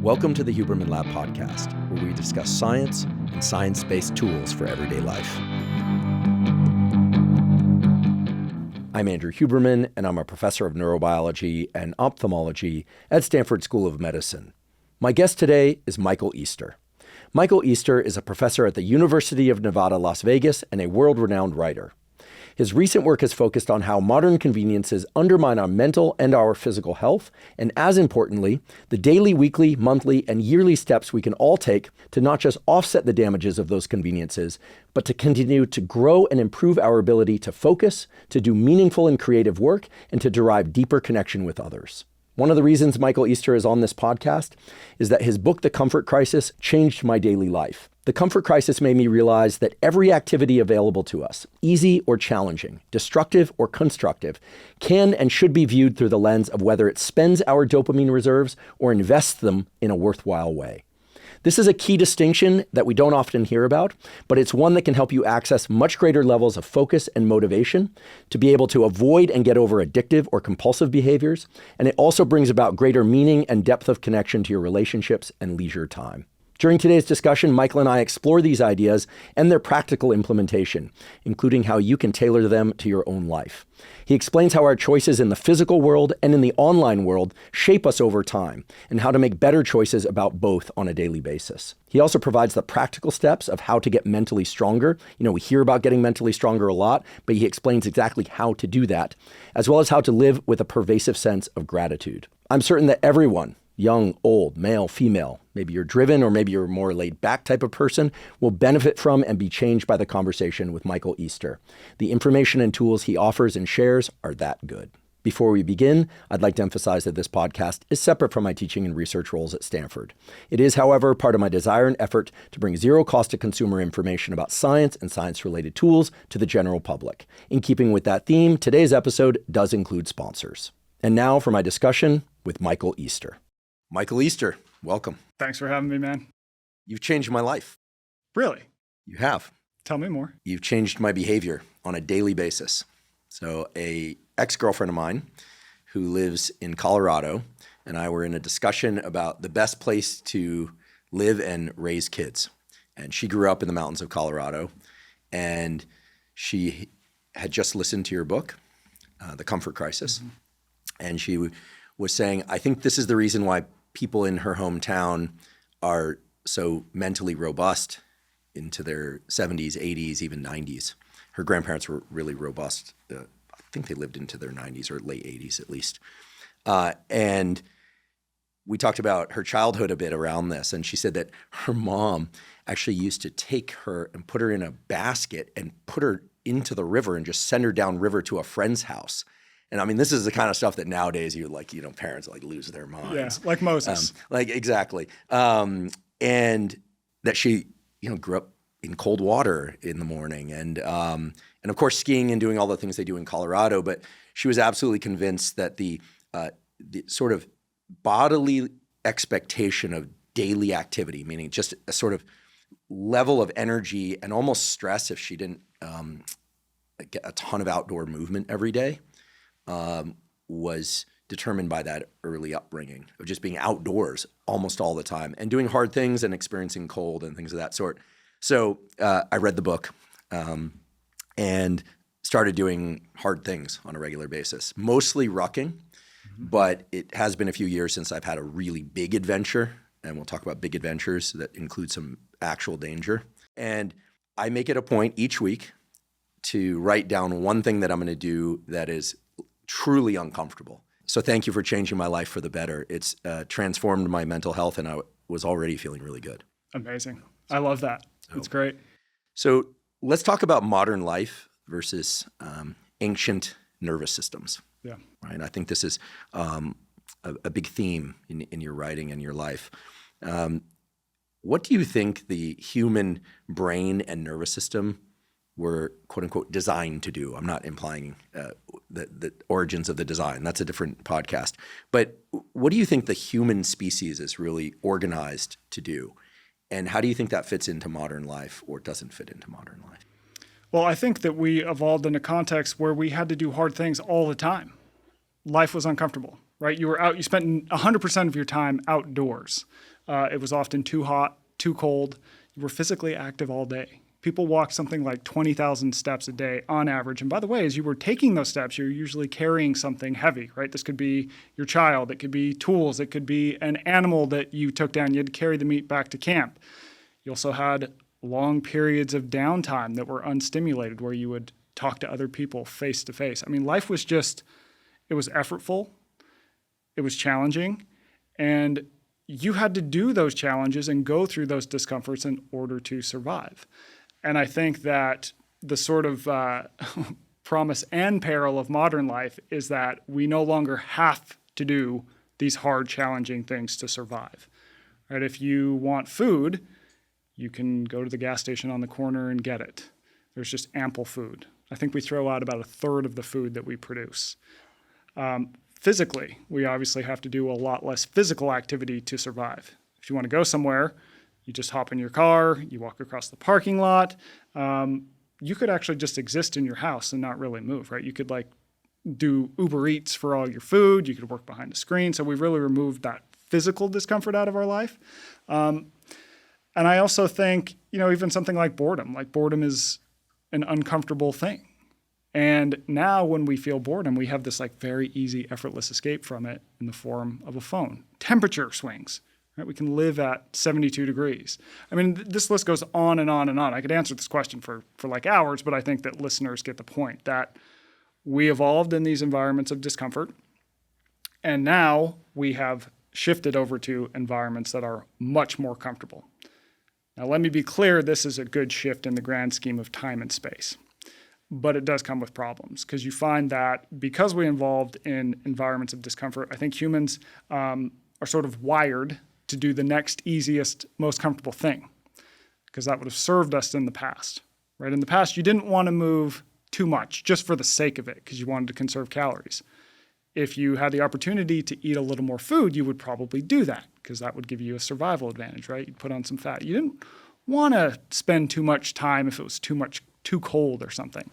Welcome to the Huberman Lab podcast, where we discuss science and science-based tools for everyday life. I'm Andrew Huberman, and I'm a professor of neurobiology and ophthalmology at Stanford School of Medicine. My guest today is Michael Easter. Michael Easter is a professor at the University of Nevada, Las Vegas, and a world-renowned writer. His recent work has focused on how modern conveniences undermine our mental and our physical health, and as importantly, the daily, weekly, monthly, and yearly steps we can all take to not just offset the damages of those conveniences, but to continue to grow and improve our ability to focus, to do meaningful and creative work, and to derive deeper connection with others. One of the reasons Michael Easter is on this podcast is that his book, The Comfort Crisis, changed my daily life. The Comfort Crisis made me realize that every activity available to us, easy or challenging, destructive or constructive, can and should be viewed through the lens of whether it spends our dopamine reserves or invests them in a worthwhile way. This is a key distinction that we don't often hear about, but it's one that can help you access much greater levels of focus and motivation to be able to avoid and get over addictive or compulsive behaviors, and it also brings about greater meaning and depth of connection to your relationships and leisure time. During today's discussion, Michael and I explore these ideas and their practical implementation, including how you can tailor them to your own life. He explains how our choices in the physical world and in the online world shape us over time, and how to make better choices about both on a daily basis. He also provides the practical steps of how to get mentally stronger. We hear about getting mentally stronger a lot, but he explains exactly how to do that, as well as how to live with a pervasive sense of gratitude. I'm certain that everyone, young, old, male, female, maybe you're driven or maybe you're a more laid back type of person, will benefit from and be changed by the conversation with Michael Easter. The information and tools he offers and shares are that good. Before we begin, I'd like to emphasize that this podcast is separate from my teaching and research roles at Stanford. It is, however, part of my desire and effort to bring zero cost to consumer information about science and science-related tools to the general public. In keeping with that theme, today's episode does include sponsors. And now for my discussion with Michael Easter. Michael Easter, welcome. Thanks for having me, man. You've changed my life. Really? You have. Tell me more. You've changed my behavior on a daily basis. So a ex-girlfriend of mine who lives in Colorado and I were in a discussion about the best place to live and raise kids. And she grew up in the mountains of Colorado, and she had just listened to your book, The Comfort Crisis. Mm-hmm. And she was saying, I think this is the reason why people in her hometown are so mentally robust into their 70s, 80s, even 90s. Her grandparents were really robust. I think they lived into their 90s or late 80s at least. And we talked about her childhood a bit around this. And she said that her mom actually used to take her and put her in a basket and put her into the river and just send her downriver to a friend's house. And I mean, this is the kind of stuff that nowadays parents lose their minds. Yeah, like Moses. Exactly. And that she, grew up in cold water in the morning and of course skiing and doing all the things they do in Colorado. But she was absolutely convinced that the sort of bodily expectation of daily activity, meaning just a sort of level of energy and almost stress if she didn't get a ton of outdoor movement every day, was determined by that early upbringing of just being outdoors almost all the time and doing hard things and experiencing cold and things of that sort. So I read the book and started doing hard things on a regular basis, mostly rucking, but it has been a few years since I've had a really big adventure, and we'll talk about big adventures that include some actual danger. And I make it a point each week to write down one thing that I'm going to do that is truly uncomfortable. So thank you for changing my life for the better. It's transformed my mental health, and I was already feeling really good. Amazing. I love that. It's great. So let's talk about modern life versus ancient nervous systems. Yeah. Right. I think this is a big theme in your writing and your life. What do you think the human brain and nervous system were, quote unquote, designed to do? I'm not implying the origins of the design. That's a different podcast. But what do you think the human species is really organized to do? And how do you think that fits into modern life or doesn't fit into modern life? Well, I think that we evolved in a context where we had to do hard things all the time. Life was uncomfortable, right? You spent 100% of your time outdoors. It was often too hot, too cold. You were physically active all day. People walk something like 20,000 steps a day on average. And by the way, as you were taking those steps, you're usually carrying something heavy, right? This could be your child. It could be tools. It could be an animal that you took down. You had to carry the meat back to camp. You also had long periods of downtime that were unstimulated where you would talk to other people face to face. I mean, life was just, it was effortful. It was challenging. And you had to do those challenges and go through those discomforts in order to survive. And I think that the sort of promise and peril of modern life is that we no longer have to do these hard, challenging things to survive. Right? If you want food, you can go to the gas station on the corner and get it. There's just ample food. I think we throw out about a third of the food that we produce. Physically, we obviously have to do a lot less physical activity to survive. If you want to go somewhere, you just hop in your car, you walk across the parking lot. You could actually just exist in your house and not really move, right? You could do Uber Eats for all your food. You could work behind a screen. So we've really removed that physical discomfort out of our life. And I also think, even something like boredom is an uncomfortable thing. And now when we feel boredom, we have this very easy, effortless escape from it in the form of a phone. Temperature swings. Right? We can live at 72 degrees. I mean, this list goes on and on and on. I could answer this question for hours, but I think that listeners get the point that we evolved in these environments of discomfort, and now we have shifted over to environments that are much more comfortable. Now, let me be clear, this is a good shift in the grand scheme of time and space, but it does come with problems because you find that because we evolved in environments of discomfort, I think humans are sort of wired to do the next easiest, most comfortable thing, because that would have served us in the past, right? In the past, you didn't want to move too much just for the sake of it, because you wanted to conserve calories. If you had the opportunity to eat a little more food, you would probably do that, because that would give you a survival advantage, right? You'd put on some fat. You didn't want to spend too much time if it was too cold or something.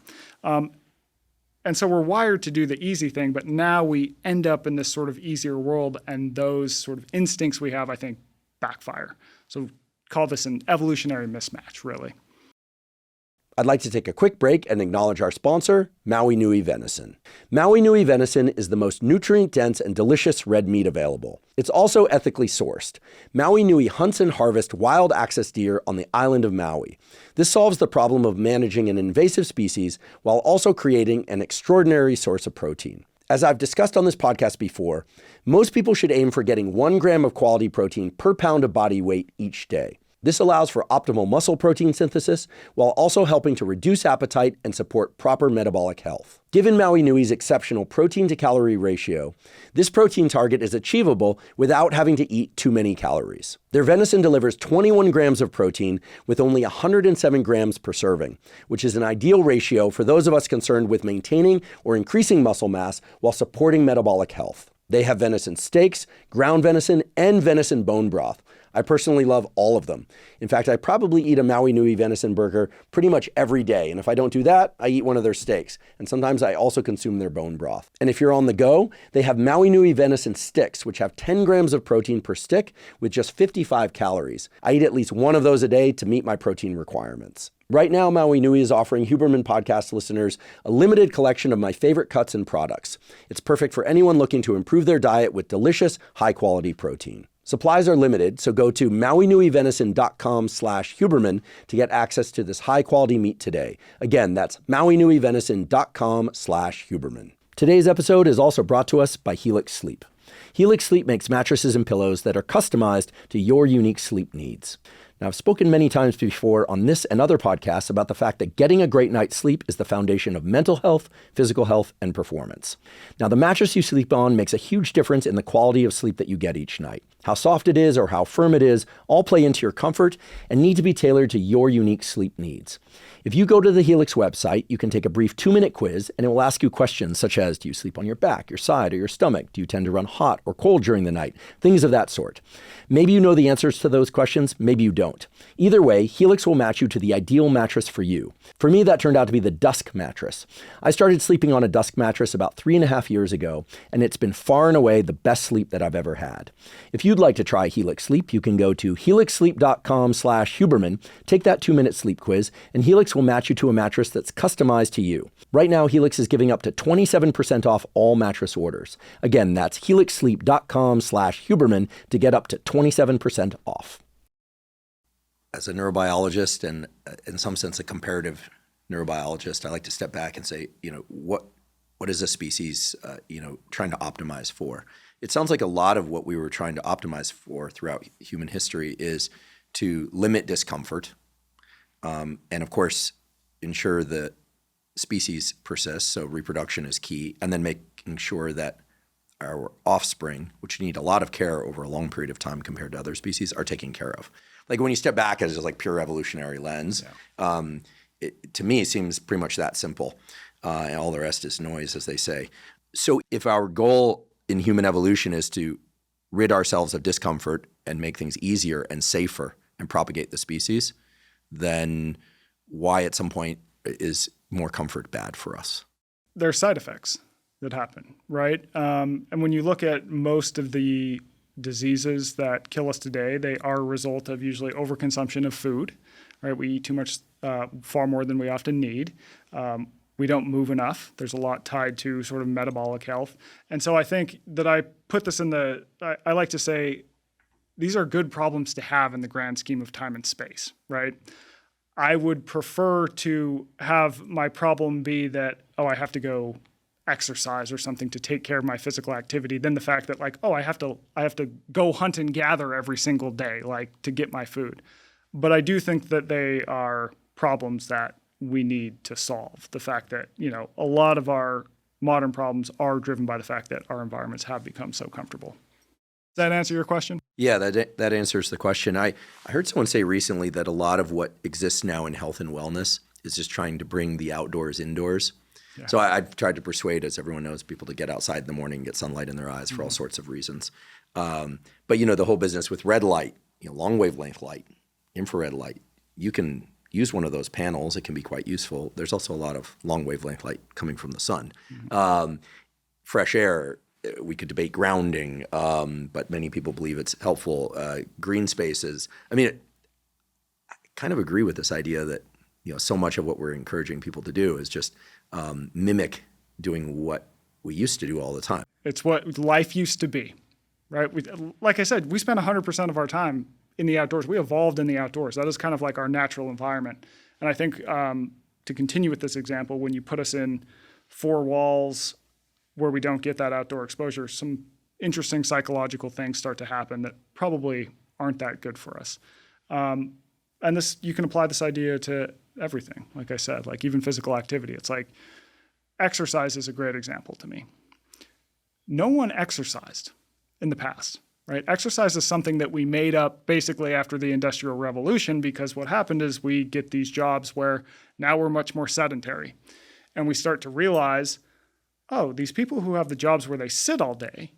And so we're wired to do the easy thing, but now we end up in this sort of easier world, and those sort of instincts we have, I think, backfire. So call this an evolutionary mismatch, really. I'd like to take a quick break and acknowledge our sponsor, Maui Nui Venison. Maui Nui Venison is the most nutrient-dense and delicious red meat available. It's also ethically sourced. Maui Nui hunts and harvests wild access deer on the island of Maui. This solves the problem of managing an invasive species while also creating an extraordinary source of protein. As I've discussed on this podcast before, most people should aim for getting 1 gram of quality protein per pound of body weight each day. This allows for optimal muscle protein synthesis while also helping to reduce appetite and support proper metabolic health. Given Maui Nui's exceptional protein to calorie ratio, this protein target is achievable without having to eat too many calories. Their venison delivers 21 grams of protein with only 107 grams per serving, which is an ideal ratio for those of us concerned with maintaining or increasing muscle mass while supporting metabolic health. They have venison steaks, ground venison, and venison bone broth. I personally love all of them. In fact, I probably eat a Maui Nui venison burger pretty much every day. And if I don't do that, I eat one of their steaks. And sometimes I also consume their bone broth. And if you're on the go, they have Maui Nui venison sticks, which have 10 grams of protein per stick with just 55 calories. I eat at least one of those a day to meet my protein requirements. Right now, Maui Nui is offering Huberman podcast listeners a limited collection of my favorite cuts and products. It's perfect for anyone looking to improve their diet with delicious, high-quality protein. Supplies are limited, so go to mauinuivenison.com/Huberman to get access to this high-quality meat today. Again, that's mauinuivenison.com/Huberman. Today's episode is also brought to us by Helix Sleep. Helix Sleep makes mattresses and pillows that are customized to your unique sleep needs. Now, I've spoken many times before on this and other podcasts about the fact that getting a great night's sleep is the foundation of mental health, physical health, and performance. Now, the mattress you sleep on makes a huge difference in the quality of sleep that you get each night. How soft it is or how firm it is all play into your comfort and need to be tailored to your unique sleep needs. If you go to the Helix website, you can take a brief 2-minute quiz, and it will ask you questions such as, do you sleep on your back, your side, or your stomach? Do you tend to run hot or cold during the night? Things of that sort. Maybe you know the answers to those questions, maybe you don't. Either way, Helix will match you to the ideal mattress for you. For me, that turned out to be the Dusk mattress. I started sleeping on a Dusk mattress about 3.5 years ago, and it's been far and away the best sleep that I've ever had. If you you'd like to try Helix Sleep, you can go to helixsleep.com/Huberman, take that 2-minute sleep quiz, and Helix will match you to a mattress that's customized to you. Right now, Helix is giving up to 27% off all mattress orders. Again, that's helixsleep.com/Huberman to get up to 27% off. As a neurobiologist and in some sense a comparative neurobiologist, I like to step back and say, what is a species, trying to optimize for? It sounds like a lot of what we were trying to optimize for throughout human history is to limit discomfort, and of course, ensure that species persists, so reproduction is key, and then making sure that our offspring, which need a lot of care over a long period of time compared to other species, are taken care of. Like when you step back as like pure evolutionary lens, to me it seems pretty much that simple, and all the rest is noise, as they say. So if our goal in human evolution is to rid ourselves of discomfort and make things easier and safer and propagate the species, then why at some point is more comfort bad for us? There are side effects that happen, right? And when you look at most of the diseases that kill us today, they are a result of usually overconsumption of food, right? We eat too much, far more than we often need. We don't move enough. There's a lot tied to sort of metabolic health. And so I think that I put this I like to say, these are good problems to have in the grand scheme of time and space, right? I would prefer to have my problem be that, I have to go exercise or something to take care of my physical activity than the fact that I have to go hunt and gather every single day, to get my food. But I do think that they are problems that we need to solve. The fact that, a lot of our modern problems are driven by the fact that our environments have become so comfortable. Does that answer your question? Yeah, that answers the question. I heard someone say recently that a lot of what exists now in health and wellness is just trying to bring the outdoors indoors. Yeah. So I've tried to persuade, as everyone knows, people to get outside in the morning and get sunlight in their eyes for all sorts of reasons. But, the whole business with red light, long wavelength light, infrared light, you can use one of those panels. It can be quite useful. There's also a lot of long wavelength light coming from the sun. Fresh air, we could debate grounding, but many people believe it's helpful. Green spaces. I kind of agree with this idea that, so much of what we're encouraging people to do is just mimic doing what we used to do all the time. It's what life used to be, right? Like I said, we spend 100% of our time in the outdoors. We evolved in the outdoors. That is kind of like our natural environment. And I think to continue with this example, when you put us in 4 walls where we don't get that outdoor exposure, some interesting psychological things start to happen that probably aren't that good for us. And you can apply this idea to everything. Like I said, even physical activity. It's like exercise is a great example to me. No one exercised in the past, right? Exercise is something that we made up basically after the Industrial Revolution, because what happened is we get these jobs where now we're much more sedentary. And we start to realize, these people who have the jobs where they sit all day,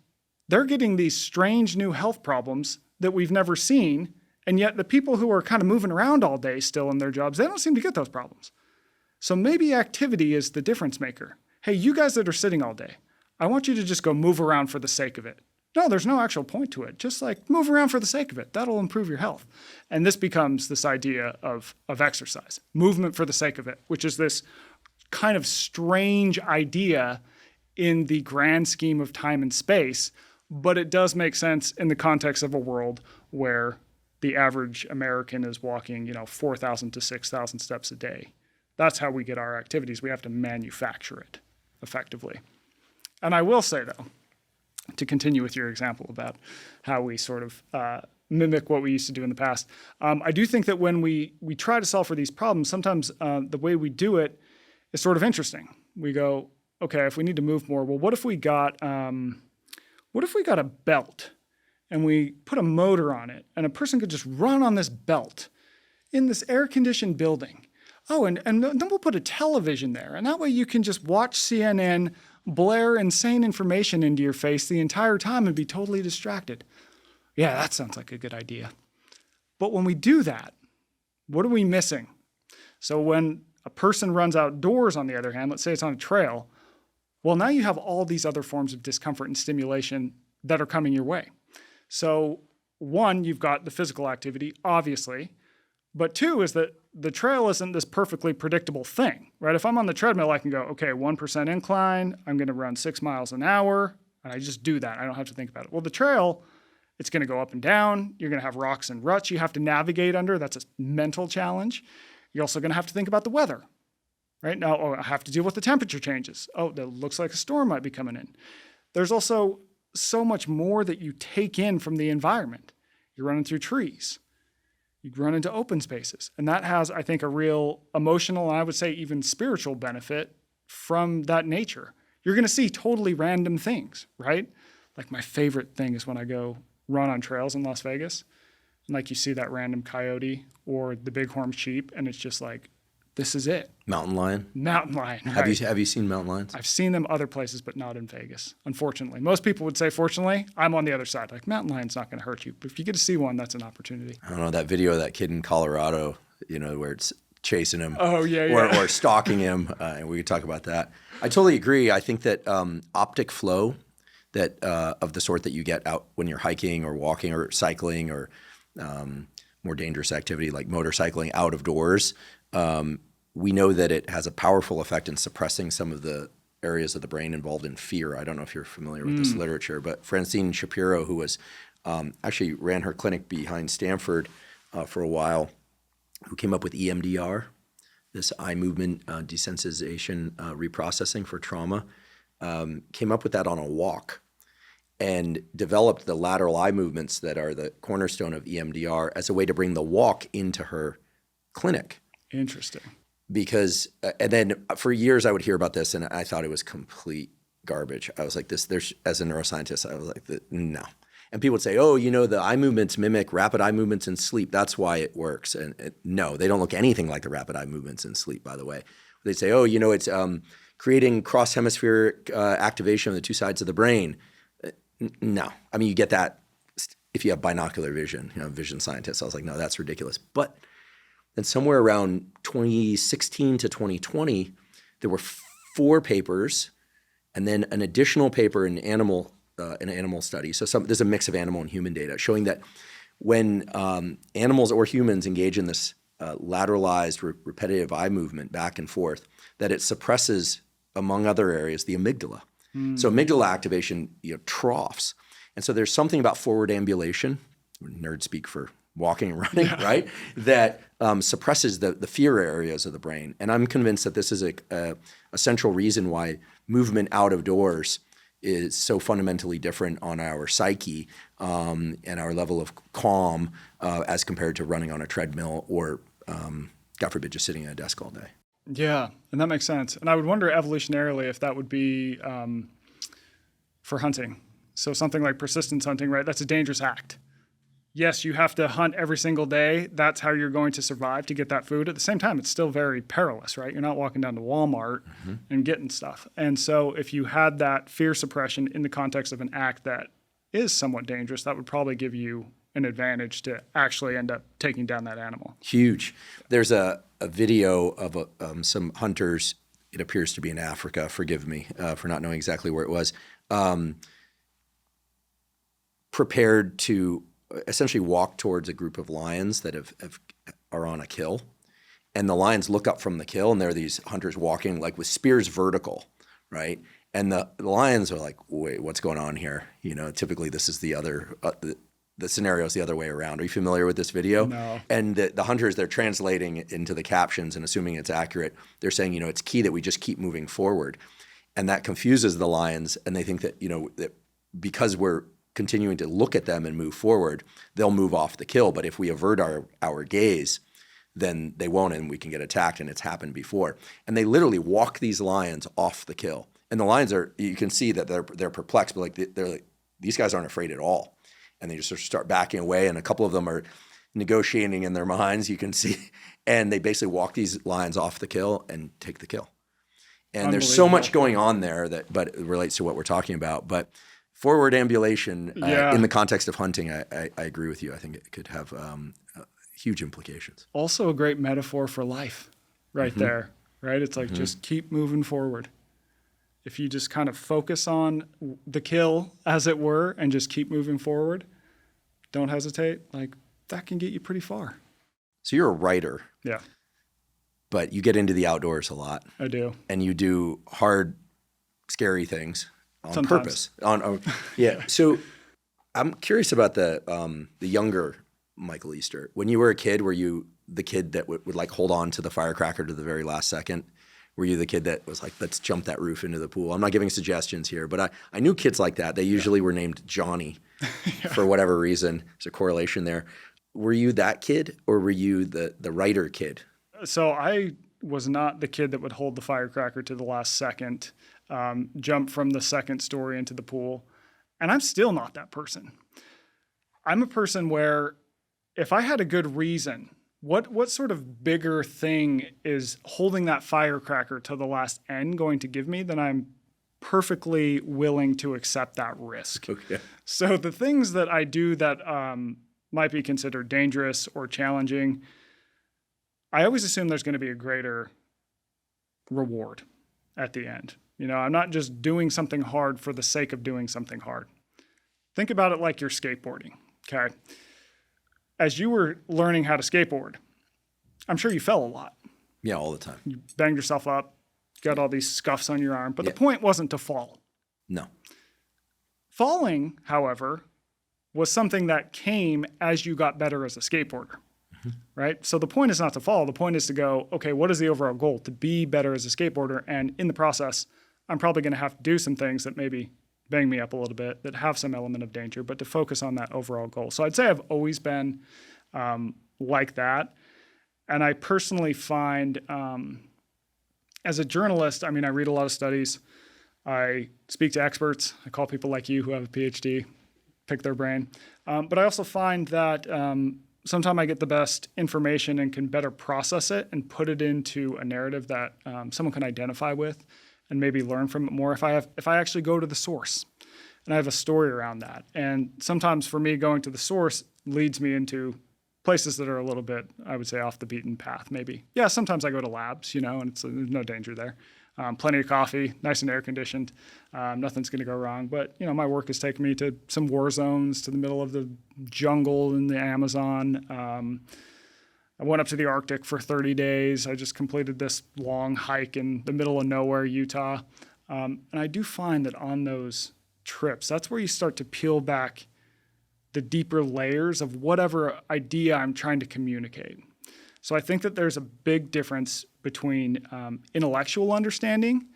they're getting these strange new health problems that we've never seen. And yet the people who are kind of moving around all day still in their jobs, they don't seem to get those problems. So maybe activity is the difference maker. Hey, you guys that are sitting all day, I want you to just go move around for the sake of it. No, there's no actual point to it. Just move around for the sake of it. That'll improve your health. And this becomes this idea of exercise, movement for the sake of it, which is this kind of strange idea in the grand scheme of time and space, but it does make sense in the context of a world where the average American is walking, 4,000 to 6,000 steps a day. That's how we get our activities. We have to manufacture it effectively. And I will say, though, to continue with your example about how we sort of mimic what we used to do in the past, I do think that when we try to solve for these problems, sometimes the way we do it is sort of interesting. We go, okay, if we need to move more, well, what if we got a belt and we put a motor on it and a person could just run on this belt in this air-conditioned building? And then we'll put a television there, and that way you can just watch CNN blare insane information into your face the entire time and be totally distracted. Yeah, that sounds like a good idea. But when we do that, what are we missing? So when a person runs outdoors, on the other hand, let's say it's on a trail, well, now you have all these other forms of discomfort and stimulation that are coming your way. So one, you've got the physical activity, obviously. But two is that the trail isn't this perfectly predictable thing, right? If I'm on the treadmill, I can go, okay, 1% incline, I'm going to run 6 miles an hour, and I just do that. I don't have to think about it. Well, the trail, it's going to go up and down. You're going to have rocks and ruts you have to navigate under. That's a mental challenge. You're also going to have to think about the weather, right? Now, I have to deal with the temperature changes. Oh, that looks like a storm might be coming in. There's also so much more that you take in from the environment. You're running through trees. You run into open spaces. And that has, I think, a real emotional, and I would say even spiritual benefit from that nature. You're going to see totally random things, right? Like my favorite thing is when I go run on trails in Las Vegas, and like you see that random coyote or the bighorn sheep, and it's just like, this is it. Mountain lion? Mountain lion. Have right. you seen mountain lions? I've seen them other places, but not in Vegas, unfortunately. Most people would say, fortunately, I'm on the other side. Like, mountain lion's not going to hurt you. But if you get to see one, that's an opportunity. I don't know, that video of that kid in Colorado, where it's chasing him. Oh, yeah. Or stalking him, and we could talk about that. I totally agree. I think that optic flow, that of the sort that you get out when you're hiking or walking or cycling or more dangerous activity like motorcycling out of doors, we know that it has a powerful effect in suppressing some of the areas of the brain involved in fear. I don't know if you're familiar with this literature, but Francine Shapiro, who was actually ran her clinic behind Stanford for a while, who came up with EMDR, this eye movement desensitization reprocessing for trauma, came up with that on a walk and developed the lateral eye movements that are the cornerstone of EMDR as a way to bring the walk into her clinic. Interesting. Because, and then for years I would hear about this and I thought it was complete garbage. I was like, as a neuroscientist, I was like, no. And people would say, oh, the eye movements mimic rapid eye movements in sleep. That's why it works. And no, they don't look anything like the rapid eye movements in sleep, by the way. They'd say, oh, it's creating cross-hemispheric activation on the two sides of the brain. No. I mean, you get that if you have binocular vision, vision scientists. I was like, no, that's ridiculous. But then somewhere around 2016 to 2020, there were 4 papers and then an additional paper in animal study. So there's a mix of animal and human data showing that when animals or humans engage in this lateralized repetitive eye movement back and forth, that it suppresses, among other areas, the amygdala. So amygdala activation troughs. And so there's something about forward ambulation, nerd speak for walking and running, right? That suppresses the fear areas of the brain. And I'm convinced that this is a central reason why movement out of doors is so fundamentally different on our psyche and our level of calm as compared to running on a treadmill or, God forbid, just sitting at a desk all day. Yeah, and that makes sense. And I would wonder evolutionarily if that would be for hunting. So something like persistence hunting, right? That's a dangerous act. Yes, you have to hunt every single day. That's how you're going to survive to get that food. At the same time, it's still very perilous, right? You're not walking down to Walmart and getting stuff. And so if you had that fear suppression in the context of an act that is somewhat dangerous, that would probably give you an advantage to actually end up taking down that animal. Huge. There's a video of some hunters, it appears to be in Africa, forgive me for not knowing exactly where it was, prepared to essentially walk towards a group of lions that are on a kill. And the lions look up from the kill, and there are these hunters walking like with spears vertical, right? And the lions are like, wait, what's going on here? Typically this is the other, the scenario is the other way around. Are you familiar with this video? No. And the hunters, they're translating into the captions and assuming it's accurate. They're saying, it's key that we just keep moving forward. And that confuses the lions, and they think that, that because we're continuing to look at them and move forward, they'll move off the kill. But if we avert our gaze, then they won't, and we can get attacked, and it's happened before. And they literally walk these lions off the kill. And the lions you can see that they're perplexed, but they're like, these guys aren't afraid at all. And they just sort of start backing away, and a couple of them are negotiating in their minds, you can see. And they basically walk these lions off the kill and take the kill. And there's so much going on there but it relates to what we're talking about. But forward ambulation in the context of hunting, I agree with you. I think it could have huge implications. Also a great metaphor for life right there, right? It's like just keep moving forward. If you just kind of focus on the kill, as it were, and just keep moving forward, don't hesitate. Like, that can get you pretty far. So you're a writer. Yeah. But you get into the outdoors a lot. I do. And you do hard, scary things on Sometimes. purpose. Yeah. So I'm curious about the younger Michael Easter. When you were a kid, were you the kid that would like hold on to the firecracker to the very last second? Were you the kid that was like, let's jump that roof into the pool? I'm not giving suggestions here, but I knew kids like that. They usually were named Johnny for whatever reason. There's a correlation there. Were you that kid, or were you the writer kid? So I was not the kid that would hold the firecracker to the last second, jump from the second story into the pool. And I'm still not that person. I'm a person where if I had a good reason, what sort of bigger thing is holding that firecracker to the last end going to give me, then I'm perfectly willing to accept that risk. Okay. So the things that I do that might be considered dangerous or challenging, I always assume there's going to be a greater reward at the end. I'm not just doing something hard for the sake of doing something hard. Think about it like you're skateboarding, okay? As you were learning how to skateboard, I'm sure you fell a lot. Yeah, all the time. You banged yourself up, got all these scuffs on your arm, but the point wasn't to fall. No. Falling, however, was something that came as you got better as a skateboarder, right? So the point is not to fall. The point is to go, okay, what is the overall goal? To be better as a skateboarder. And in the process, I'm probably going to have to do some things that maybe bang me up a little bit, that have some element of danger, but to focus on that overall goal. So I'd say I've always been like that. And I personally find, as a journalist, I read a lot of studies. I speak to experts. I call people like you who have a PhD, pick their brain. But I also find that sometimes I get the best information and can better process it and put it into a narrative that someone can identify with and maybe learn from it more if I actually go to the source and I have a story around that. And sometimes for me, going to the source leads me into places that are a little bit, I would say, off the beaten path, maybe. Yeah, sometimes I go to labs, and there's no danger there. Plenty of coffee, nice and air conditioned. Nothing's going to go wrong. But, my work has taken me to some war zones, to the middle of the jungle in the Amazon. I went up to the Arctic for 30 days. I just completed this long hike in the middle of nowhere, Utah. And I do find that on those trips, that's where you start to peel back the deeper layers of whatever idea I'm trying to communicate. So I think that there's a big difference between intellectual understanding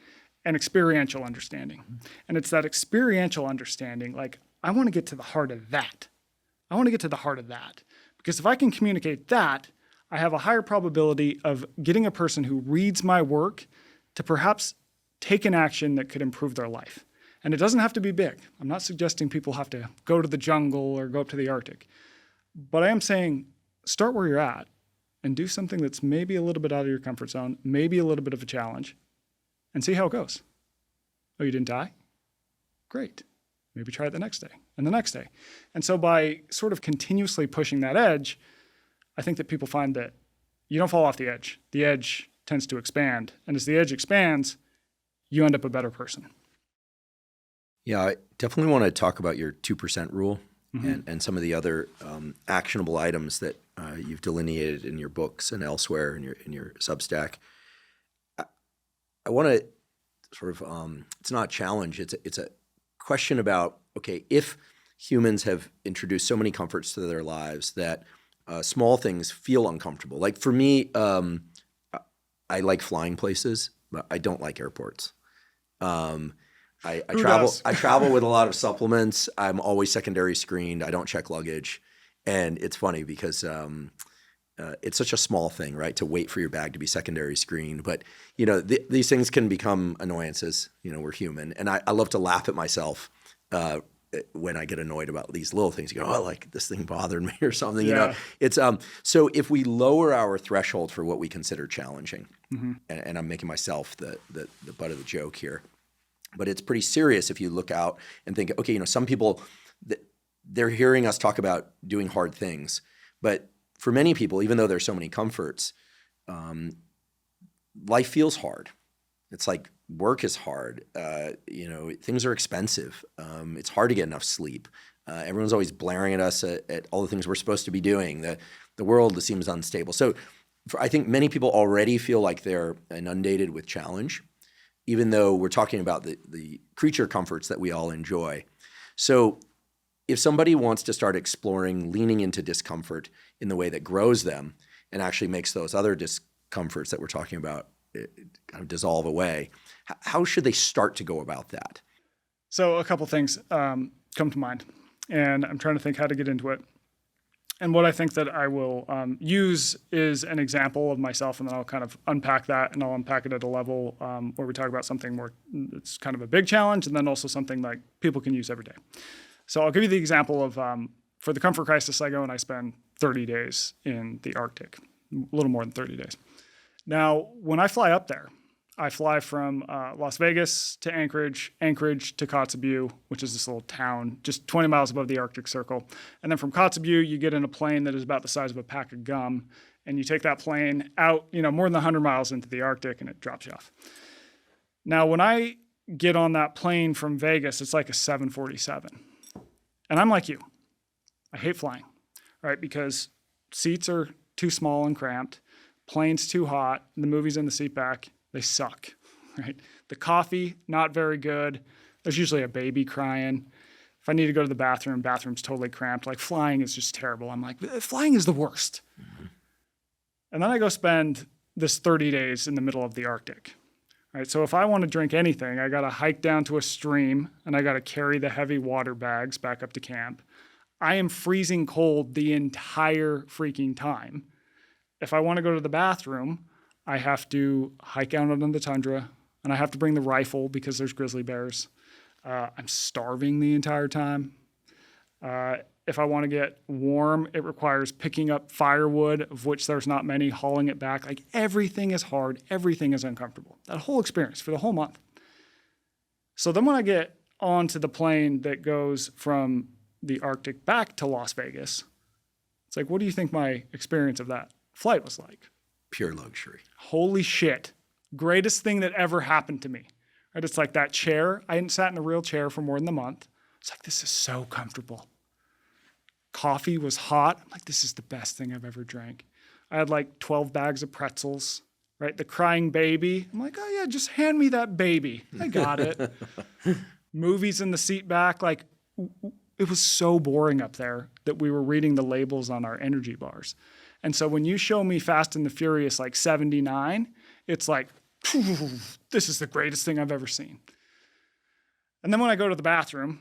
and experiential understanding. And it's that experiential understanding, like, I want to get to the heart of that. I want to get to the heart of that. Because if I can communicate that, I have a higher probability of getting a person who reads my work to perhaps take an action that could improve their life. And it doesn't have to be big. I'm not suggesting people have to go to the jungle or go up to the Arctic. But I am saying start where you're at and do something that's maybe a little bit out of your comfort zone, maybe a little bit of a challenge, and see how it goes. Oh, you didn't die? Great. Maybe try it the next day and the next day. And so by sort of continuously pushing that edge, I think that people find that you don't fall off the edge. The edge tends to expand. And as the edge expands, you end up a better person. Yeah, I definitely want to talk about your 2% rule and some of the other actionable items that you've delineated in your books and elsewhere in your Substack. I want to sort of, it's not a challenge, it's a question about, okay, if humans have introduced so many comforts to their lives that small things feel uncomfortable. Like for me, I like flying places, but I don't like airports. I travel with a lot of supplements. I'm always secondary screened. I don't check luggage. And it's funny because it's such a small thing, right, to wait for your bag to be secondary screened. But, these things can become annoyances. We're human. And I love to laugh at myself when I get annoyed about these little things. You go, oh, like this thing bothered me or something. Yeah. It's so if we lower our threshold for what we consider challenging, and I'm making myself the butt of the joke here, but it's pretty serious if you look out and think, okay, some people, they're hearing us talk about doing hard things, but for many people, even though there's so many comforts, life feels hard. It's like work is hard. Things are expensive. It's hard to get enough sleep. Everyone's always blaring at us at all the things we're supposed to be doing. The world seems unstable. So I think many people already feel like they're inundated with challenge, even though we're talking about the creature comforts that we all enjoy. So if somebody wants to start exploring leaning into discomfort in the way that grows them and actually makes those other discomforts that we're talking about kind of dissolve away, how should they start to go about that? So a couple things come to mind, and I'm trying to think how to get into it. And what I think that I will use is an example of myself, and then I'll kind of unpack that, and I'll unpack it at a level where we talk about something more, it's kind of a big challenge, and then also something like people can use every day. So I'll give you the example of, for the comfort crisis, I go and I spend 30 days in the Arctic, a little more than 30 days. Now, when I fly up there, I fly from Las Vegas to Anchorage, Anchorage to Kotzebue, which is this little town just 20 miles above the Arctic Circle. And then from Kotzebue, you get in a plane that is about the size of a pack of gum, and you take that plane out, more than 100 miles into the Arctic, and it drops you off. Now, when I get on that plane from Vegas, it's like a 747. And I'm like you. I hate flying, right? Because seats are too small and cramped, plane's too hot, the movies in the seat back, they suck, right? The coffee, not very good. There's usually a baby crying. If I need to go to the bathroom, bathroom's totally cramped. Like flying is just terrible. I'm like, flying is the worst. Mm-hmm. And then I go spend this 30 days in the middle of the Arctic, right? So if I want to drink anything, I got to hike down to a stream and I got to carry the heavy water bags back up to camp. I am freezing cold the entire freaking time. If I want to go to the bathroom, I have to hike out on the tundra, and I have to bring the rifle because there's grizzly bears. I'm starving the entire time. If I want to get warm, it requires picking up firewood, of which there's not many, hauling it back. Like everything is hard. Everything is uncomfortable. That whole experience for the whole month. So then when I get onto the plane that goes from the Arctic back to Las Vegas, it's like, what do you think my experience of that flight was like? Pure luxury. Holy shit. Greatest thing that ever happened to me. Right? It's like that chair. I hadn't sat in a real chair for more than a month. It's like, this is so comfortable. Coffee was hot. I'm like, this is the best thing I've ever drank. I had like 12 bags of pretzels, right? The crying baby. I'm like, oh yeah, just hand me that baby. I got it. Movies in the seat back. Like, it was so boring up there that we were reading the labels on our energy bars. And so when you show me Fast and the Furious like 79, it's like, this is the greatest thing I've ever seen. And then when I go to the bathroom,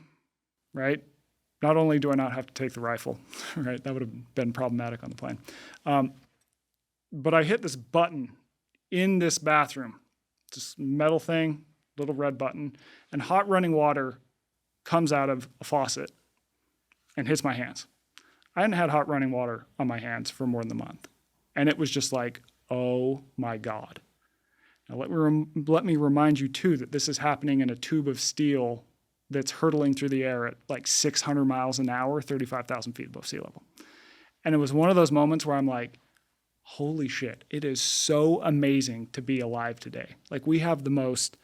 right, not only do I not have to take the rifle, right, that would have been problematic on the plane, but I hit this button in this bathroom, this metal thing, little red button, and hot running water comes out of a faucet and hits my hands. I hadn't had hot running water on my hands for more than a month. And it was just like, oh my God. Now let me remind you too that this is happening in a tube of steel that's hurtling through the air at like 600 miles an hour, 35,000 feet above sea level. And it was one of those moments where I'm like, holy shit, it is so amazing to be alive today. Like we have the most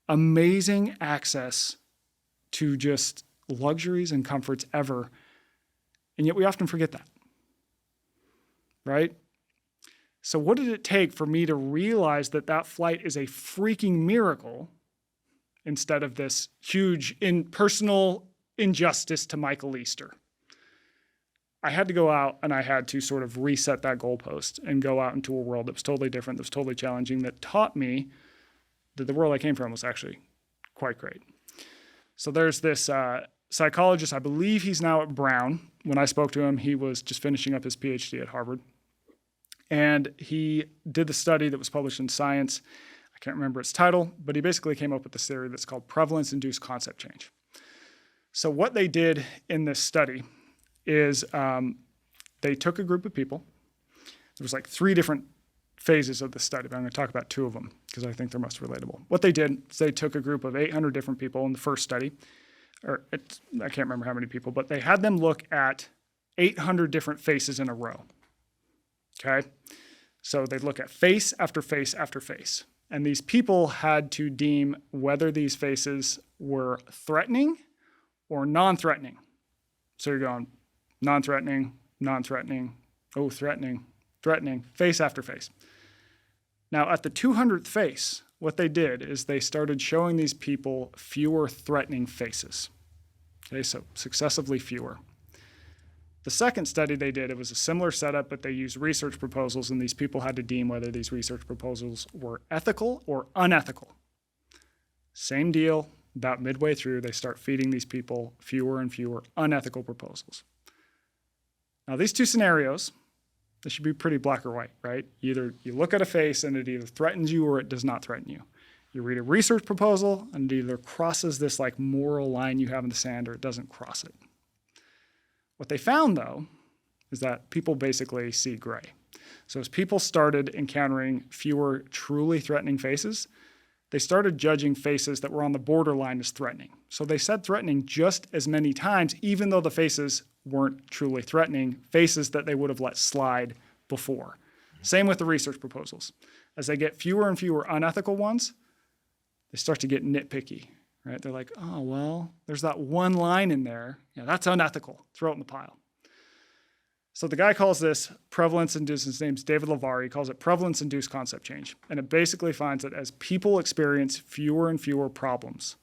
amazing access to just luxuries and comforts ever. And yet we often forget that, right? So what did it take for me to realize that that flight is a freaking miracle instead of this huge personal injustice to Michael Easter? I had to go out and I had to sort of reset that goalpost and go out into a world that was totally different, that was totally challenging, that taught me that the world I came from was actually quite great. So there's this psychologist, I believe he's now at Brown. When I spoke to him, he was just finishing up his PhD at Harvard. And he did the study that was published in Science. I can't remember its title, but he basically came up with this theory that's called prevalence-induced concept change. So what they did in this study is they took a group of people. There was like 3 different phases of the study, but I'm going to talk about 2 of them because I think they're most relatable. What they did is they took a group of 800 different people in the first study, I can't remember how many people, but they had them look at 800 different faces in a row, okay? So they'd look at face after face after face. And these people had to deem whether these faces were threatening or non-threatening. So you're going non-threatening, non-threatening, oh, threatening, threatening, face after face. Now, at the 200th face, what they did is they started showing these people fewer threatening faces. Okay, so successively fewer. The second study they did, it was a similar setup, but they used research proposals, and these people had to deem whether these research proposals were ethical or unethical. Same deal, about midway through, they start feeding these people fewer and fewer unethical proposals. Now, these two scenarios, they should be pretty black or white, right? Either you look at a face and it either threatens you or it does not threaten you. You read a research proposal and it either crosses this like moral line you have in the sand or it doesn't cross it. What they found, though, is that people basically see gray. So as people started encountering fewer truly threatening faces, they started judging faces that were on the borderline as threatening. So they said threatening just as many times, even though the faces weren't truly threatening, faces that they would have let slide before. Same with the research proposals. As they get fewer and fewer unethical ones, they start to get nitpicky, right? They're like, oh, well, there's that one line in there. Yeah, that's unethical. Throw it in the pile. So the guy calls this prevalence-induced, his name's David Lavari, he calls it prevalence-induced concept change. And it basically finds that as people experience fewer and fewer problems,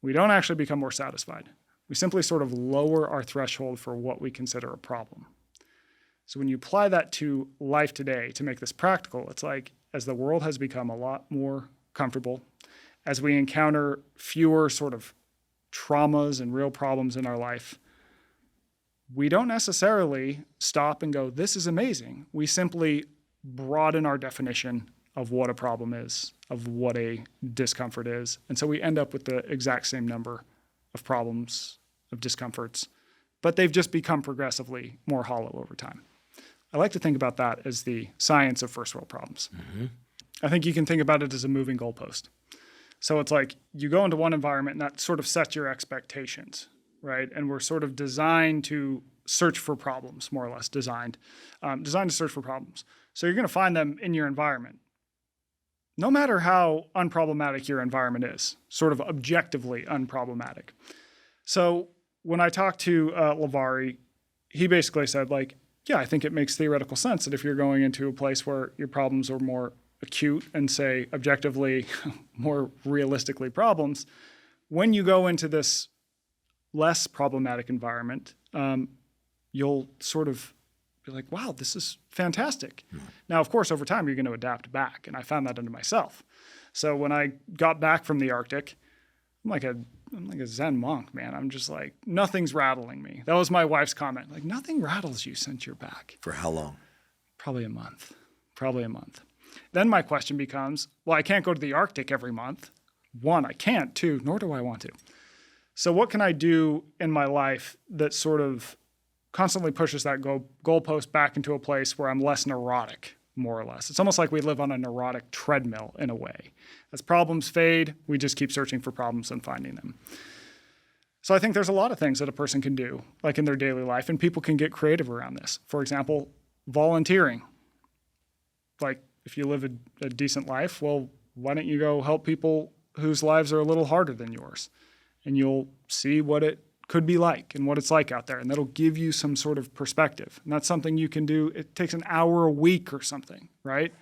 we don't actually become more satisfied. We simply sort of lower our threshold for what we consider a problem. So when you apply that to life today, to make this practical, it's like as the world has become a lot more comfortable, as we encounter fewer sort of traumas and real problems in our life, we don't necessarily stop and go, this is amazing. We simply broaden our definition of what a problem is, of what a discomfort is. And so we end up with the exact same number of problems, of discomforts, but they've just become progressively more hollow over time. I like to think about that as the science of first world problems. Mm-hmm. I think you can think about it as a moving goalpost. So it's like you go into one environment and that sort of sets your expectations, right? And we're sort of designed to search for problems, more or less designed to search for problems. So you're going to find them in your environment. No matter how unproblematic your environment is, sort of objectively unproblematic. So when I talked to Lavari, he basically said, like, yeah, I think it makes theoretical sense that if you're going into a place where your problems are more acute and, say, objectively more realistically problems, when you go into this less problematic environment, you'll sort of be like, wow, this is fantastic. Mm-hmm. Now, of course, over time, you're going to adapt back. And I found that into myself. So when I got back from the Arctic, I'm like a Zen monk, man. I'm just like, nothing's rattling me. That was my wife's comment. Like, nothing rattles you since you're back. For how long? Probably a month. Then my question becomes, well, I can't go to the Arctic every month. One, I can't. Two, nor do I want to. So what can I do in my life that sort of constantly pushes that goalpost back into a place where I'm less neurotic, more or less? It's almost like we live on a neurotic treadmill in a way. As problems fade, we just keep searching for problems and finding them. So I think there's a lot of things that a person can do, like in their daily life, and people can get creative around this. For example, volunteering. Like, if you live a decent life, well, why don't you go help people whose lives are a little harder than yours? And you'll see what it could be like and what it's like out there. And that'll give you some sort of perspective. And that's something you can do. It takes an hour a week or something, right?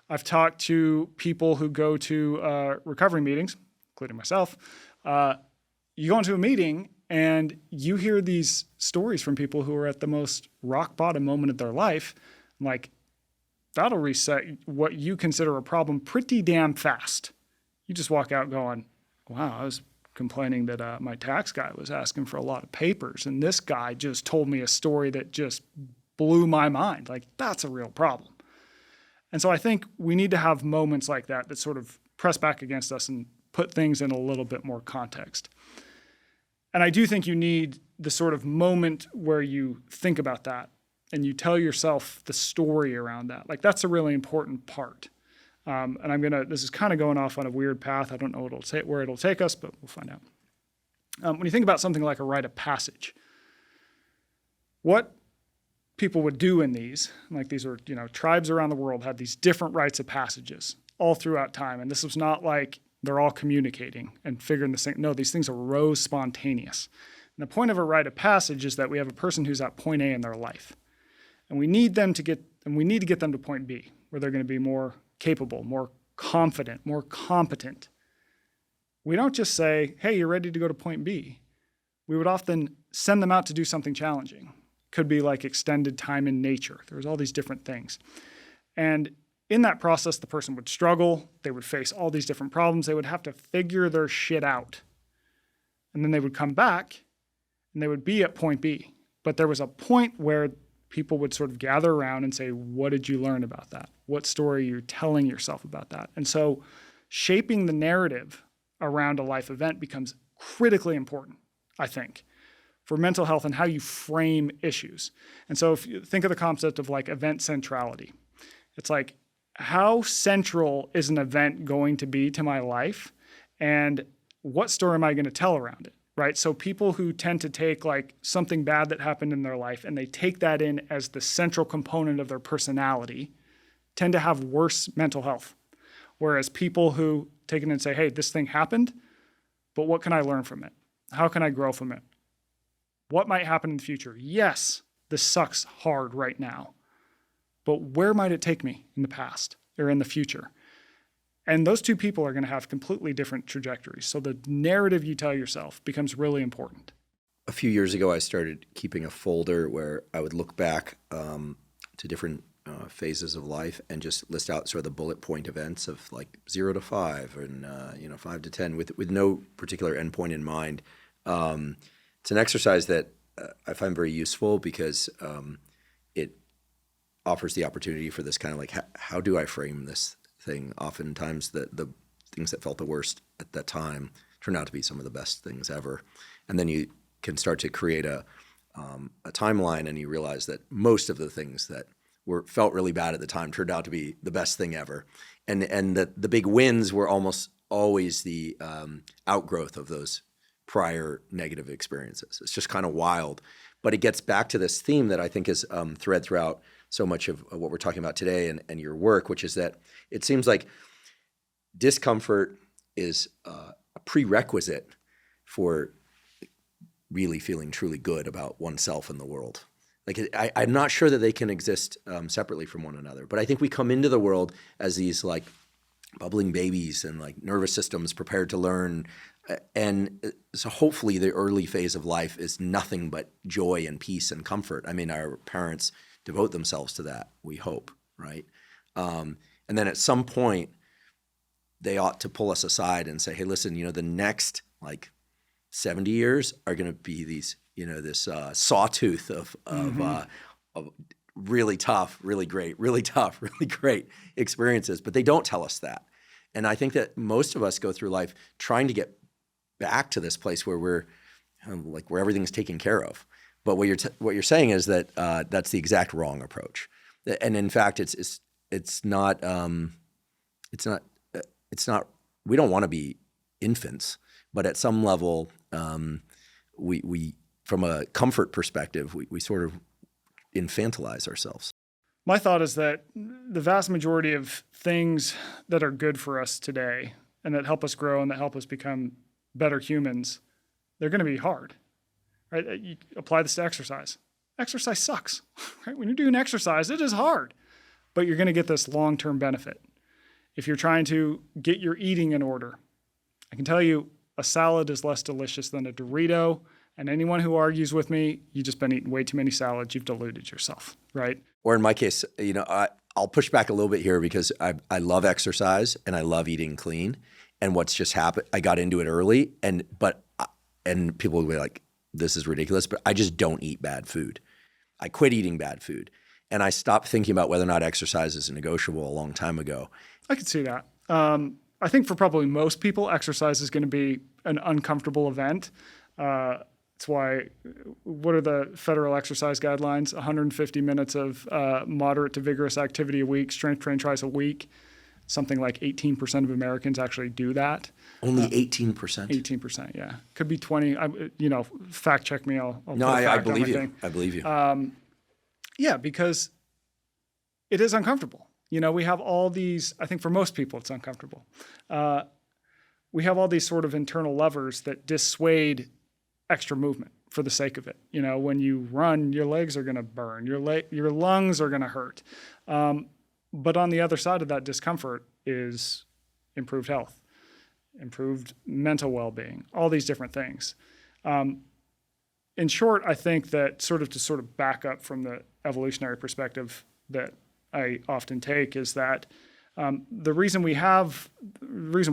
I've talked to people who go to recovery meetings, including myself. You go into a meeting and you hear these stories from people who are at the most rock bottom moment of their life. Like, that'll reset what you consider a problem pretty damn fast. You just walk out going, wow, I was complaining that my tax guy was asking for a lot of papers, and this guy just told me a story that just blew my mind. Like, that's a real problem. And so I think we need to have moments like that that sort of press back against us and put things in a little bit more context. And I do think you need the sort of moment where you think about that and you tell yourself the story around that. Like, that's a really important part. And this is kind of going off on a weird path. I don't know where it'll take us, but we'll find out. When you think about something like a rite of passage, what people would do in these, like these are, tribes around the world had these different rites of passages all throughout time. And this was not like they're all communicating and figuring this thing. No, these things arose spontaneous. And the point of a rite of passage is that we have a person who's at point A in their life. And we need to get them to point B, where they're going to be more capable, more confident, more competent. We don't just say, hey, you're ready to go to point B. We would often send them out to do something challenging. Could be like extended time in nature. There's all these different things. And in that process, the person would struggle. They would face all these different problems. They would have to figure their shit out. And then they would come back and they would be at point B. But there was a point where people would sort of gather around and say, what did you learn about that? What story are you telling yourself about that? And so shaping the narrative around a life event becomes critically important, I think, for mental health and how you frame issues. And so if you think of the concept of like event centrality, it's like, how central is an event going to be to my life? And what story am I going to tell around it? Right? So people who tend to take like something bad that happened in their life and they take that in as the central component of their personality tend to have worse mental health. Whereas people who take it and say, hey, this thing happened, but what can I learn from it? How can I grow from it? What might happen in the future? Yes, this sucks hard right now, but where might it take me in the past or in the future? And those two people are going to have completely different trajectories. So the narrative you tell yourself becomes really important. A few years ago, I started keeping a folder where I would look back to different phases of life and just list out sort of the bullet point events of like 0 to 5 and 5 to 10 with no particular endpoint in mind. It's an exercise that I find very useful because it offers the opportunity for this kind of like, how do I frame this thing? Oftentimes the things that felt the worst at that time turn out to be some of the best things ever. And then you can start to create a timeline and you realize that most of the things that felt really bad at the time turned out to be the best thing ever. And the big wins were almost always the outgrowth of those prior negative experiences. It's just kind of wild. But it gets back to this theme that I think is thread throughout so much of what we're talking about today and your work, which is that it seems like discomfort is a prerequisite for really feeling truly good about oneself and the world. Like I'm not sure that they can exist separately from one another, but I think we come into the world as these like bubbling babies and like nervous systems prepared to learn. And so hopefully the early phase of life is nothing but joy and peace and comfort. I mean, our parents devote themselves to that, we hope, right? And then at some point, they ought to pull us aside and say, hey, listen, the next like 70 years are going to be these, this sawtooth of really tough, really great, really tough, really great experiences. But they don't tell us that. And I think that most of us go through life trying to get back to this place where we're like where everything's taken care of. But what you're saying is that that's the exact wrong approach. And in fact, it's not. We don't want to be infants, but at some level, we from a comfort perspective, we sort of infantilize ourselves. My thought is that the vast majority of things that are good for us today and that help us grow and that help us become better humans, they're going to be hard, right? You apply this to exercise. Exercise sucks, right? When you're doing exercise, it is hard, but you're going to get this long-term benefit. If you're trying to get your eating in order, I can tell you a salad is less delicious than a Dorito. And anyone who argues with me, you've just been eating way too many salads. You've deluded yourself, right? Or in my case, I'll push back a little bit here because I love exercise and I love eating clean. And what's just happened, I got into it early, and people will be like, this is ridiculous, but I just don't eat bad food. I quit eating bad food. And I stopped thinking about whether or not exercise is negotiable a long time ago. I could see that. I think for probably most people, exercise is going to be an uncomfortable event. That's why, what are the federal exercise guidelines? 150 minutes of moderate to vigorous activity a week, strength train twice a week. Something like 18% of Americans actually do that. Only 18%? 18%, yeah. Could be 20. Fact check me. I'll no, I believe you. I believe you. Yeah, because it is uncomfortable. We have all these, I think for most people it's uncomfortable. We have all these sort of internal levers that dissuade extra movement for the sake of it. When you run, your legs are going to burn, your lungs are going to hurt. But on the other side of that discomfort is improved health, improved mental well-being, all these different things. In short, I think that to back up from the evolutionary perspective that I often take is that the reason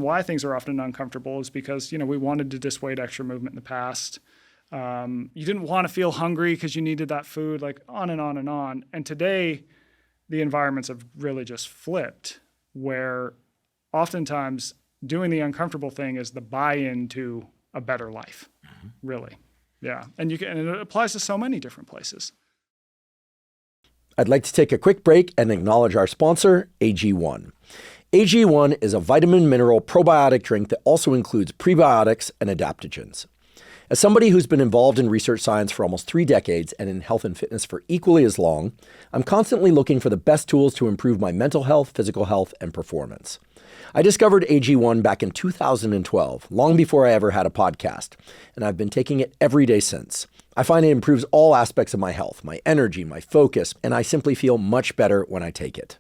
why things are often uncomfortable is because, we wanted to dissuade extra movement in the past. You didn't want to feel hungry because you needed that food, like on and on and on. And today, the environments have really just flipped, where oftentimes doing the uncomfortable thing is the buy-in to a better life, really. Yeah, and it applies to so many different places. I'd like to take a quick break and acknowledge our sponsor, AG1. AG1 is a vitamin mineral probiotic drink that also includes prebiotics and adaptogens. As somebody who's been involved in research science for almost 3 decades and in health and fitness for equally as long, I'm constantly looking for the best tools to improve my mental health, physical health, and performance. I discovered AG1 back in 2012, long before I ever had a podcast, and I've been taking it every day since. I find it improves all aspects of my health, my energy, my focus, and I simply feel much better when I take it.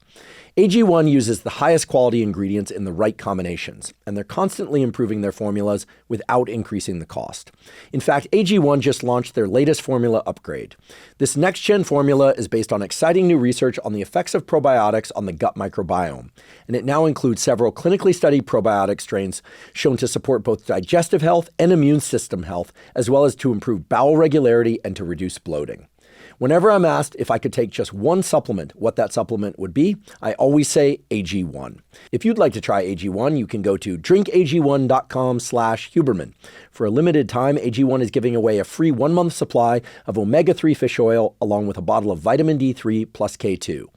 AG1 uses the highest quality ingredients in the right combinations, and they're constantly improving their formulas without increasing the cost. In fact, AG1 just launched their latest formula upgrade. This next-gen formula is based on exciting new research on the effects of probiotics on the gut microbiome, and it now includes several clinically studied probiotic strains shown to support both digestive health and immune system health, as well as to improve bowel regularity and to reduce bloating. Whenever I'm asked if I could take just one supplement, what that supplement would be, I always say AG1. If you'd like to try AG1, you can go to drinkag1.com/Huberman. For a limited time, AG1 is giving away a free 1-month supply of omega-3 fish oil along with a bottle of vitamin D3 plus K2.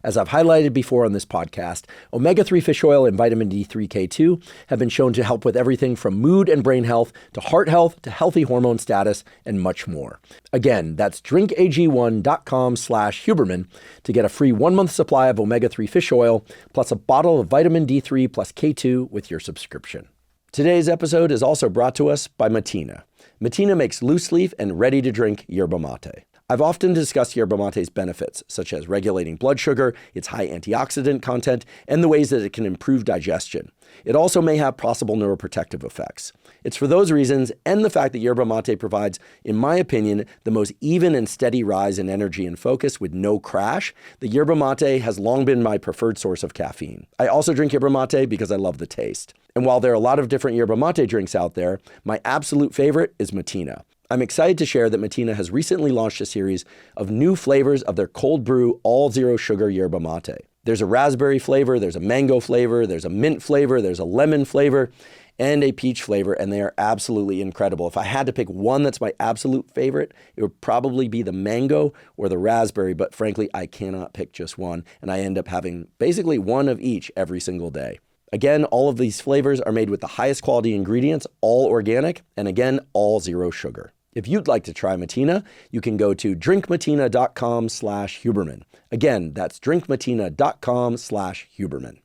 As I've highlighted before on this podcast, omega-3 fish oil and vitamin D3 K2 have been shown to help with everything from mood and brain health to heart health to healthy hormone status and much more. Again, that's drinkag1.com/Huberman to get a free 1-month supply of omega-3 fish oil plus a bottle of vitamin D3 plus K2 with your subscription. Today's episode is also brought to us by Mateina. Mateina makes loose leaf and ready-to-drink yerba mate. I've often discussed yerba mate's benefits, such as regulating blood sugar, its high antioxidant content, and the ways that it can improve digestion. It also may have possible neuroprotective effects. It's for those reasons, and the fact that yerba mate provides, in my opinion, the most even and steady rise in energy and focus with no crash, that yerba mate has long been my preferred source of caffeine. I also drink yerba mate because I love the taste. And while there are a lot of different yerba mate drinks out there, my absolute favorite is Mateina. I'm excited to share that Mateina has recently launched a series of new flavors of their cold brew, all zero sugar yerba mate. There's a raspberry flavor, there's a mango flavor, there's a mint flavor, there's a lemon flavor, and a peach flavor, and they are absolutely incredible. If I had to pick one that's my absolute favorite, it would probably be the mango or the raspberry, but frankly, I cannot pick just one, and I end up having basically one of each every single day. Again, all of these flavors are made with the highest quality ingredients, all organic, and again, all zero sugar. If you'd like to try Mateina, you can go to drinkmateina.com/Huberman. Again, that's drinkmateina.com/Huberman.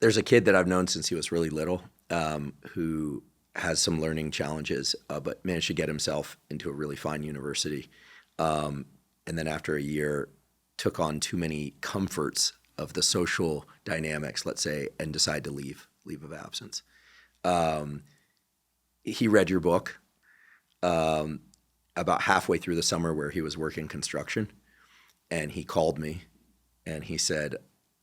There's a kid that I've known since he was really little who has some learning challenges, but managed to get himself into a really fine university. And then after a year, took on too many comforts of the social dynamics, let's say, and decided to leave of absence. He read your book about halfway through the summer where he was working construction, and he called me and he said,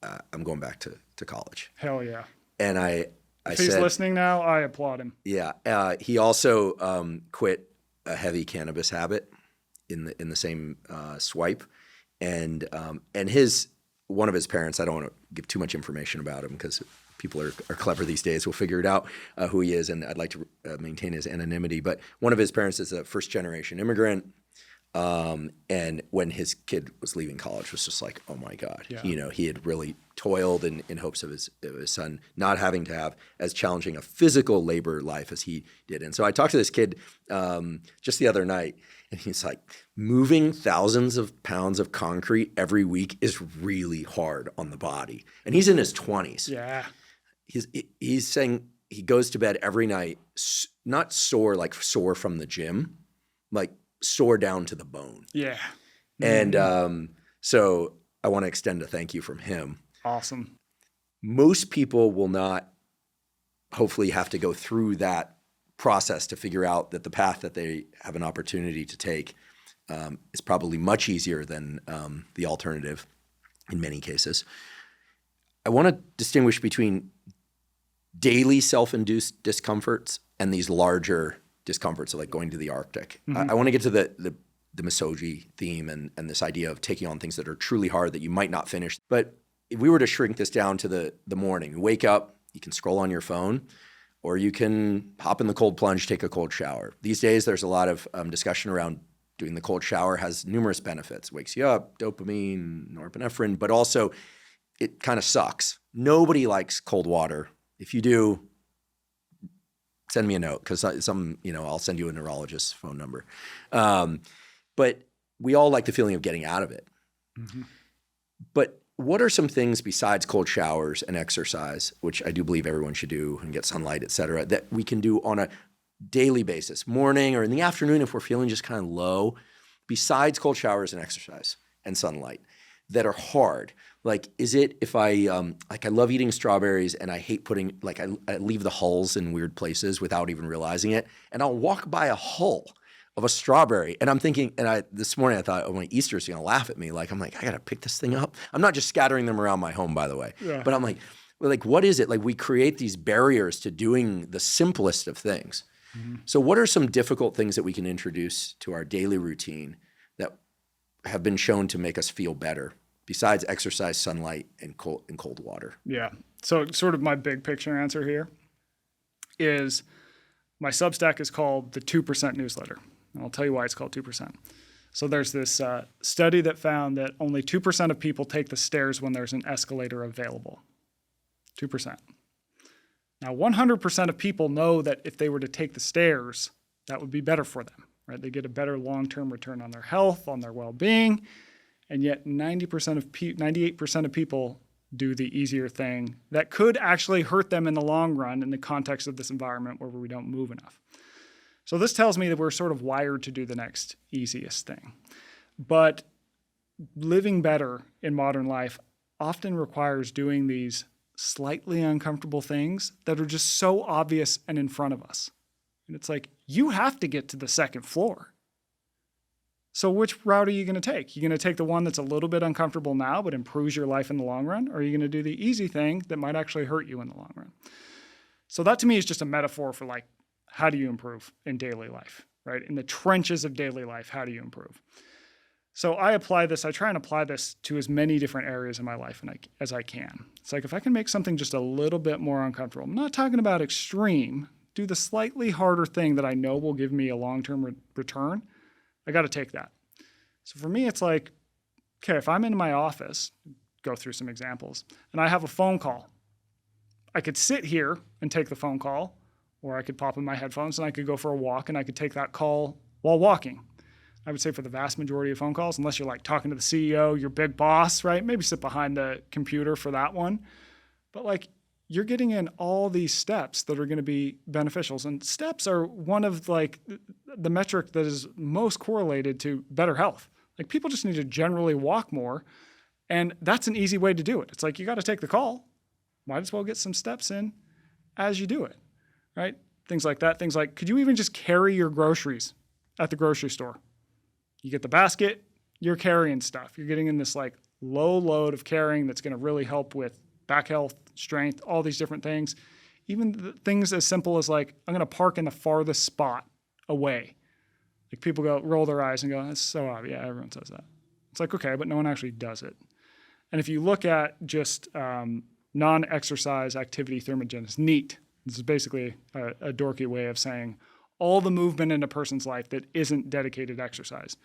I'm going back to college. Hell yeah. And I if said, he's listening now, I applaud him. Yeah. He also quit a heavy cannabis habit in the same swipe. And one of his parents, I don't want to give too much information about him because people are clever these days. We'll figure it out who he is, and I'd like to maintain his anonymity. But one of his parents is a first-generation immigrant, and when his kid was leaving college, was just like, oh my God. Yeah. He had really toiled in hopes of his son not having to have as challenging a physical labor life as he did. And so I talked to this kid just the other night, and he's like, moving thousands of pounds of concrete every week is really hard on the body. And he's in his 20s. Yeah. He's saying he goes to bed every night, not sore, like sore from the gym, like sore down to the bone. Yeah. And so I want to extend a thank you from him. Awesome. Most people will not hopefully have to go through that process to figure out that the path that they have an opportunity to take is probably much easier than the alternative in many cases. I want to distinguish between daily self-induced discomforts and these larger discomforts, like going to the Arctic. I want to get to the Misogi theme and this idea of taking on things that are truly hard that you might not finish. But if we were to shrink this down to the morning, you wake up, you can scroll on your phone, or you can hop in the cold plunge, take a cold shower. These days, there's a lot of discussion around doing the cold shower has numerous benefits. Wakes you up, dopamine, norepinephrine, but also it kind of sucks. Nobody likes cold water. If you do, send me a note because I'll send you a neurologist's phone number. But we all like the feeling of getting out of it. Mm-hmm. But what are some things besides cold showers and exercise, which I do believe everyone should do and get sunlight, et cetera, that we can do on a daily basis, morning or in the afternoon if we're feeling just kind of low, besides cold showers and exercise and sunlight that are hard? Like, is it if I love eating strawberries and I hate putting, like I leave the hulls in weird places without even realizing it, and I'll walk by a hull of a strawberry and I'm thinking, this morning I thought, oh, my Easter's going to laugh at me. Like, I'm like, I got to pick this thing up. I'm not just scattering them around my home, by the way, but I'm like, what is it? Like, we create these barriers to doing the simplest of things. Mm-hmm. So what are some difficult things that we can introduce to our daily routine that have been shown to make us feel better besides exercise, sunlight, and cold water? Yeah. So sort of my big picture answer here is my Substack is called the 2% newsletter. And I'll tell you why it's called 2%. So there's this study that found that only 2% of people take the stairs when there's an escalator available. 2%. Now, 100% of people know that if they were to take the stairs, that would be better for them, right? They get a better long-term return on their health, on their well-being, and yet 98% of people do the easier thing that could actually hurt them in the long run in the context of this environment where we don't move enough. So this tells me that we're sort of wired to do the next easiest thing. But living better in modern life often requires doing these slightly uncomfortable things that are just so obvious and in front of us. And it's like, you have to get to the second floor. So which route are you going to take? You're going to take the one that's a little bit uncomfortable now but improves your life in the long run? Or are you going to do the easy thing that might actually hurt you in the long run? So that to me is just a metaphor for like, how do you improve in daily life, right? In the trenches of daily life, how do you improve? So I try and apply this to as many different areas in my life as I can. It's like, if I can make something just a little bit more uncomfortable, I'm not talking about extreme, do the slightly harder thing that I know will give me a long-term return, I got to take that. So for me, it's like, okay, if I'm in my office, go through some examples, and I have a phone call, I could sit here and take the phone call, or I could pop in my headphones and I could go for a walk and I could take that call while walking. I would say for the vast majority of phone calls, unless you're like talking to the CEO, your big boss, right? Maybe sit behind the computer for that one. But like, you're getting in all these steps that are going to be beneficial. And steps are one of like the metric that is most correlated to better health. Like, people just need to generally walk more. And that's an easy way to do it. It's like, you got to take the call. Might as well get some steps in as you do it, right? Things like that. Things like, could you even just carry your groceries at the grocery store? You get the basket, you're carrying stuff. You're getting in this like low load of carrying that's going to really help with back health, strength, all these different things. Even things as simple as like, I'm going to park in the farthest spot away. Like, people roll their eyes and go, that's so obvious. Yeah, everyone says that. It's like, okay, but no one actually does it. And if you look at just non-exercise activity thermogenesis, NEAT, this is basically a dorky way of saying all the movement in a person's life that isn't dedicated exercise.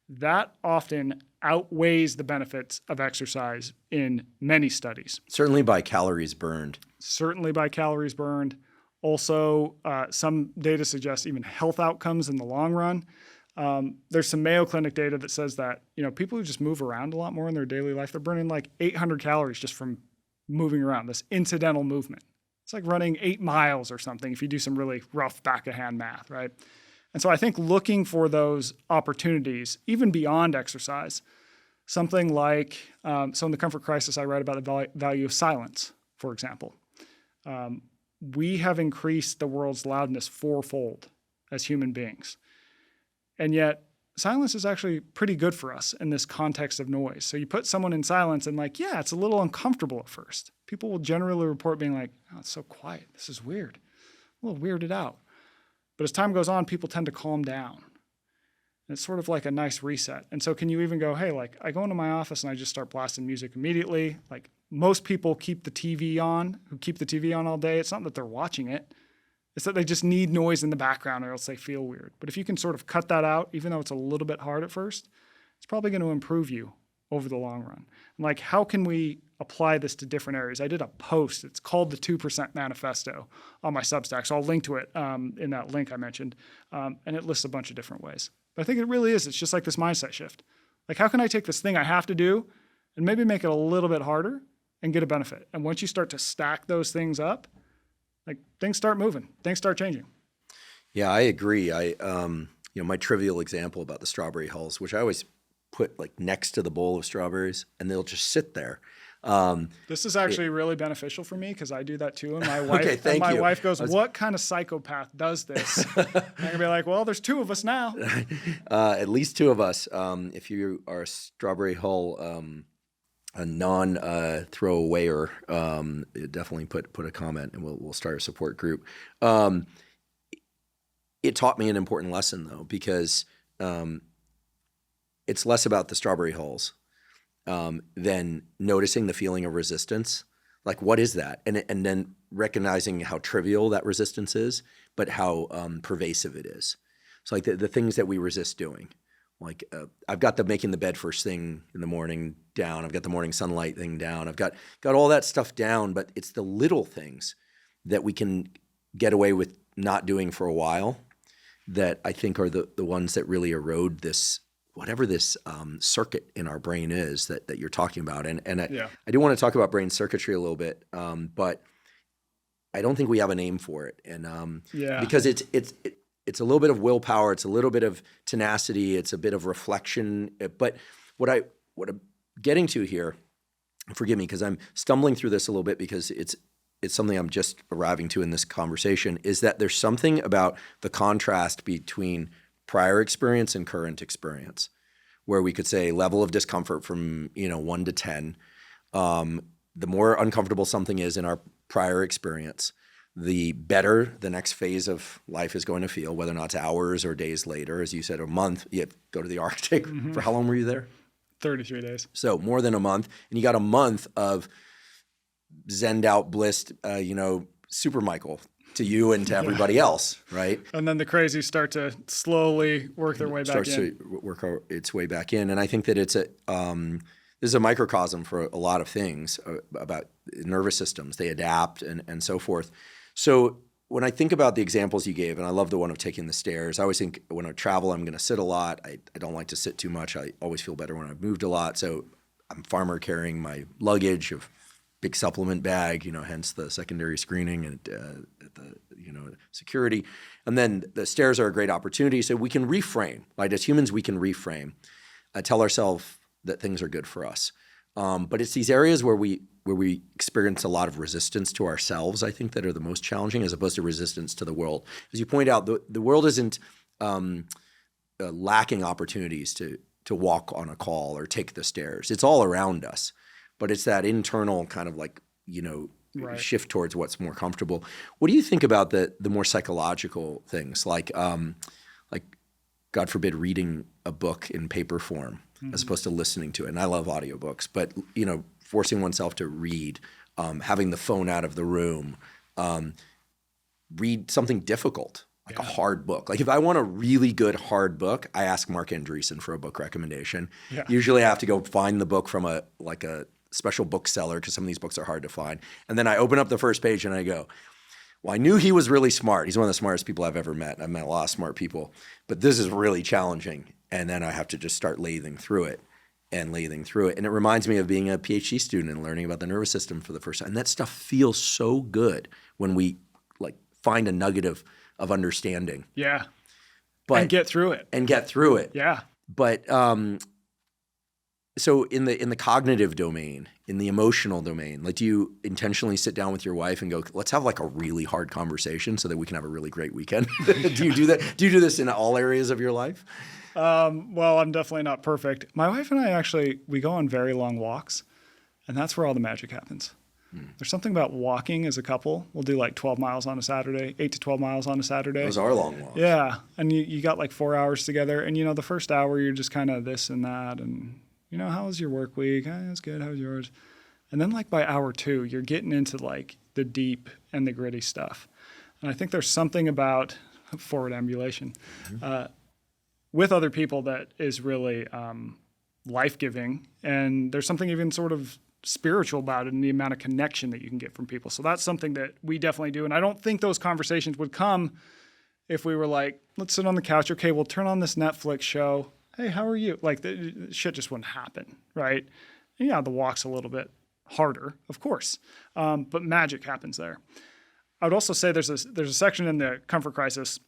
That often outweighs the benefits of exercise in many studies. Certainly by calories burned. Also, some data suggests even health outcomes in the long run. There's some Mayo Clinic data that says that, people who just move around a lot more in their daily life, they're burning like 800 calories just from moving around, this incidental movement. It's like running 8 miles or something if you do some really rough back-of-hand math, right? And so I think looking for those opportunities, even beyond exercise, something like, so in the Comfort Crisis, I write about the value of silence, for example. We have increased the world's loudness fourfold as human beings. And yet silence is actually pretty good for us in this context of noise. So you put someone in silence and like, yeah, it's a little uncomfortable at first. People will generally report being like, oh, it's so quiet. This is weird. A little weirded out. But as time goes on, people tend to calm down. And it's sort of like a nice reset. And so can you even go, hey, like I go into my office and I just start blasting music immediately. Like most people keep the TV on, who keep the TV on all day. It's not that they're watching it. It's that they just need noise in the background or else they feel weird. But if you can sort of cut that out, even though it's a little bit hard at first, it's probably going to improve you over the long run. And like, how can we apply this to different areas? I did a post. It's called the 2% Manifesto on my Substack. So I'll link to it in that link I mentioned. And it lists a bunch of different ways. But I think it really is. It's just like this mindset shift. Like, how can I take this thing I have to do and maybe make it a little bit harder and get a benefit? And once you start to stack those things up, like things start moving, things start changing. Yeah, I agree. My trivial example about the strawberry hulls, which I always put like next to the bowl of strawberries, and they'll just sit there. This is actually really beneficial for me because I do that too. And my wife, okay, wife goes, "What kind of psychopath does this?" I'm gonna be like, "Well, there's two of us now." At least two of us. If you are a strawberry hull, a non-throwawayer, definitely put a comment, and we'll start a support group. It taught me an important lesson though, because it's less about the strawberry hulls than noticing the feeling of resistance. Like, what is that? And then recognizing how trivial that resistance is, but how pervasive it is. So like the things that we resist doing. Like I've got the making the bed first thing in the morning down. I've got the morning sunlight thing down. I've got all that stuff down, but it's the little things that we can get away with not doing for a while that I think are the ones that really erode this, whatever this circuit in our brain is that you're talking about. And I do want to talk about brain circuitry a little bit, but I don't think we have a name for it. And because it's a little bit of willpower, it's a little bit of tenacity, it's a bit of reflection. But what I'm getting to here, forgive me because I'm stumbling through this a little bit because it's something I'm just arriving to in this conversation, is that there's something about the contrast between prior experience and current experience, where we could say level of discomfort from 1 to 10. The more uncomfortable something is in our prior experience, the better the next phase of life is going to feel, whether or not it's hours or days later. As you said, a month, you have to go to the Arctic. Mm-hmm. For how long were you there? 33 days. So more than a month. And you got a month of zenned out, blissed, Super Michael to you and to everybody else, right? And then the crazies start to slowly work their way back in. Starts to work its way back in. And I think that this is a microcosm for a lot of things about nervous systems. They adapt and so forth. So when I think about the examples you gave, and I love the one of taking the stairs, I always think when I travel, I'm going to sit a lot. I don't like to sit too much. I always feel better when I've moved a lot. So I'm farmer carrying my luggage of big supplement bag, hence the secondary screening and the security. And then the stairs are a great opportunity. So we can reframe, right? As humans, we can reframe, tell ourselves that things are good for us. But it's these areas where we experience a lot of resistance to ourselves, I think, that are the most challenging, as opposed to resistance to the world. As you point out, the world isn't lacking opportunities to walk on a call or take the stairs. It's all around us, but it's that internal kind of like, right, shift towards what's more comfortable. What do you think about the more psychological things, like God forbid, reading a book in paper form, mm-hmm, as opposed to listening to it? And I love audiobooks, but forcing oneself to read, having the phone out of the room, read something difficult, like a hard book. Like if I want a really good hard book, I ask Mark Andreessen for a book recommendation. Yeah. Usually I have to go find the book from a special bookseller because some of these books are hard to find. And then I open up the first page and I go, well, I knew he was really smart. He's one of the smartest people I've ever met. I've met a lot of smart people, but this is really challenging. And then I have to just start lathing through it. And it reminds me of being a PhD student and learning about the nervous system for the first time. And that stuff feels so good when we find a nugget of understanding. Yeah. and get through it. Yeah. But so in the cognitive domain, in the emotional domain, like, do you intentionally sit down with your wife and go, let's have like a really hard conversation so that we can have a really great weekend? Do you do that? Do you do this in all areas of your life? Well, I'm definitely not perfect. My wife and I we go on very long walks, and that's where all the magic happens. There's something about walking as a couple. We'll do like 12 miles on a Saturday, 8 to 12 miles on a Saturday. Those are long walks. Yeah. And you got like 4 hours together. And, the first hour, you're just kind of this and that. And, how was your work week? It's good. How was yours? And then like by hour 2, you're getting into like the deep and the gritty stuff. And I think there's something about forward ambulation with other people that is really life-giving. And there's something even sort of spiritual about it and the amount of connection that you can get from people. So that's something that we definitely do. And I don't think those conversations would come if we were like, let's sit on the couch. Okay, we'll turn on this Netflix show. Hey, how are you? Like, the shit just wouldn't happen, right? And yeah, the walk's a little bit harder, of course. But magic happens there. I would also say there's a section in the Comfort Crisis,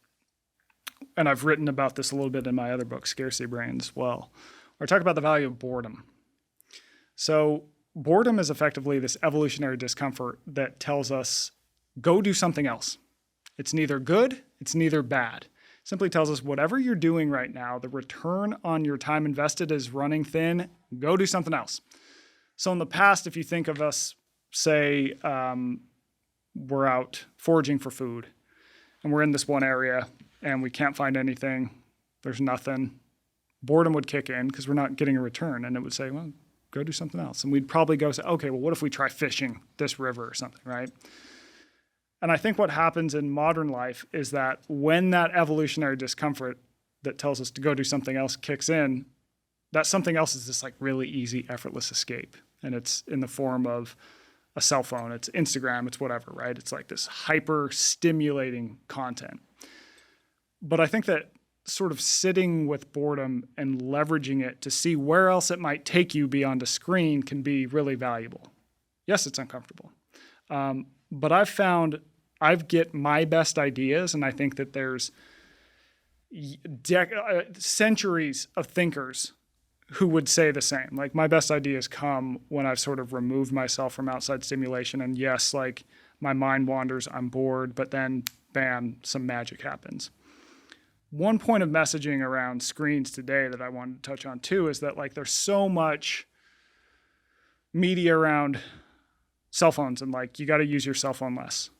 and I've written about this a little bit in my other book, Scarcity Brain, as well, where I talk about the value of boredom. So boredom is effectively this evolutionary discomfort that tells us, go do something else. It's neither good, it's neither bad. It simply tells us whatever you're doing right now, the return on your time invested is running thin, go do something else. So in the past, if you think of us, say, we're out foraging for food, and we're in this one area, and we can't find anything, there's nothing, boredom would kick in because we're not getting a return, and it would say, well, go do something else. And we'd probably go say, okay, well, what if we try fishing this river or something, right? And I think what happens in modern life is that when that evolutionary discomfort that tells us to go do something else kicks in, that something else is this like really easy, effortless escape. And it's in the form of a cell phone, it's Instagram, it's whatever, right? It's like this hyper stimulating content. But I think that sort of sitting with boredom and leveraging it to see where else it might take you beyond a screen can be really valuable. Yes, it's uncomfortable. But I've found I get my best ideas, and I think that there's centuries of thinkers who would say the same. Like, my best ideas come when I've sort of removed myself from outside stimulation, and yes, like my mind wanders, I'm bored, but then bam, some magic happens. One point of messaging around screens today that I wanted to touch on too is that like there's so much media around cell phones and like you got to use your cell phone less.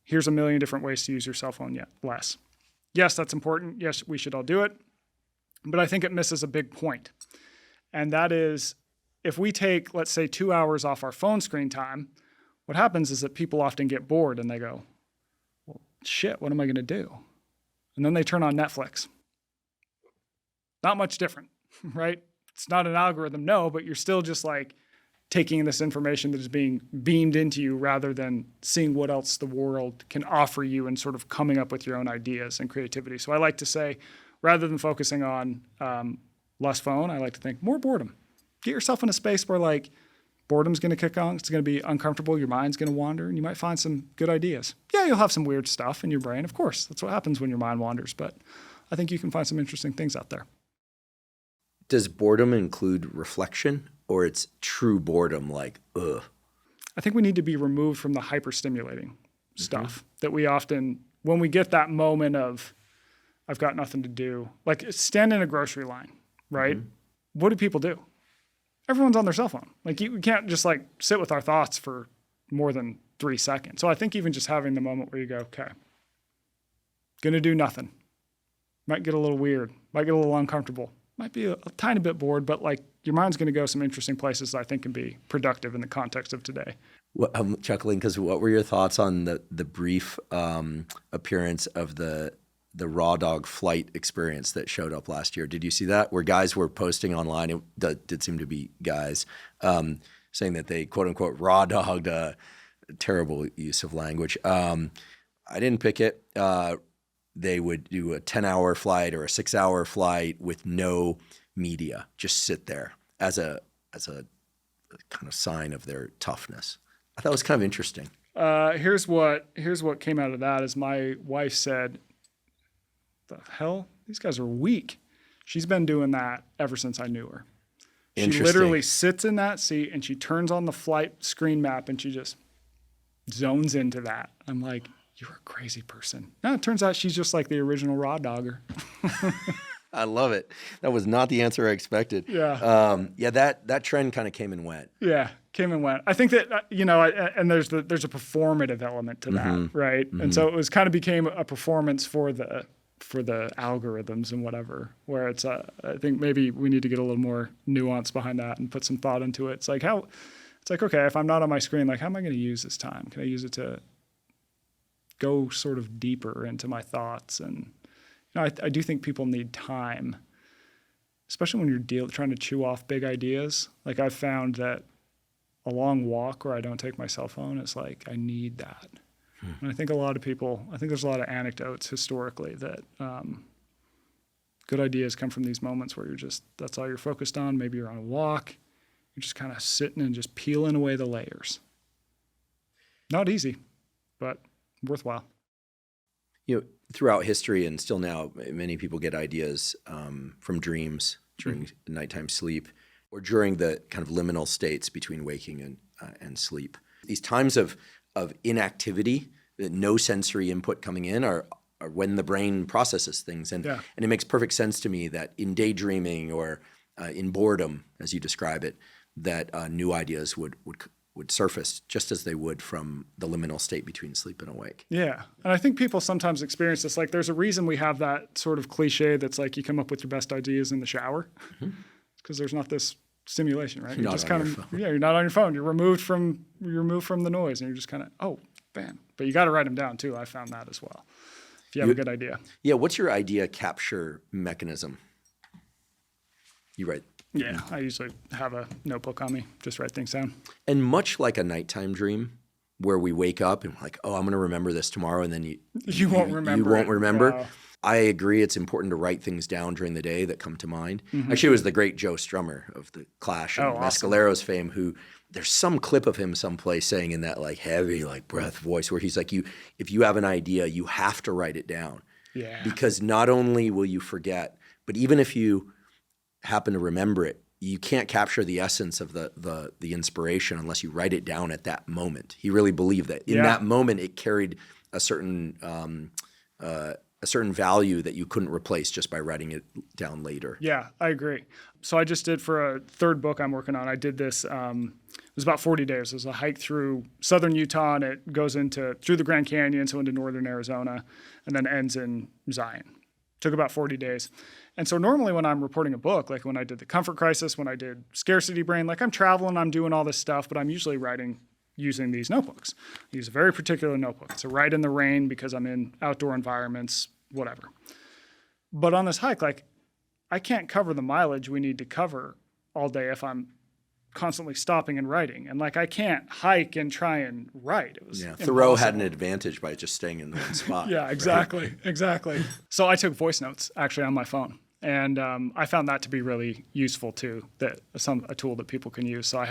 Here's a million different ways to use your cell phone less. Yes, that's important. Yes, we should all do it. But I think it misses a big point. And that is, if we take, let's say, 2 hours off our phone screen time, what happens is that people often get bored and they go, well, shit, what am I going to do? And then they turn on Netflix. Not much different, right? It's not an algorithm, no, but you're still just like taking this information that is being beamed into you rather than seeing what else the world can offer you and sort of coming up with your own ideas and creativity. So I like to say, rather than focusing on less phone, I like to think more boredom. Get yourself in a space where like boredom's going to kick on. It's going to be uncomfortable. Your mind's going to wander, and you might find some good ideas. Yeah, you'll have some weird stuff in your brain. Of course, that's what happens when your mind wanders. But I think you can find some interesting things out there. Does boredom include reflection, or it's true boredom like, ugh? I think we need to be removed from the hyper-stimulating stuff that we often, when we get that moment of, I've got nothing to do, like stand in a grocery line, right? What do people do? Everyone's on their cell phone. Like we can't just like sit with our thoughts for more than 3 seconds. So I think even just having the moment where you go, okay, gonna do nothing. Might get a little weird, might get a little uncomfortable, might be a tiny bit bored, but like your mind's gonna go some interesting places that I think can be productive in the context of today. Well, I'm chuckling because what were your thoughts on the brief appearance of the raw dog flight experience that showed up last year? Did you see that? Where guys were posting online, it did seem to be guys, saying that they quote unquote raw dogged a terrible use of language. I didn't pick it. They would do a 10-hour flight or a 6-hour flight with no media, just sit there as a kind of sign of their toughness. I thought it was kind of interesting. Here's what came out of that is my wife said, the hell? these guys are weak. She's been doing that ever since I knew her. She Interesting. literally sits in that seat and she turns on the flight screen map and she just zones into that. I'm like, you're a crazy person. No, it turns out she's just like the original raw dogger. I love it. That was not the answer I expected. Yeah. That trend kind of came and went. Yeah, came and went. I think that, and there's a performative element to that, right? And so it was kind of became a performance for the algorithms and whatever, where it's, I think maybe we need to get a little more nuance behind that and put some thought into it. It's like, okay, if I'm not on my screen, like, how am I going to use this time? Can I use it to go sort of deeper into my thoughts? And I do think people need time, especially when you're trying to chew off big ideas. Like, I've found that a long walk where I don't take my cell phone, it's like, I need that. And I think there's a lot of anecdotes historically that good ideas come from these moments where that's all you're focused on. Maybe you're on a walk. You're just kind of sitting and just peeling away the layers. Not easy, but worthwhile. Throughout history and still now, many people get ideas from dreams during nighttime sleep or during the kind of liminal states between waking and sleep. These times of inactivity, no sensory input coming in are when the brain processes things. And it makes perfect sense to me that in daydreaming or in boredom, as you describe it, that new ideas would surface just as they would from the liminal state between sleep and awake. Yeah. And I think people sometimes experience this. Like, there's a reason we have that sort of cliche that's like you come up with your best ideas in the shower because there's not this stimulation, right? You're just kind of, you're not on your phone. You're removed from the noise and you're just kind of, oh, bam. But you got to write them down too. I found that as well. If you have a good idea. Yeah. What's your idea capture mechanism? You write. Yeah, I usually have a notebook on me, just write things down. And much like a nighttime dream where we wake up and we're like, oh, I'm going to remember this tomorrow, and then you won't remember. You won't remember. Wow. I agree it's important to write things down during the day that come to mind. Actually, it was the great Joe Strummer of the Clash and Mescaleros fame who there's some clip of him someplace saying in that like heavy like breath voice where he's like, if you have an idea, you have to write it down. Yeah. Because not only will you forget, but even if you happen to remember it, you can't capture the essence of the inspiration unless you write it down at that moment. He really believed that in that moment it carried a certain value that you couldn't replace just by writing it down later. Yeah, I agree. So I just did for a third book I'm working on. I did this. It was about 40 days. It was a hike through southern Utah, and it goes through the Grand Canyon, so into northern Arizona, and then ends in Zion. Took about 40 days. And so normally when I'm reporting a book, like when I did The Comfort Crisis, when I did Scarcity Brain, like I'm traveling, I'm doing all this stuff, but I'm usually writing using these notebooks. I use a very particular notebook. It's a Write in the Rain because I'm in outdoor environments, whatever. But on this hike, like I can't cover the mileage we need to cover all day if I'm constantly stopping and writing. And like I can't hike and try and write. It was Thoreau had an advantage by just staying in the one spot. Yeah, exactly. Right? Exactly. So I took voice notes actually on my phone. And I found that to be really useful too, a tool that people can use. So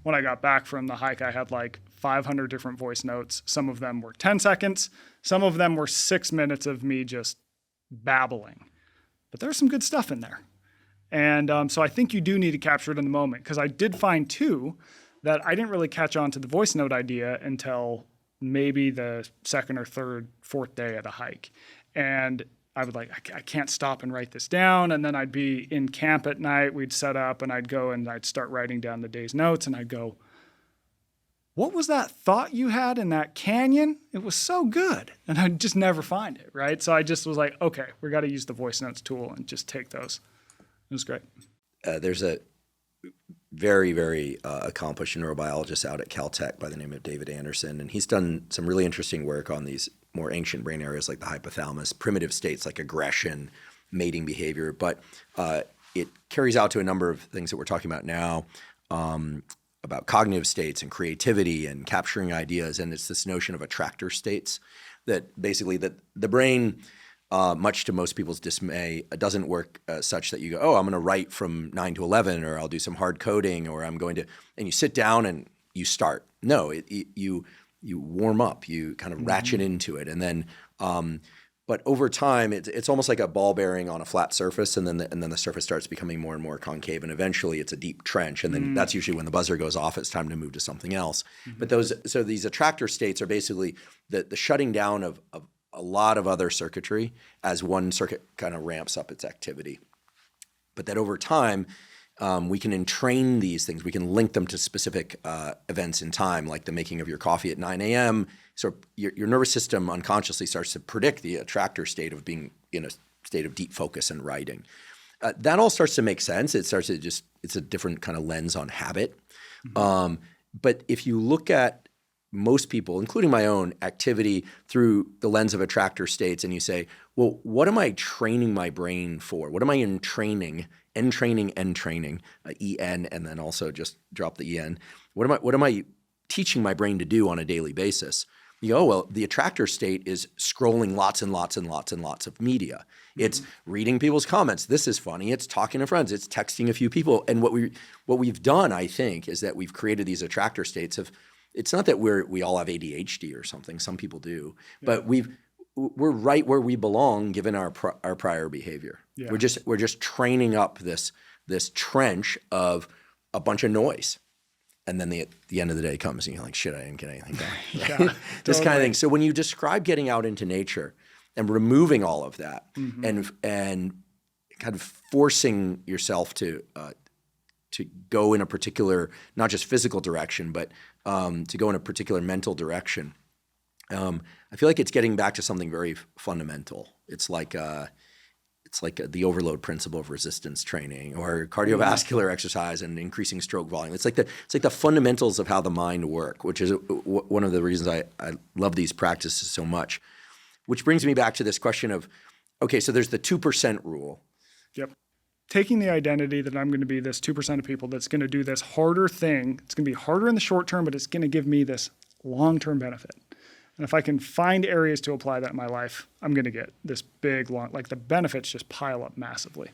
when I got back from the hike, I had like 500 different voice notes. Some of them were 10 seconds. Some of them were 6 minutes of me just babbling. But there's some good stuff in there. And so I think you do need to capture it in the moment, because I did find too that I didn't really catch on to the voice note idea until maybe the second or third, fourth day of the hike. And I would I can't stop and write this down. And then I'd be in camp at night. We'd set up and I'd go and I'd start writing down the day's notes. And I'd go, what was that thought you had in that canyon? It was so good. And I'd just never find it, right? So I just was like, okay, we got to use the voice notes tool and just take those. It was great. There's a very, very accomplished neurobiologist out at Caltech by the name of David Anderson. And he's done some really interesting work on these more ancient brain areas like the hypothalamus, primitive states like aggression, mating behavior. But it carries out to a number of things that we're talking about now, about cognitive states and creativity and capturing ideas. And it's this notion of attractor states that basically that the brain, much to most people's dismay, doesn't work such that you go, oh, I'm going to write from 9 to 11, or I'll do some hard coding, or I'm going to, and you sit down and you start. No, you warm up, you kind of ratchet into it. And then But over time, it's almost like a ball bearing on a flat surface, and then the surface starts becoming more and more concave, and eventually it's a deep trench, and then that's usually when the buzzer goes off. It's time to move to something else. But these attractor states are basically the shutting down of a lot of other circuitry as one circuit kind of ramps up its activity. But that over time, we can entrain these things. We can link them to specific events in time, like the making of your coffee at 9 a.m. So your nervous system unconsciously starts to predict the attractor state of being in a state of deep focus and writing. That all starts to make sense. It's a different kind of lens on habit. But if you look at most people, including my own activity through the lens of attractor states, and you say, well, what am I training my brain for? What am I entraining, entraining, EN, and then also just drop the EN. What am I teaching my brain to do on a daily basis? You go, well, the attractor state is scrolling lots and lots and lots and lots of media. It's reading people's comments. This is funny. It's talking to friends. It's texting a few people. And what we've done, I think, is that we've created these attractor states of. It's not that we all have ADHD or something. Some people do, but we're right where we belong given our prior behavior. Yeah. We're just training up this trench of a bunch of noise. And then the end of the day comes and you're like, shit, I didn't get anything done. Yeah, this kind of thing. So when you describe getting out into nature and removing all of that and kind of forcing yourself to go in a particular, not just physical direction, but to go in a particular mental direction, I feel like it's getting back to something very fundamental. It's like the overload principle of resistance training or cardiovascular exercise and increasing stroke volume. It's like the fundamentals of how the mind work, which is one of the reasons I love these practices so much. Which brings me back to this question of, okay, so there's the 2% rule. Yep. Taking the identity that I'm going to be this 2% of people that's going to do this harder thing. It's going to be harder in the short term, but it's going to give me this long-term benefit. And if I can find areas to apply that in my life, I'm going to get this big, the benefits just pile up massively.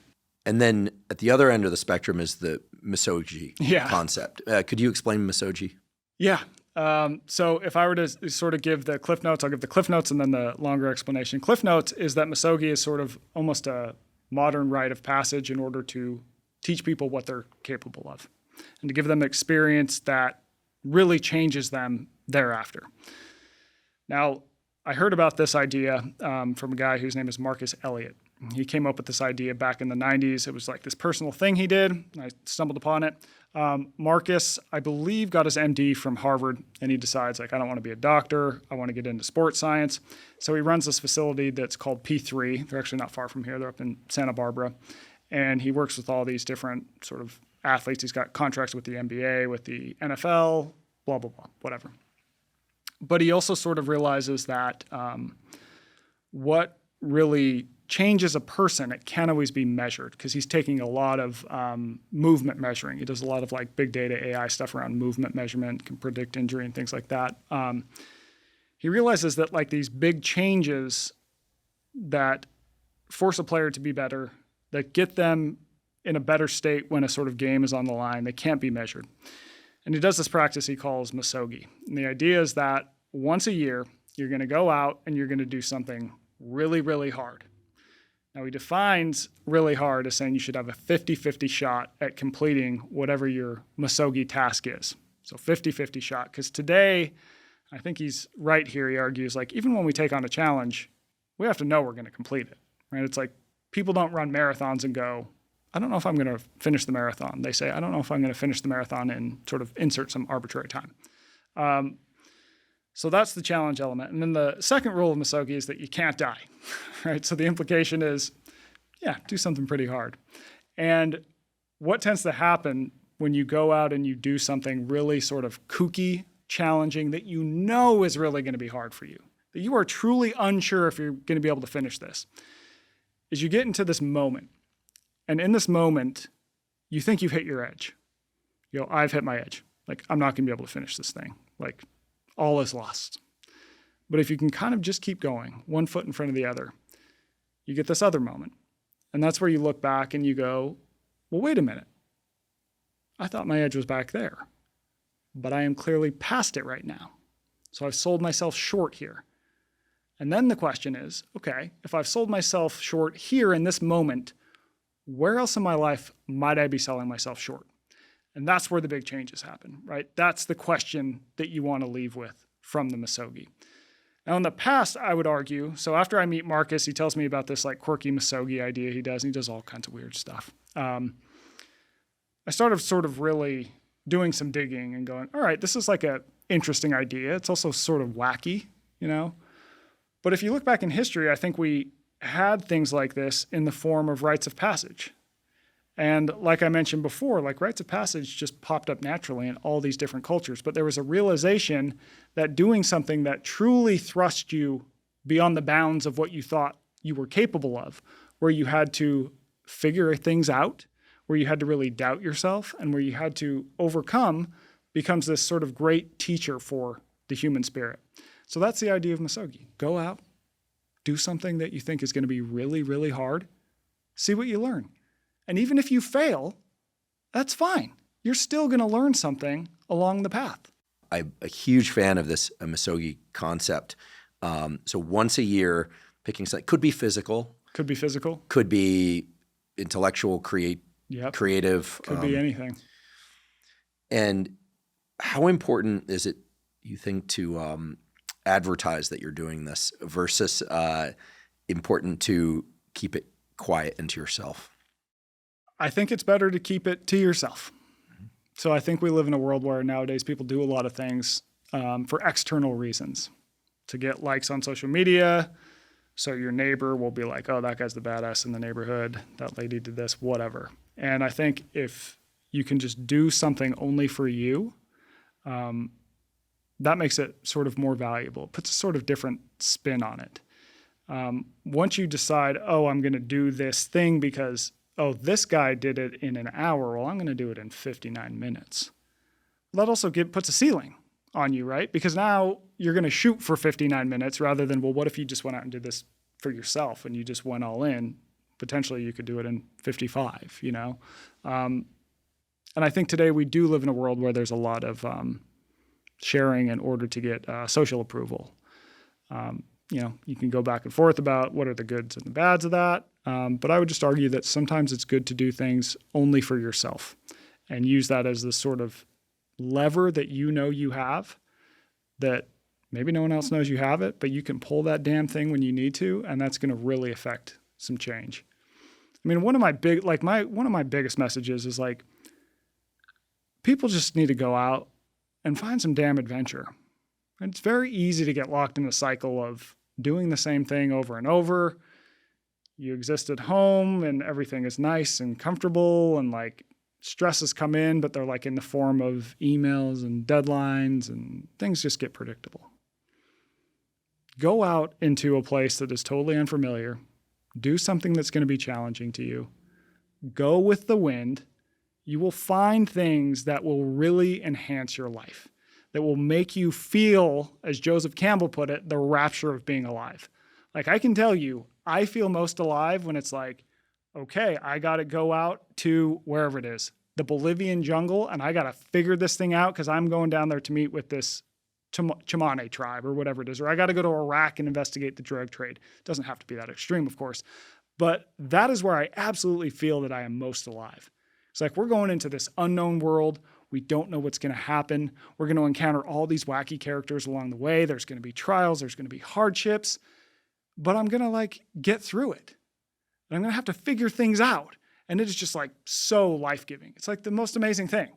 And then at the other end of the spectrum is the Misogi concept. Could you explain Misogi? Yeah. So if I were to sort of give the cliff notes, I'll give the cliff notes and then the longer explanation. Cliff notes is that Misogi is sort of almost a modern rite of passage in order to teach people what they're capable of and to give them experience that really changes them thereafter. Now, I heard about this idea from a guy whose name is Marcus Elliott. He came up with this idea back in the 90s. It was like this personal thing he did. I stumbled upon it. Marcus, I believe, got his MD from Harvard, and he decides, I don't want to be a doctor. I want to get into sports science. So he runs this facility that's called P3. They're actually not far from here. They're up in Santa Barbara. And he works with all these different sort of athletes. He's got contracts with the NBA, with the NFL, blah, blah, blah, whatever. But he also sort of realizes that what really changes a person, it can't always be measured because he's taking a lot of movement measuring. He does a lot of big data AI stuff around movement measurement, can predict injury and things like that. He realizes that these big changes that force a player to be better, that get them in a better state when a sort of game is on the line, they can't be measured. And he does this practice he calls Misogi. And the idea is that once a year, you're going to go out and you're going to do something really, really hard. Now, he defines really hard as saying you should have a 50-50 shot at completing whatever your Misogi task is. So 50-50 shot. Because today, I think he's right here, he argues, even when we take on a challenge, we have to know we're going to complete it. Right? It's like people don't run marathons and go, I don't know if I'm going to finish the marathon. They say, I don't know if I'm going to finish the marathon and sort of insert some arbitrary time. So that's the challenge element. And then the second rule of Misogi is that you can't die, right? So the implication is, do something pretty hard. And what tends to happen when you go out and you do something really sort of kooky, challenging, that you know is really going to be hard for you, that you are truly unsure if you're going to be able to finish this, is you get into this moment. And in this moment, you think you've hit your edge. I've hit my edge. I'm not going to be able to finish this thing. All is lost. But if you can kind of just keep going, one foot in front of the other, you get this other moment. And that's where you look back and you go, well, wait a minute. I thought my edge was back there, but I am clearly past it right now. So I've sold myself short here. And then the question is, okay, if I've sold myself short here in this moment, where else in my life might I be selling myself short? And that's where the big changes happen, right? That's the question that you want to leave with from the Misogi. Now, in the past, I would argue, so after I meet Marcus, he tells me about this like quirky Misogi idea he does, and he does all kinds of weird stuff. I started sort of really doing some digging and going, all right, this is like a interesting idea. It's also sort of wacky, you know? But if you look back in history, I think we had things like this in the form of rites of passage. And like I mentioned before, like rites of passage just popped up naturally in all these different cultures. But there was a realization that doing something that truly thrust you beyond the bounds of what you thought you were capable of, where you had to figure things out, where you had to really doubt yourself, and where you had to overcome, becomes this sort of great teacher for the human spirit. So that's the idea of Misogi. Go out, do something that you think is going to be really, really hard, see what you learn. And even if you fail, that's fine. You're still going to learn something along the path. I'm a huge fan of this Misogi concept. So once a year, picking something, could be physical. Could be physical. Could be intellectual, creative. Could be anything. And how important is it, you think, to advertise that you're doing this versus important to keep it quiet and to yourself? I think it's better to keep it to yourself. So I think we live in a world where nowadays people do a lot of things for external reasons, to get likes on social media. So your neighbor will be like, oh, that guy's the badass in the neighborhood. That lady did this, whatever. And I think if you can just do something only for you, that makes it sort of more valuable. It puts a sort of different spin on it. Once you decide, oh, I'm going to do this thing because, oh, this guy did it in an hour. Well, I'm going to do it in 59 minutes. That also puts a ceiling on you, right? Because now you're going to shoot for 59 minutes rather than, well, what if you just went out and did this for yourself and you just went all in? Potentially you could do it in 55, you know? And I think today we do live in a world where there's a lot of sharing in order to get social approval. You know, you can go back and forth about what are the goods and the bads of that. But I would just argue that sometimes it's good to do things only for yourself and use that as the sort of lever that you know you have, that maybe no one else knows you have it, but you can pull that damn thing when you need to, and that's going to really affect some change. I mean, one of my biggest messages is like, people just need to go out and find some damn adventure. And it's very easy to get locked in a cycle of doing the same thing over and over. You exist at home and everything is nice and comfortable, and like stresses come in, but they're like in the form of emails and deadlines, and things just get predictable. Go out into a place that is totally unfamiliar. Do something that's going to be challenging to you. Go with the wind. You will find things that will really enhance your life, that will make you feel, as Joseph Campbell put it, the rapture of being alive. Like, I can tell you, I feel most alive when it's like, okay, I got to go out to wherever it is, the Bolivian jungle, and I got to figure this thing out because I'm going down there to meet with this Chamane tribe or whatever it is, or I got to go to Iraq and investigate the drug trade. It doesn't have to be that extreme, of course, but that is where I absolutely feel that I am most alive. It's like we're going into this unknown world. We don't know what's going to happen. We're going to encounter all these wacky characters along the way. There's going to be trials. There's going to be hardships, but I'm going to like get through it. And I'm going to have to figure things out. And it is just like so life-giving. It's like the most amazing thing.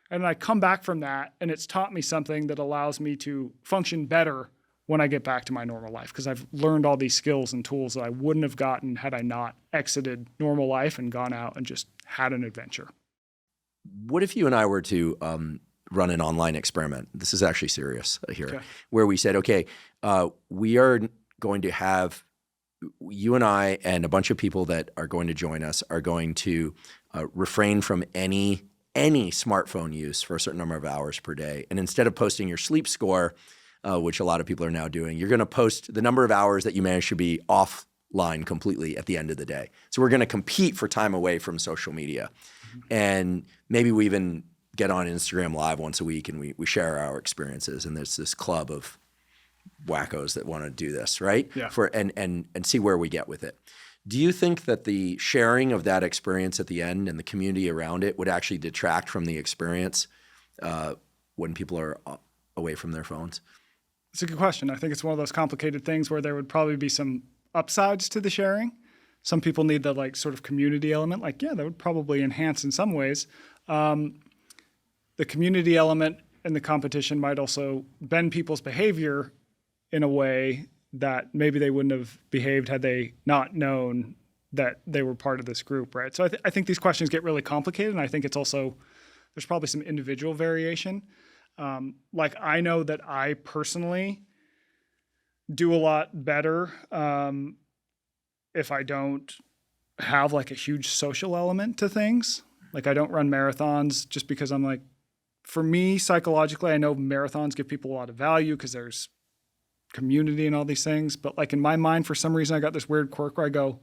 And I come back from that and it's taught me something that allows me to function better when I get back to my normal life, because I've learned all these skills and tools that I wouldn't have gotten had I not exited normal life and gone out and just had an adventure. What if you and I were to run an online experiment? This is actually serious here, okay. Where we said, okay, we are going to have you and I and a bunch of people that are going to join us are going to refrain from any smartphone use for a certain number of hours per day. And instead of posting your sleep score, which a lot of people are now doing, you're going to post the number of hours that you manage to be offline completely at the end of the day. So we're going to compete for time away from social media. And maybe we even get on Instagram Live once a week and we share our experiences. And there's this club of wackos that want to do this, right? Yeah. And see where we get with it. Do you think that the sharing of that experience at the end and the community around it would actually detract from the experience when people are away from their phones? It's a good question. I think it's one of those complicated things where there would probably be some upsides to the sharing. Some people need the like sort of community element. Like, yeah, that would probably enhance in some ways. The community element and the competition might also bend people's behavior in a way that maybe they wouldn't have behaved had they not known that they were part of this group, right? So I think these questions get really complicated, and I think it's also, there's probably some individual variation. Like I know that I personally do a lot better if I don't have like a huge social element to things. Like I don't run marathons just because I'm like, for me, psychologically, I know marathons give people a lot of value because there's community and all these things. But like in my mind, for some reason, I got this weird quirk where I go,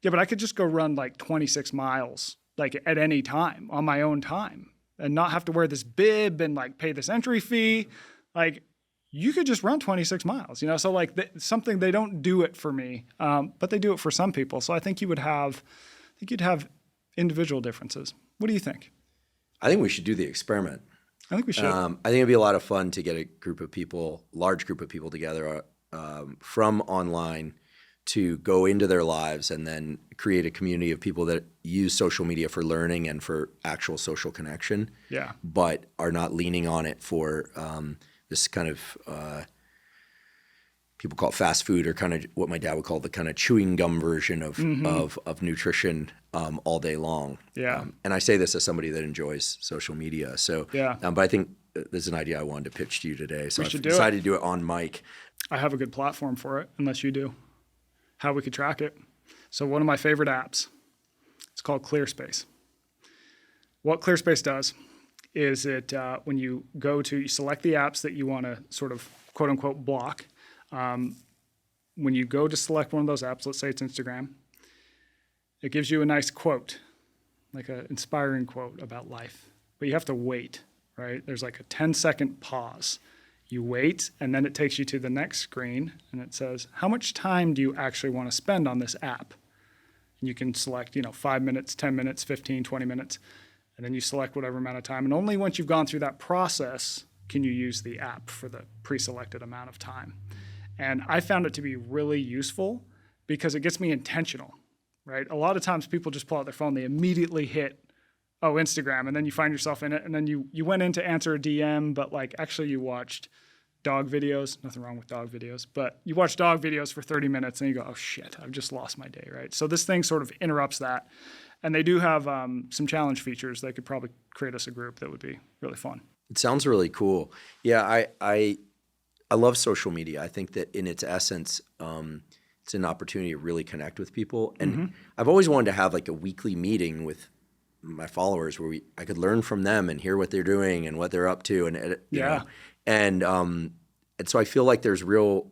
yeah, but I could just go run like 26 miles, like at any time on my own time and not have to wear this bib and like pay this entry fee. Like you could just run 26 miles, you know? So like something, they don't do it for me, but they do it for some people. So I think you'd have individual differences. What do you think? I think we should do the experiment. I think we should. I think it'd be a lot of fun to get a large group of people together from online to go into their lives and then create a community of people that use social media for learning and for actual social connection. Yeah. But are not leaning on it for this kind of people call it fast food, or kind of what my dad would call the kind of chewing gum version of nutrition all day long. Yeah. And I say this as somebody that enjoys social media. So, yeah. But I think this is an idea I wanted to pitch to you today. So I've decided to do it on mic. I have a good platform for it, unless you do. How we could track it. So one of my favorite apps, it's called ClearSpace. What ClearSpace does is it, when you select the apps that you want to sort of quote unquote block. When you go to select one of those apps, let's say it's Instagram, it gives you a nice quote, like an inspiring quote about life. But you have to wait, right? There's like a 10-second pause. You wait, and then it takes you to the next screen, and it says, how much time do you actually want to spend on this app? And you can select, 5 minutes, 10 minutes, 15, 20 minutes, and then you select whatever amount of time. And only once you've gone through that process can you use the app for the pre-selected amount of time. And I found it to be really useful because it gets me intentional, right? A lot of times people just pull out their phone, they immediately hit, Instagram, and then you find yourself in it, and then you went in to answer a DM, but like actually you watched dog videos, nothing wrong with dog videos, but you watch dog videos for 30 minutes and you go, oh shit, I've just lost my day, right? So this thing sort of interrupts that. And they do have some challenge features. They could probably create us a group that would be really fun. It sounds really cool. Yeah, I love social media. I think that in its essence, it's an opportunity to really connect with people. And I've always wanted to have like a weekly meeting with my followers where I could learn from them and hear what they're doing and what they're up to, and you know. And so I feel like there's real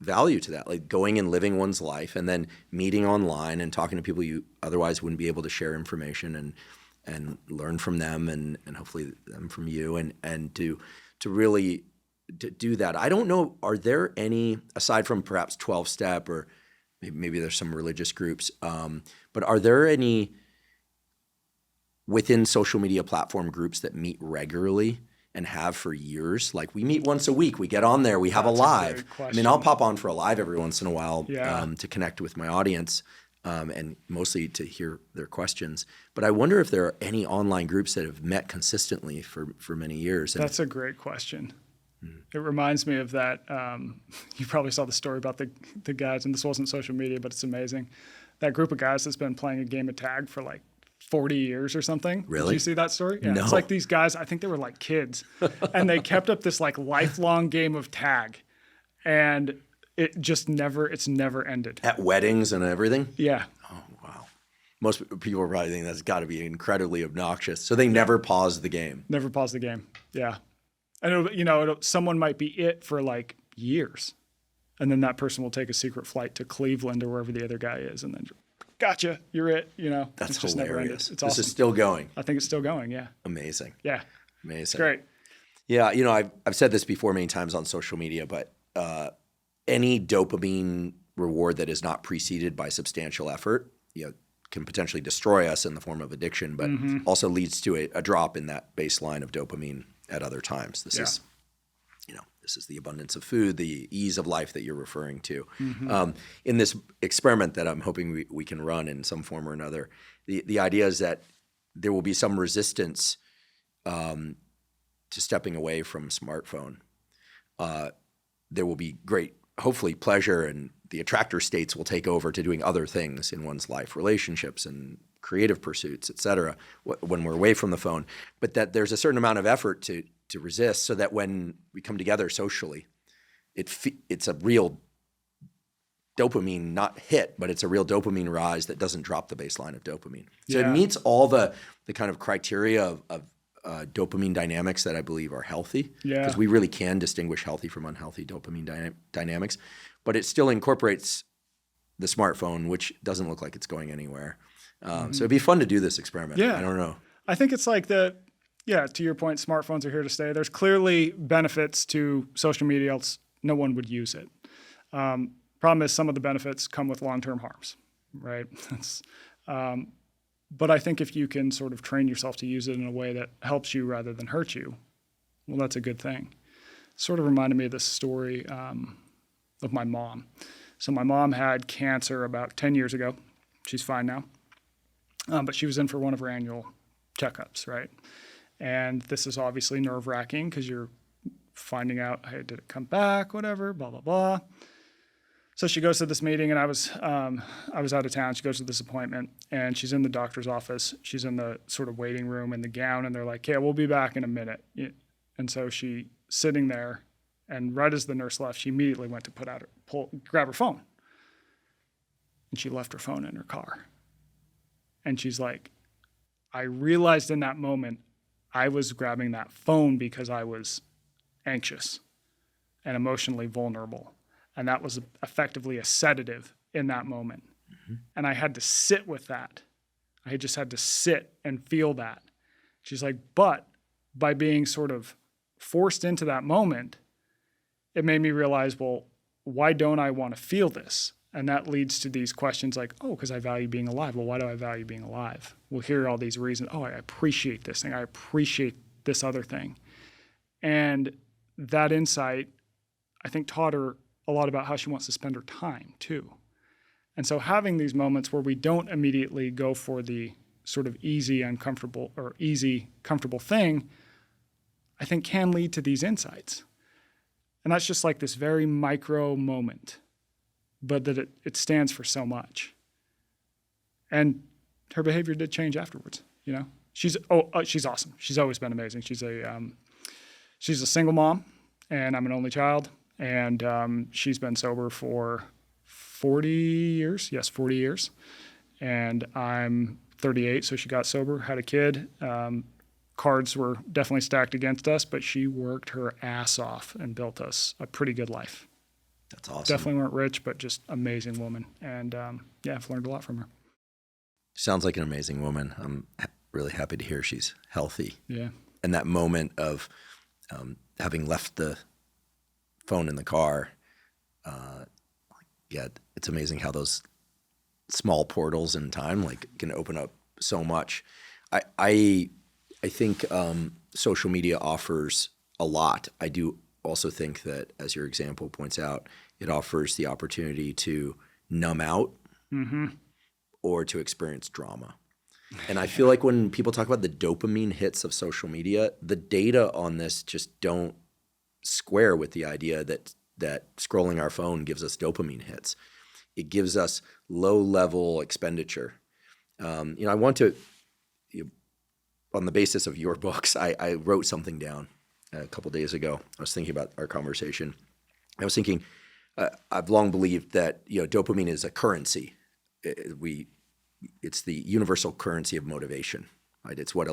value to that, like going and living one's life and then meeting online and talking to people you otherwise wouldn't be able to share information and learn from them and hopefully them from you and to really do that. I don't know, are there any, aside from perhaps 12-step or maybe there's some religious groups, but are there any within social media platform groups that meet regularly and have for years? Like we meet once a week, we get on there, we have a live. I mean, I'll pop on for a live every once in a while to connect with my audience and mostly to hear their questions. But I wonder if there are any online groups that have met consistently for many years. And that's a great question. It reminds me of that. You probably saw the story about the guys, and this wasn't social media, but it's amazing. That group of guys that's been playing a game of tag for like 40 years or something. Really? Did you see that story? Yeah. No. It's like these guys, I think they were like kids, and they kept up this like lifelong game of tag, and it's never ended. At weddings and everything? Yeah. Oh, wow. Most people are probably thinking that's got to be incredibly obnoxious. So they never pause the game. Never pause the game. Yeah. And someone might be it for like years, and then that person will take a secret flight to Cleveland or wherever the other guy is, and then gotcha, you're it. That's it's just hilarious. never ended. It's awesome. This is still going. I think it's still going. Yeah. Amazing. Yeah. Amazing. It's great. Yeah, I've said this before many times on social media, but any dopamine reward that is not preceded by substantial effort, can potentially destroy us in the form of addiction, but also leads to a drop in that baseline of dopamine at other times. This is the abundance of food, the ease of life that you're referring to. In this experiment that I'm hoping we can run in some form or another, the idea is that there will be some resistance to stepping away from smartphone. There will be great, hopefully, pleasure, and the attractor states will take over to doing other things in one's life, relationships and creative pursuits, et cetera, when we're away from the phone. But that there's a certain amount of effort to resist, so that when we come together socially, it's a real dopamine, not hit, but it's a real dopamine rise that doesn't drop the baseline of dopamine. So it meets all the kind of criteria of dopamine dynamics that I believe are healthy, because we really can distinguish healthy from unhealthy dopamine dynamics, but it still incorporates the smartphone, which doesn't look like it's going anywhere. So it'd be fun to do this experiment. I don't know. I think it's like to your point, smartphones are here to stay. There's clearly benefits to social media, else no one would use it. Problem is some of the benefits come with long-term harms, right? But I think if you can sort of train yourself to use it in a way that helps you rather than hurt you, well, that's a good thing. Sort of reminded me of this story of my mom. So my mom had cancer about 10 years ago. She's fine now. But she was in for one of her annual checkups, right? And this is obviously nerve-wracking because you're finding out, hey, did it come back, whatever, blah, blah, blah. So she goes to this meeting, and I was out of town. She goes to this appointment, and she's in the doctor's office. She's in the sort of waiting room in the gown, and they're like, "Yeah, we'll be back in a minute." And so she's sitting there, and right as the nurse left, she immediately went to grab her phone, and she left her phone in her car. And she's like, "I realized in that moment I was grabbing that phone because I was anxious and emotionally vulnerable. And that was effectively a sedative in that moment. And I had to sit with that. I just had to sit and feel that." She's like, but by being sort of forced into that moment, it made me realize, well, why don't I want to feel this? And that leads to these questions like, oh, because I value being alive. Well, why do I value being alive? Well, here are all these reasons. Oh, I appreciate this thing. I appreciate this other thing. And that insight, I think, taught her a lot about how she wants to spend her time too. And so having these moments where we don't immediately go for the sort of easy, comfortable thing, I think can lead to these insights. And that's just like this very micro moment, but that it stands for so much. And her behavior did change afterwards, She's awesome. She's always been amazing. She's a single mom, and I'm an only child. And she's been sober for 40 years. Yes, 40 years. And I'm 38, so she got sober, had a kid. Cards were definitely stacked against us, but she worked her ass off and built us a pretty good life. That's awesome. Definitely weren't rich, but just amazing woman. And I've learned a lot from her. Sounds like an amazing woman. I'm really happy to hear she's healthy. Yeah. And that moment of having left the phone in the car, it's amazing how those small portals in time can open up so much. I think social media offers a lot. I do also think that, as your example points out, it offers the opportunity to numb out or to experience drama. And I feel like when people talk about the dopamine hits of social media, the data on this just don't square with the idea that scrolling our phone gives us dopamine hits. It gives us low-level expenditure. I want to, on the basis of your books, I wrote something down a couple days ago. I was thinking about our conversation. I was thinking, I've long believed that dopamine is a currency. It's the universal currency of motivation. Right? It's what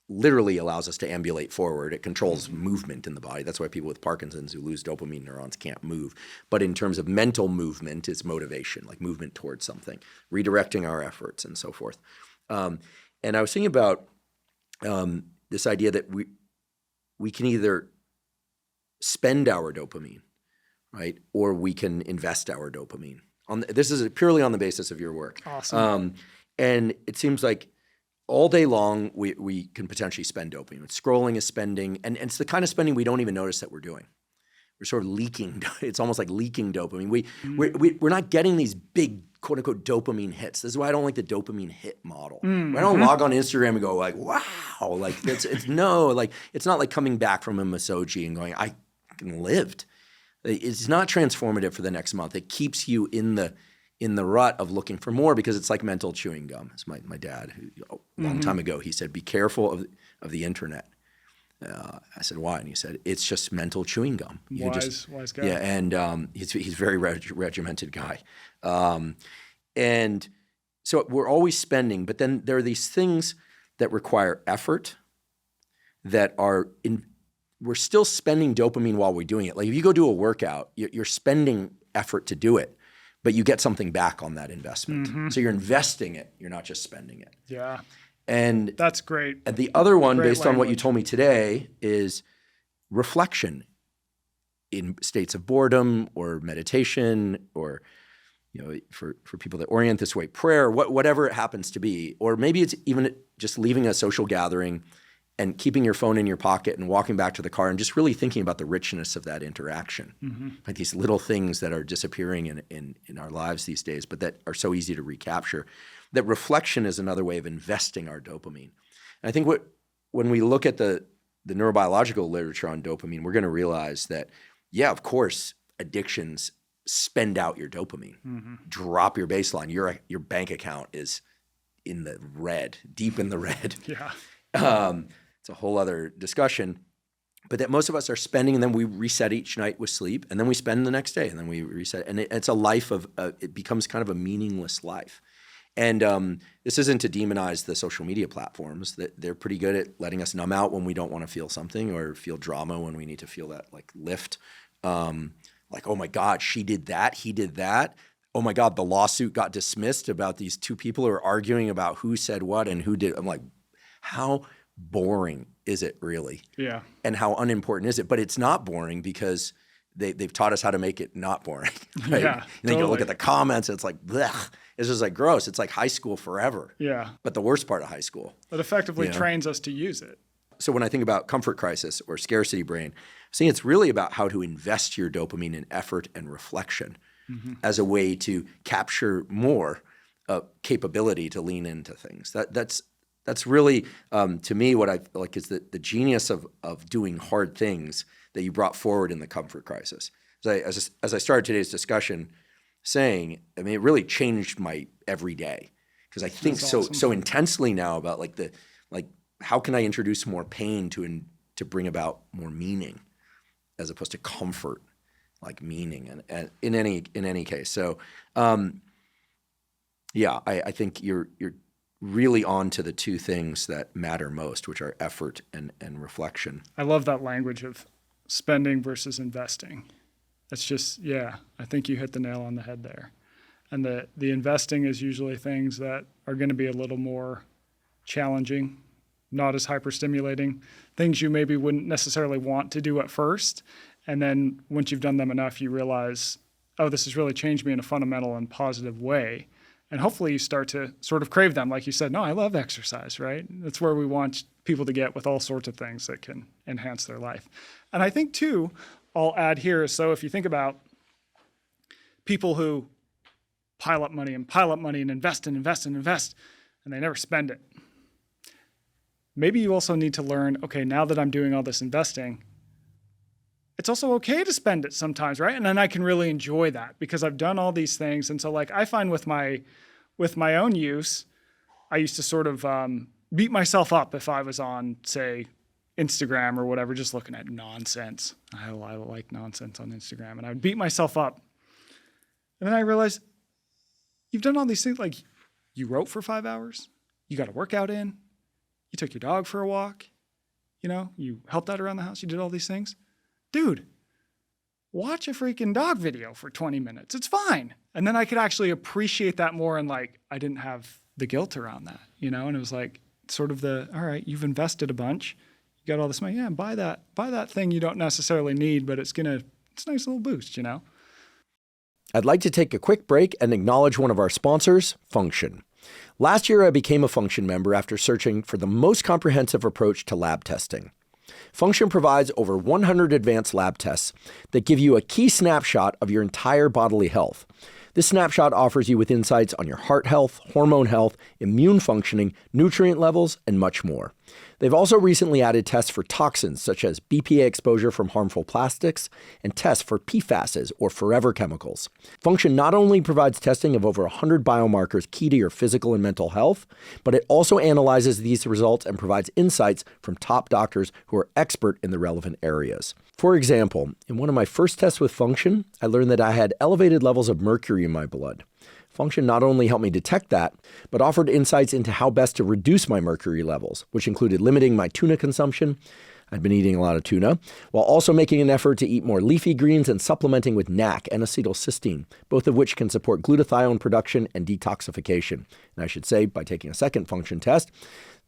literally allows us to ambulate forward. It controls movement in the body. That's why people with Parkinson's who lose dopamine neurons can't move. But in terms of mental movement, it's motivation, like movement towards something, redirecting our efforts and so forth. And I was thinking about this idea that we can either spend our dopamine, right? Or we can invest our dopamine. This is purely on the basis of your work. Awesome. And it seems like all day long we can potentially spend dopamine. Scrolling is spending, and it's the kind of spending we don't even notice that we're doing. We're sort of leaking. It's almost like leaking dopamine. We're not getting these big quote unquote dopamine hits. This is why I don't like the dopamine hit model. I don't log on Instagram and go like, wow, like it's not like coming back from a Misogi and going, I fucking lived. It's not transformative for the next month. It keeps you in the rut of looking for more because it's like mental chewing gum. It's my dad, who a long time ago, he said, be careful of the internet. I said, why? And he said, it's just mental chewing gum. Wise guy. Yeah, and he's a very regimented guy. And so we're always spending, but then there are these things that require effort that we're still spending dopamine while we're doing it. Like if you go do a workout, you're spending effort to do it, but you get something back on that investment. So you're investing it, you're not just spending it. Yeah. And that's great. And the other one, Great based on what you told me today, is reflection in states of boredom or meditation, or for people that orient this way, prayer, whatever it happens to be. Or maybe it's even just leaving a social gathering and keeping your phone in your pocket and walking back to the car and just really thinking about the richness of that interaction. Like these little things that are disappearing in our lives these days, but that are so easy to recapture. That reflection is another way of investing our dopamine. And I think when we look at the neurobiological literature on dopamine, we're going to realize that, yeah, of course, addictions spend out your dopamine, drop your baseline. Your bank account is in the red, deep in the red. Yeah. It's a whole other discussion. But that most of us are spending, and then we reset each night with sleep, and then we spend the next day, and then we reset. And it's a life of it becomes kind of a meaningless life. And this isn't to demonize the social media platforms. That they're pretty good at letting us numb out when we don't want to feel something, or feel drama when we need to feel that like lift. Like, oh my God, she did that, he did that. Oh my God, the lawsuit got dismissed about these two people who are arguing about who said what and who did. I'm like, how boring is it really? Yeah. And how unimportant is it? But it's not boring because they've taught us how to make it not boring. Right? Yeah. And then you look at the comments, and it's like, blech. It's just like gross. It's like high school forever. Yeah. But the worst part of high school. But effectively trains us to use it. So when I think about comfort crisis or scarcity brain, I think it's really about how to invest your dopamine in effort and reflection as a way to capture more capability to lean into things. That's really, to me, what I like is the genius of doing hard things that you brought forward in the comfort crisis. As I started today's discussion saying, I mean, it really changed my everyday, because I think so intensely now about how can I introduce more pain to bring about more meaning, as opposed to comfort, like meaning, and in any case. So, I think you're really on to the two things that matter most, which are effort and reflection. I love that language of spending versus investing. It's just, I think you hit the nail on the head there. And the investing is usually things that are going to be a little more challenging, not as hyper-stimulating, things you maybe wouldn't necessarily want to do at first. And then once you've done them enough, you realize, oh, this has really changed me in a fundamental and positive way. And hopefully you start to sort of crave them. Like you said, no, I love exercise, right? That's where we want people to get with all sorts of things that can enhance their life. And I think, too, I'll add here, so if you think about people who pile up money and invest and invest and invest, and they never spend it. Maybe you also need to learn, okay, now that I'm doing all this investing, it's also okay to spend it sometimes, right? And then I can really enjoy that because I've done all these things. And so like I find with my own use, I used to sort of beat myself up if I was on, say, Instagram or whatever, just looking at nonsense. I like nonsense on Instagram, and I would beat myself up. And then I realized, you've done all these things, like you wrote for 5 hours, you got a workout in, you took your dog for a walk, you helped out around the house, you did all these things. Dude, watch a freaking dog video for 20 minutes. It's fine. And then I could actually appreciate that more, and like, I didn't have the guilt around that, and it was like sort of all right, you've invested a bunch. You got all this money, buy that thing you don't necessarily need, but it's going to it's a nice little boost, you know? I'd like to take a quick break and acknowledge one of our sponsors, Function. Last year, I became a Function member after searching for the most comprehensive approach to lab testing. Function provides over 100 advanced lab tests that give you a key snapshot of your entire bodily health. This snapshot offers you with insights on your heart health, hormone health, immune functioning, nutrient levels, and much more. They've also recently added tests for toxins such as BPA exposure from harmful plastics and tests for PFASs or forever chemicals. Function not only provides testing of over 100 biomarkers key to your physical and mental health, but it also analyzes these results and provides insights from top doctors who are expert in the relevant areas. For example, in one of my first tests with Function, I learned that I had elevated levels of mercury in my blood. Function not only helped me detect that, but offered insights into how best to reduce my mercury levels, which included limiting my tuna consumption. I'd been eating a lot of tuna, while also making an effort to eat more leafy greens and supplementing with NAC and acetylcysteine, both of which can support glutathione production and detoxification. And I should say, by taking a second Function test,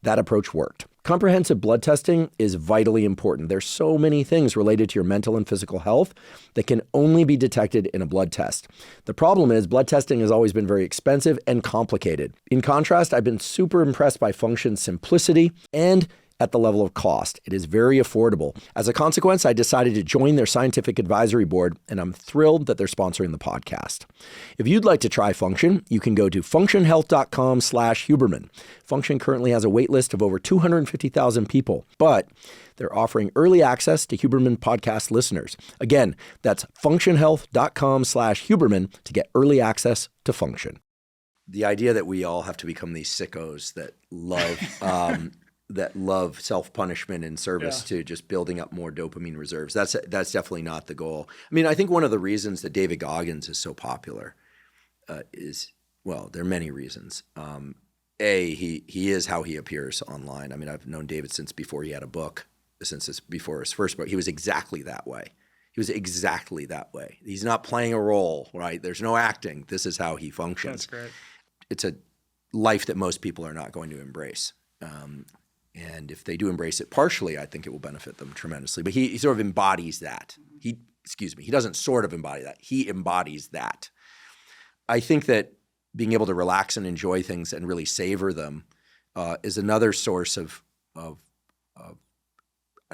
that approach worked. Comprehensive blood testing is vitally important. There's so many things related to your mental and physical health that can only be detected in a blood test. The problem is blood testing has always been very expensive and complicated. In contrast, I've been super impressed by Function's simplicity and at the level of cost. It is very affordable. As a consequence, I decided to join their scientific advisory board, and I'm thrilled that they're sponsoring the podcast. If you'd like to try Function, you can go to functionhealth.com/Huberman. Function currently has a wait list of over 250,000 people, but they're offering early access to Huberman podcast listeners. Again, that's functionhealth.com/Huberman to get early access to Function. The idea that we all have to become these sickos that love self-punishment in service to just building up more dopamine reserves. That's definitely not the goal. I mean, I think one of the reasons that David Goggins is so popular is, well, there are many reasons. He is how he appears online. I mean, I've known David since before he had a book, before his first book. He was exactly that way. He's not playing a role, right? There's no acting. This is how he functions. That's great. It's a life that most people are not going to embrace. And if they do embrace it partially, I think it will benefit them tremendously. But he sort of embodies that. He doesn't sort of embody that. He embodies that. I think that being able to relax and enjoy things and really savor them is another source of I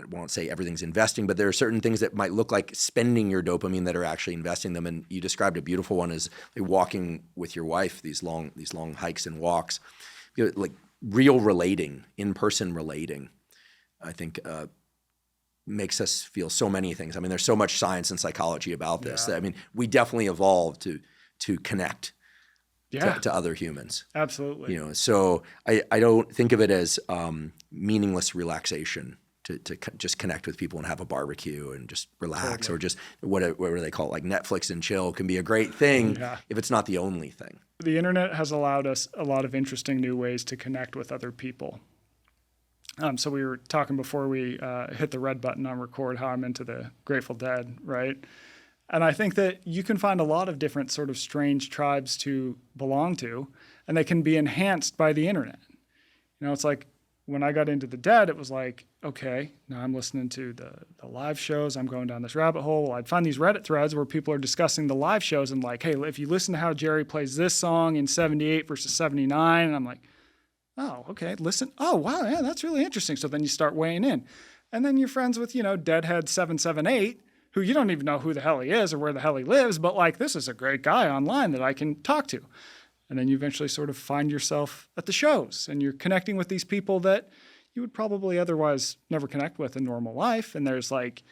won't say everything's investing, but there are certain things that might look like spending your dopamine that are actually investing them. And you described a beautiful one as like walking with your wife, these long hikes and walks, like real relating, in-person relating, I think makes us feel so many things. I mean, there's so much science and psychology about this. Yeah. I mean, we definitely evolved to connect to other humans. Absolutely. So I don't think of it as meaningless relaxation to just connect with people and have a barbecue and just relax, or just whatever they call it, like Netflix and chill can be a great thing if it's not the only thing. The internet has allowed us a lot of interesting new ways to connect with other people. So we were talking before we hit the red button on record how I'm into the Grateful Dead, right? And I think that you can find a lot of different sort of strange tribes to belong to, and they can be enhanced by the internet. It's like when I got into the Dead, it was like, okay, now I'm listening to the live shows. I'm going down this rabbit hole. Well, I'd find these Reddit threads where people are discussing the live shows and like, hey, if you listen to how Jerry plays this song in 78 versus 79, and I'm like, oh, okay, listen. Oh, wow, yeah, that's really interesting. So then you start weighing in. And then you're friends with, Deadhead 778, who you don't even know who the hell he is or where the hell he lives, but like, this is a great guy online that I can talk to. And then you eventually sort of find yourself at the shows and you're connecting with these people that you would probably otherwise never connect with in normal life. And there's like,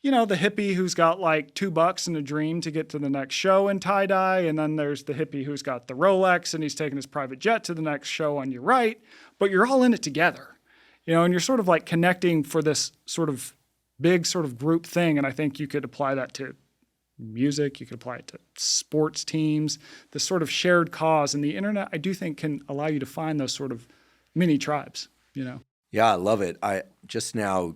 the hippie who's got like $2 and a dream to get to the next show in tie-dye. And then there's the hippie who's got the Rolex and he's taking his private jet to the next show on your right. But you're all in it together, and you're sort of like connecting for this sort of big sort of group thing. And I think you could apply that to music, you could apply it to sports teams, this sort of shared cause. And the internet, I do think, can allow you to find those sort of mini tribes, Yeah, I love it. I just now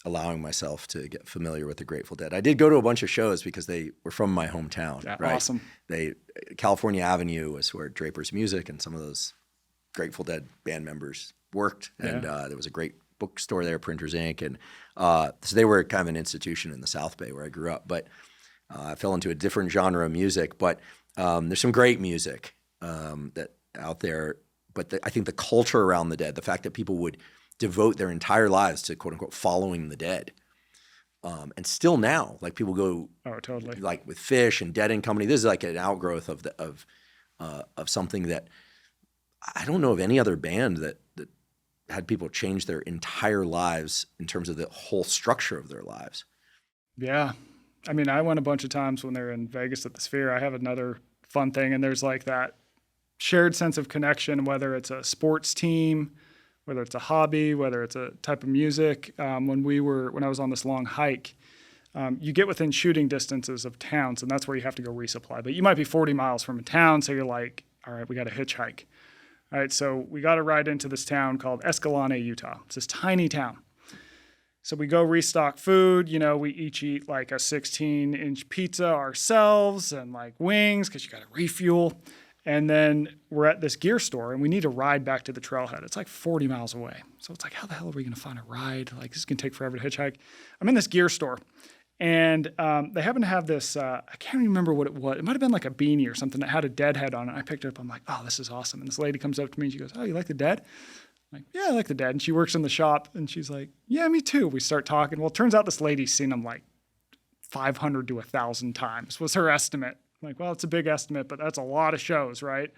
allowing myself to get familiar with the Grateful Dead. I did go to a bunch of shows because they were from my hometown. Yeah, right? awesome. California Avenue was where Draper's Music and some of those Grateful Dead band members worked. And there was a great bookstore there, Printers Inc. And so they were kind of an institution in the South Bay where I grew up. But I fell into a different genre of music. But there's some great music that out there. But I think the culture around the dead, the fact that people would devote their entire lives to quote unquote following the dead. And still now, like people go, totally, like with Fish and Dead and Company. This is like an outgrowth of something that I don't know of any other band that had people change their entire lives in terms of the whole structure of their lives. Yeah, I mean, I went a bunch of times when they're in Vegas at the Sphere. I have another fun thing, and there's like that shared sense of connection, whether it's a sports team, whether it's a hobby, whether it's a type of music. When I was on this long hike, you get within shooting distances of towns, and that's where you have to go resupply. But you might be 40 miles from a town, so you're like, all right, we got to hitchhike. All right, so we got to ride into this town called Escalante, Utah. It's this tiny town. So we go restock food. We each eat like a 16-inch pizza ourselves and like wings because you got to refuel. And then we're at this gear store, and we need to ride back to the trailhead. It's like 40 miles away. So it's like, how the hell are we going to find a ride? Like, this is going to take forever to hitchhike. I'm in this gear store, and they happen to have this, I can't remember what it was. It might have been like a beanie or something that had a Dead head on it. I picked it up. I'm like, oh, this is awesome. And this lady comes up to me, and she goes, oh, you like the Dead? I'm like, yeah, I like the Dead. And she works in the shop, and she's like, yeah, me too. We start talking. Well, it turns out this lady's seen them like 500 to 1,000 times was her estimate. I'm like, well, it's a big estimate, but that's a lot of shows, right?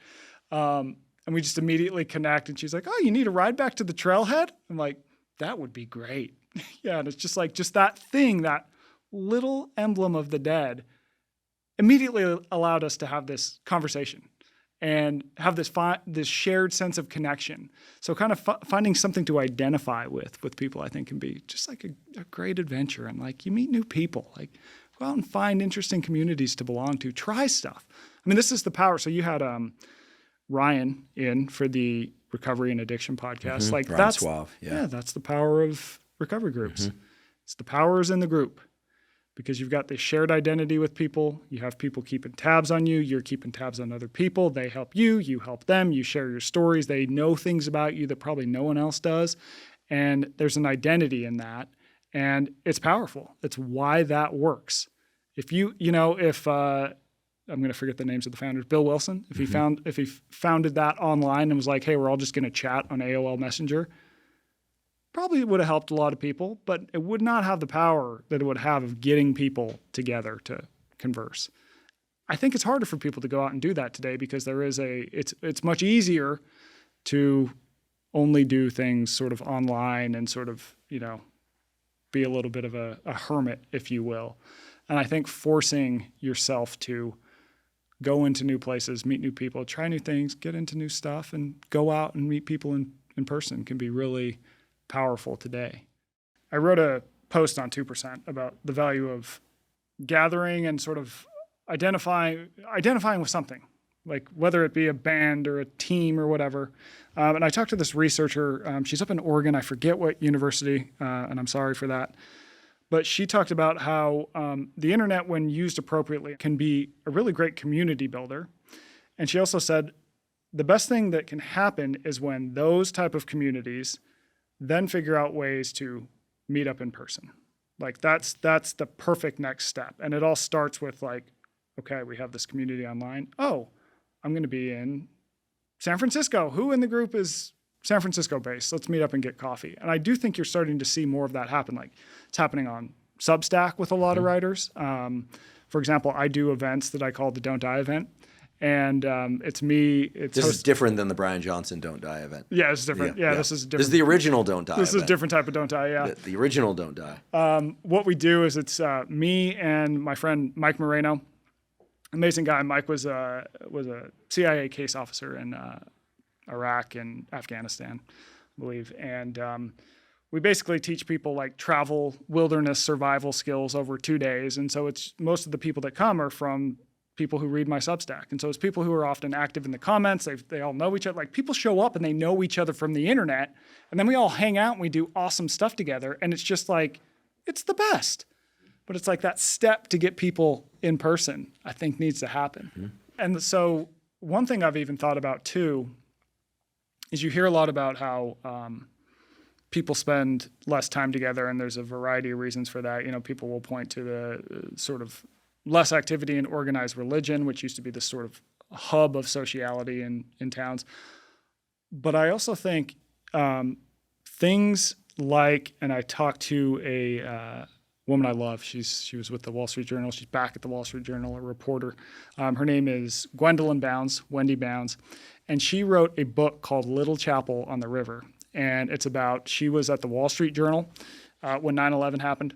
And we just immediately connect, and she's like, oh, you need a ride back to the trailhead? I'm like, that would be great. Yeah, and it's just like, just that thing, that little emblem of the Dead immediately allowed us to have this conversation and have this shared sense of connection. So kind of finding something to identify with people, I think, can be just like a great adventure. And like, you meet new people, like, go out and find interesting communities to belong to. Try stuff. I mean, this is the power. So you had Ryan in for the Recovery and Addiction podcast. Mm-hmm. Like Ryan that's Suave. Yeah, that's the power of recovery groups. Mm-hmm. It's the power is in the group because you've got this shared identity with people. You have people keeping tabs on you. You're keeping tabs on other people. They help you. You help them. You share your stories. They know things about you that probably no one else does. And there's an identity in that. And it's powerful. It's why that works. If I'm going to forget the names of the founders, Bill Wilson, if he founded that online and was like, hey, we're all just going to chat on AOL Messenger, probably would have helped a lot of people, but it would not have the power that it would have of getting people together to converse. I think it's harder for people to go out and do that today because it's much easier to only do things sort of online and sort of, be a little bit of a hermit, if you will. And I think forcing yourself to go into new places, meet new people, try new things, get into new stuff, and go out and meet people in person can be really powerful today. I wrote a post on 2% about the value of gathering and sort of identifying with something, like whether it be a band or a team or whatever. And I talked to this researcher. She's up in Oregon. I forget what university, and I'm sorry for that. But she talked about how the internet, when used appropriately, can be a really great community builder. And she also said the best thing that can happen is when those type of communities then figure out ways to meet up in person. Like that's the perfect next step. And it all starts with like, okay, we have this community online. Oh, I'm going to be in San Francisco. Who in the group is San Francisco based? Let's meet up and get coffee. And I do think you're starting to see more of that happen. Like it's happening on Substack with a lot of writers. For example, I do events that I call the Don't Die event. And it's me. This is different than the Brian Johnson Don't Die event. Yeah, it's different. Yeah, this is different. This is the original Don't Die This event. is a different type of Don't Die, yeah. The original Don't Die. What we do is it's me and my friend Mike Moreno. Amazing guy. Mike was a CIA case officer in Iraq and Afghanistan, I believe. And we basically teach people like travel, wilderness, survival skills over 2 days. And so it's most of the people that come are from people who read my Substack. And so it's people who are often active in the comments. They all know each other. Like people show up and they know each other from the internet. And then we all hang out and we do awesome stuff together. And it's just like, it's the best. But it's like that step to get people in person, I think needs to happen. Mm-hmm. And so one thing I've even thought about too is you hear a lot about how people spend less time together, and there's a variety of reasons for that. People will point to the sort of less activity in organized religion, which used to be this sort of hub of sociality in towns. But I also think things like, and I talked to a woman I love. She was with the Wall Street Journal. She's back at the Wall Street Journal, a reporter. Her name is Gwendolyn Bounds, Wendy Bounds. And she wrote a book called Little Chapel on the River. And it's about, she was at the Wall Street Journal when 9/11 happened.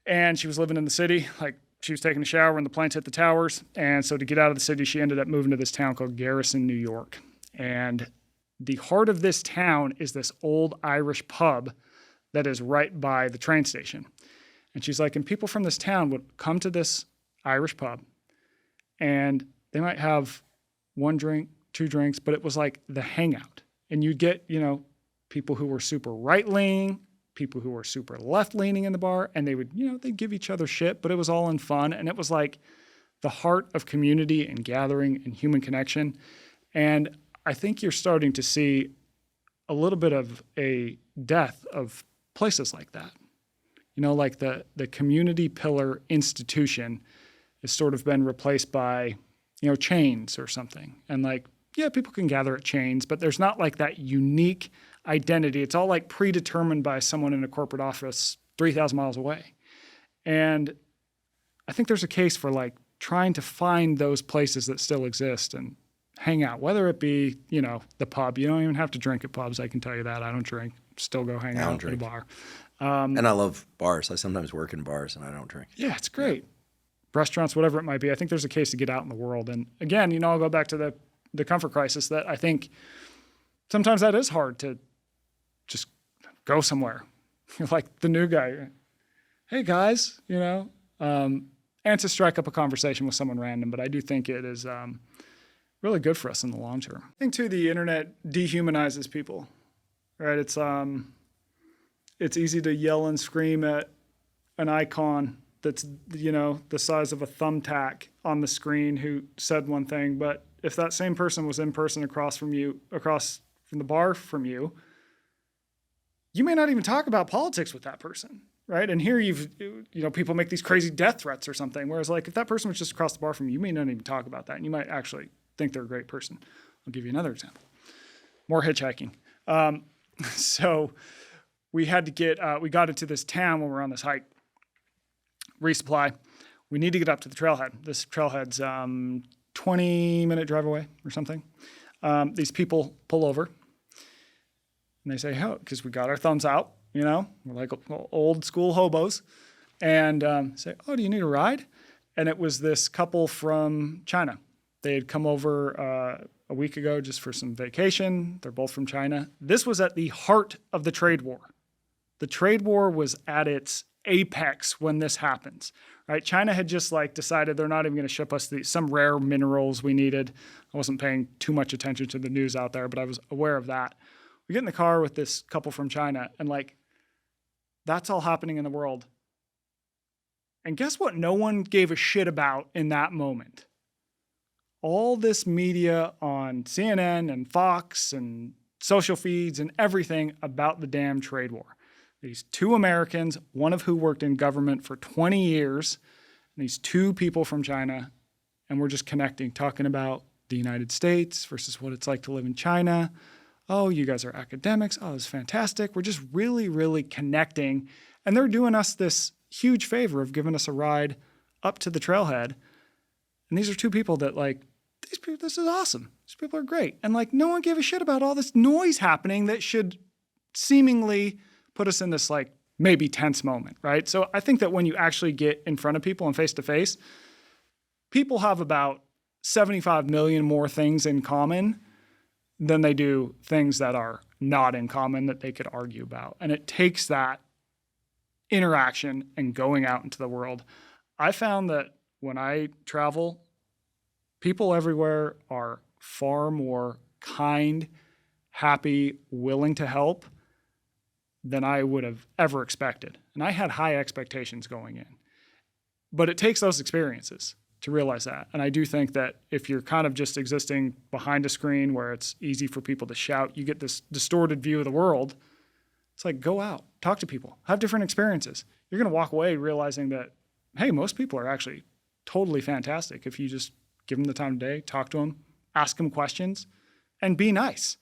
And she was living in the city, like she was taking a shower when the planes hit the towers. And so to get out of the city, she ended up moving to this town called Garrison, New York. And the heart of this town is this old Irish pub that is right by the train station. And she's like, and people from this town would come to this Irish pub and they might have one drink, two drinks, but it was like the hangout. And you'd get, people who were super right-leaning, people who were super left-leaning in the bar, and they would, they'd give each other shit, but it was all in fun. And it was like the heart of community and gathering and human connection. And I think you're starting to see a little bit of a death of places like that. Like the community pillar institution has sort of been replaced by, chains or something. And like, yeah, people can gather at chains, but there's not like that unique identity. It's all like predetermined by someone in a corporate office 3,000 miles away. And I think there's a case for like trying to find those places that still exist and hang out, whether it be, the pub. You don't even have to drink at pubs. I can tell you that. I don't drink. Still go hang out at a bar. And I love bars. I sometimes work in bars and I don't drink. Yeah, it's great. Yeah. Restaurants, whatever it might be. I think there's a case to get out in the world. And again, I'll go back to the comfort crisis, that I think sometimes that is hard to just go somewhere. You're like the new guy. Hey guys, and to strike up a conversation with someone random. But I do think it is really good for us in the long term. I think too, the internet dehumanizes people, right? It's easy to yell and scream at an icon that's, the size of a thumbtack on the screen who said one thing. But if that same person was in person across from the bar from you, you may not even talk about politics with that person, right? And here people make these crazy death threats or something. Whereas like if that person was just across the bar from you, you may not even talk about that. And you might actually think they're a great person. I'll give you another example. More hitchhiking. So we had to we got into this town when we were on this hike, resupply. We need to get up to the trailhead. This trailhead's 20-minute drive away or something. These people pull over and they say, oh, because we got our thumbs out, we're like old school hobos, and say, oh, do you need a ride? And it was this couple from China. They had come over a week ago just for some vacation. They're both from China. This was at the heart of the trade war. The trade war was at its apex when this happens, right? China had just decided they're not even going to ship us some rare minerals we needed. I wasn't paying too much attention to the news out there, but I was aware of that. We get in the car with this couple from China, and that's all happening in the world. And guess what? No one gave a shit about in that moment. All this media on CNN and Fox and social feeds and everything about the damn trade war. These two Americans, one of who worked in government for 20 years, and these two people from China, and we're just connecting, talking about the United States versus what it's like to live in China. Oh, you guys are academics. Oh, it's fantastic. We're just really, really connecting. And they're doing us this huge favor of giving us a ride up to the trailhead. And these are two people that these people, this is awesome. These people are great. And no one gave a shit about all this noise happening that should seemingly put us in this maybe tense moment, right? So I think that when you actually get in front of people and face to face, people have about 75 million more things in common than they do things that are not in common that they could argue about. And it takes that interaction and going out into the world. I found that when I travel, people everywhere are far more kind, happy, willing to help than I would have ever expected. And I had high expectations going in. But it takes those experiences to realize that. And I do think that if you're kind of just existing behind a screen where it's easy for people to shout, you get this distorted view of the world It's like, go out, talk to people, have different experiences. You're going to walk away realizing that, hey, most people are actually totally fantastic if you just give them the time of day, talk to them, ask them questions, and be nice.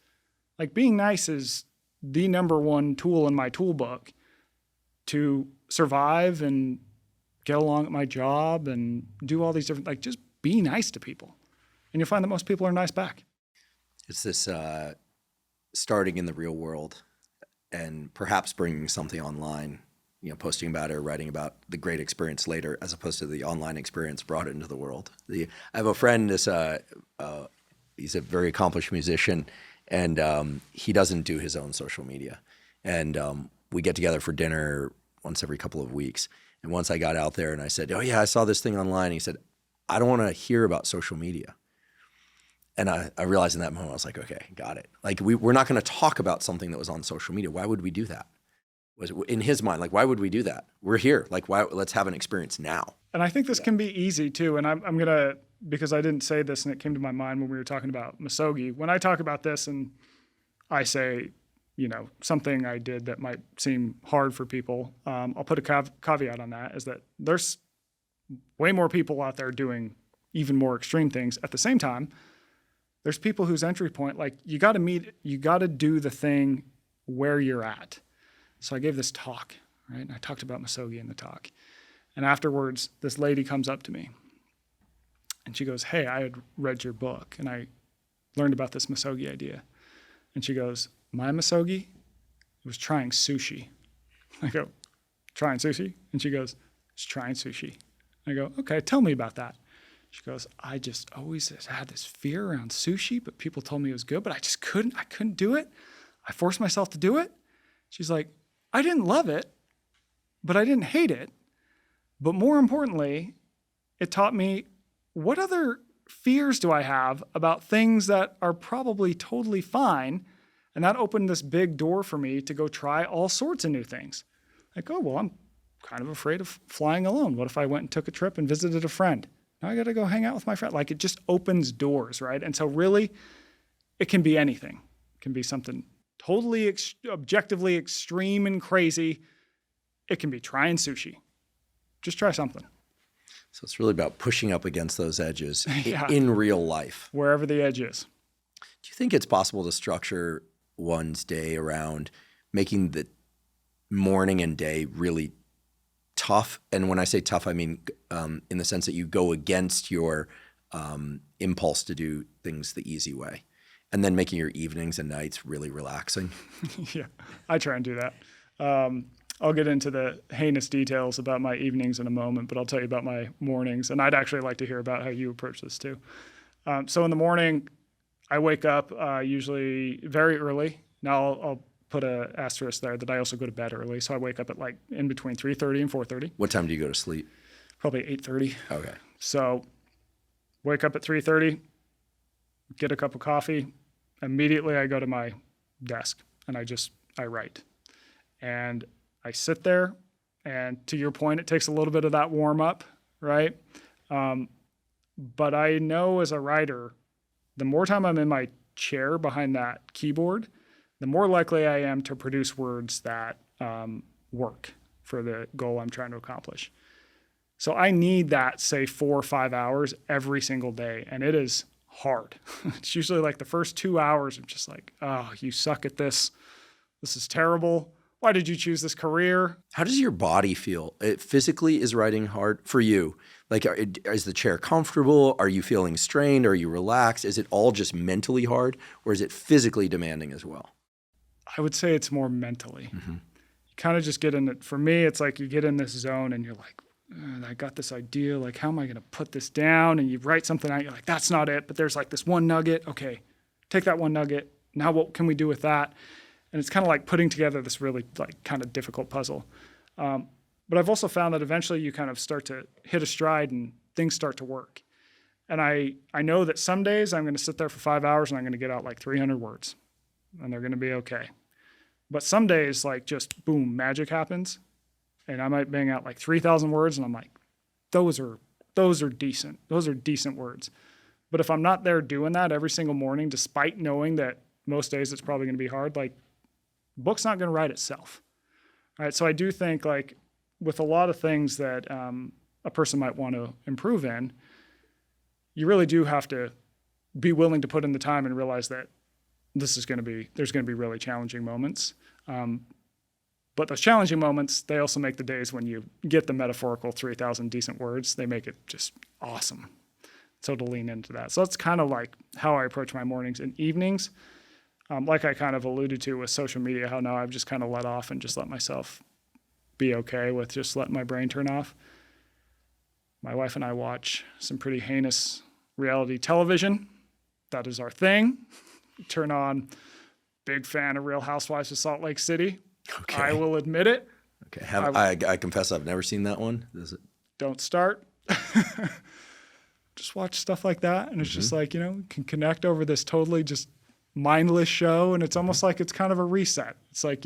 Like, being nice is the number one tool in my toolbook to survive and get along at my job and do all these different, like, just be nice to people. And you'll find that most people are nice back. It's this starting in the real world and perhaps bringing something online, posting about it or writing about the great experience later, as opposed to the online experience brought it into the world. I have a friend, he's a very accomplished musician, and he doesn't do his own social media. And we get together for dinner once every couple of weeks. And once I got out there and I said, oh yeah, I saw this thing online. He said, I don't want to hear about social media. And I realized in that moment, I was like, okay, got it. Like, we're not going to talk about something that was on social media. Why would we do that? Was in his mind, like, why would we do that? We're here. Like, why? Let's have an experience now. And I think this can be easy too. And I'm going to, because I didn't say this and it came to my mind when we were talking about Misogi. When I talk about this and I say, something I did that might seem hard for people, I'll put a caveat on that, is that there's way more people out there doing even more extreme things. At the same time, there's people whose entry point, like, you got to do the thing where you're at. So I gave this talk, right? And I talked about Misogi in the talk. And afterwards, this lady comes up to me and she goes, hey, I had read your book and I learned about this Misogi idea. And she goes, my Misogi was trying sushi. I go, trying sushi? And she goes, it's trying sushi. I go, okay, tell me about that. She goes, I just always had this fear around sushi, but people told me it was good, but I couldn't do it. I forced myself to do it. She's like, I didn't love it, but I didn't hate it. But more importantly, it taught me, what other fears do I have about things that are probably totally fine? And that opened this big door for me to go try all sorts of new things. Like, oh, well, I'm kind of afraid of flying alone. What if I went and took a trip and visited a friend? Now I got to go hang out with my friend. Like, it just opens doors, right? And so really, it can be anything. It can be something totally objectively extreme and crazy. It can be trying sushi. Just try something. So it's really about pushing up against those edges Yeah. in real life. Wherever the edge is. Do you think it's possible to structure one's day around making the morning and day really tough? And when I say tough, I mean in the sense that you go against your impulse to do things the easy way, and then making your evenings and nights really relaxing. Yeah, I try and do that. I'll get into the heinous details about my evenings in a moment, but I'll tell you about my mornings. And I'd actually like to hear about how you approach this too. So in the morning, I wake up usually very early. Now I'll put an asterisk there that I also go to bed early. So I wake up at like in between 3:30 and 4:30. What time do you go to sleep? Probably 8:30. Okay. So wake up at 3:30, get a cup of coffee. Immediately I go to my desk and I write. And I sit there, and to your point, it takes a little bit of that warm up, right? But I know as a writer, the more time I'm in my chair behind that keyboard, the more likely I am to produce words that work for the goal I'm trying to accomplish. So I need that, say, 4 or 5 hours every single day, and it is hard. It's usually like the first 2 hours, I'm just like, oh, you suck at this. This is terrible. Why did you choose this career? How does your body feel? Physically, is writing hard for you? Like, is the chair comfortable? Are you feeling strained? Are you relaxed? Is it all just mentally hard, or is it physically demanding as well? I would say it's more mentally. Mm-hmm. You kind of just get in it. For me, it's like you get in this zone and you're like, I got this idea. Like, how am I going to put this down? And you write something out. You're like, that's not it. But there's like this one nugget. Okay, take that one nugget. Now what can we do with that? And it's kind of like putting together this really like kind of difficult puzzle. But I've also found that eventually you kind of start to hit a stride and things start to work. And I know that some days I'm going to sit there for 5 hours and I'm going to get out like 300 words and they're going to be okay. But some days, like, just boom, magic happens. And I might bang out like 3,000 words and I'm like, those are decent. Those are decent words. But if I'm not there doing that every single morning, despite knowing that most days it's probably going to be hard, like, The book's not going to write itself. All right. So I do think like with a lot of things that a person might want to improve in, you really do have to be willing to put in the time and realize that there's going to be really challenging moments. But those challenging moments, they also make the days when you get the metaphorical 3,000 decent words, they make it just awesome. So to lean into that. So that's kind of like how I approach my mornings and evenings. Like I kind of alluded to with social media, how now I've just kind of let off and just let myself be okay with just letting my brain turn off. My wife and I watch some pretty heinous reality television. That is our thing. Turn on, big fan of Real Housewives of Salt Lake City. Okay. I will admit it. Okay. I confess I've never seen that one. Don't start. Just watch stuff like that. And it's just like, can connect over this totally just mindless show. And it's almost like it's kind of a reset. It's like,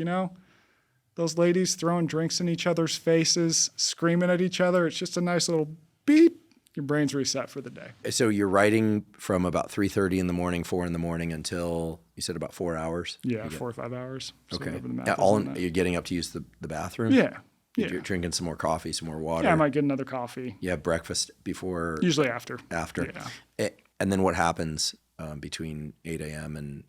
those ladies throwing drinks in each other's faces, screaming at each other. It's just a nice little beep. Your brain's reset for the day. So you're writing from about 3:30 in the morning, 4 in the morning until you said about 4 hours? Yeah, 4 or 5 hours. So okay. Yeah, you're getting up to use the bathroom? Yeah. You're drinking some more coffee, some more water? Yeah, I might get another coffee. You have breakfast before? Usually after. After. Yeah. And then what happens between 8 a.m. and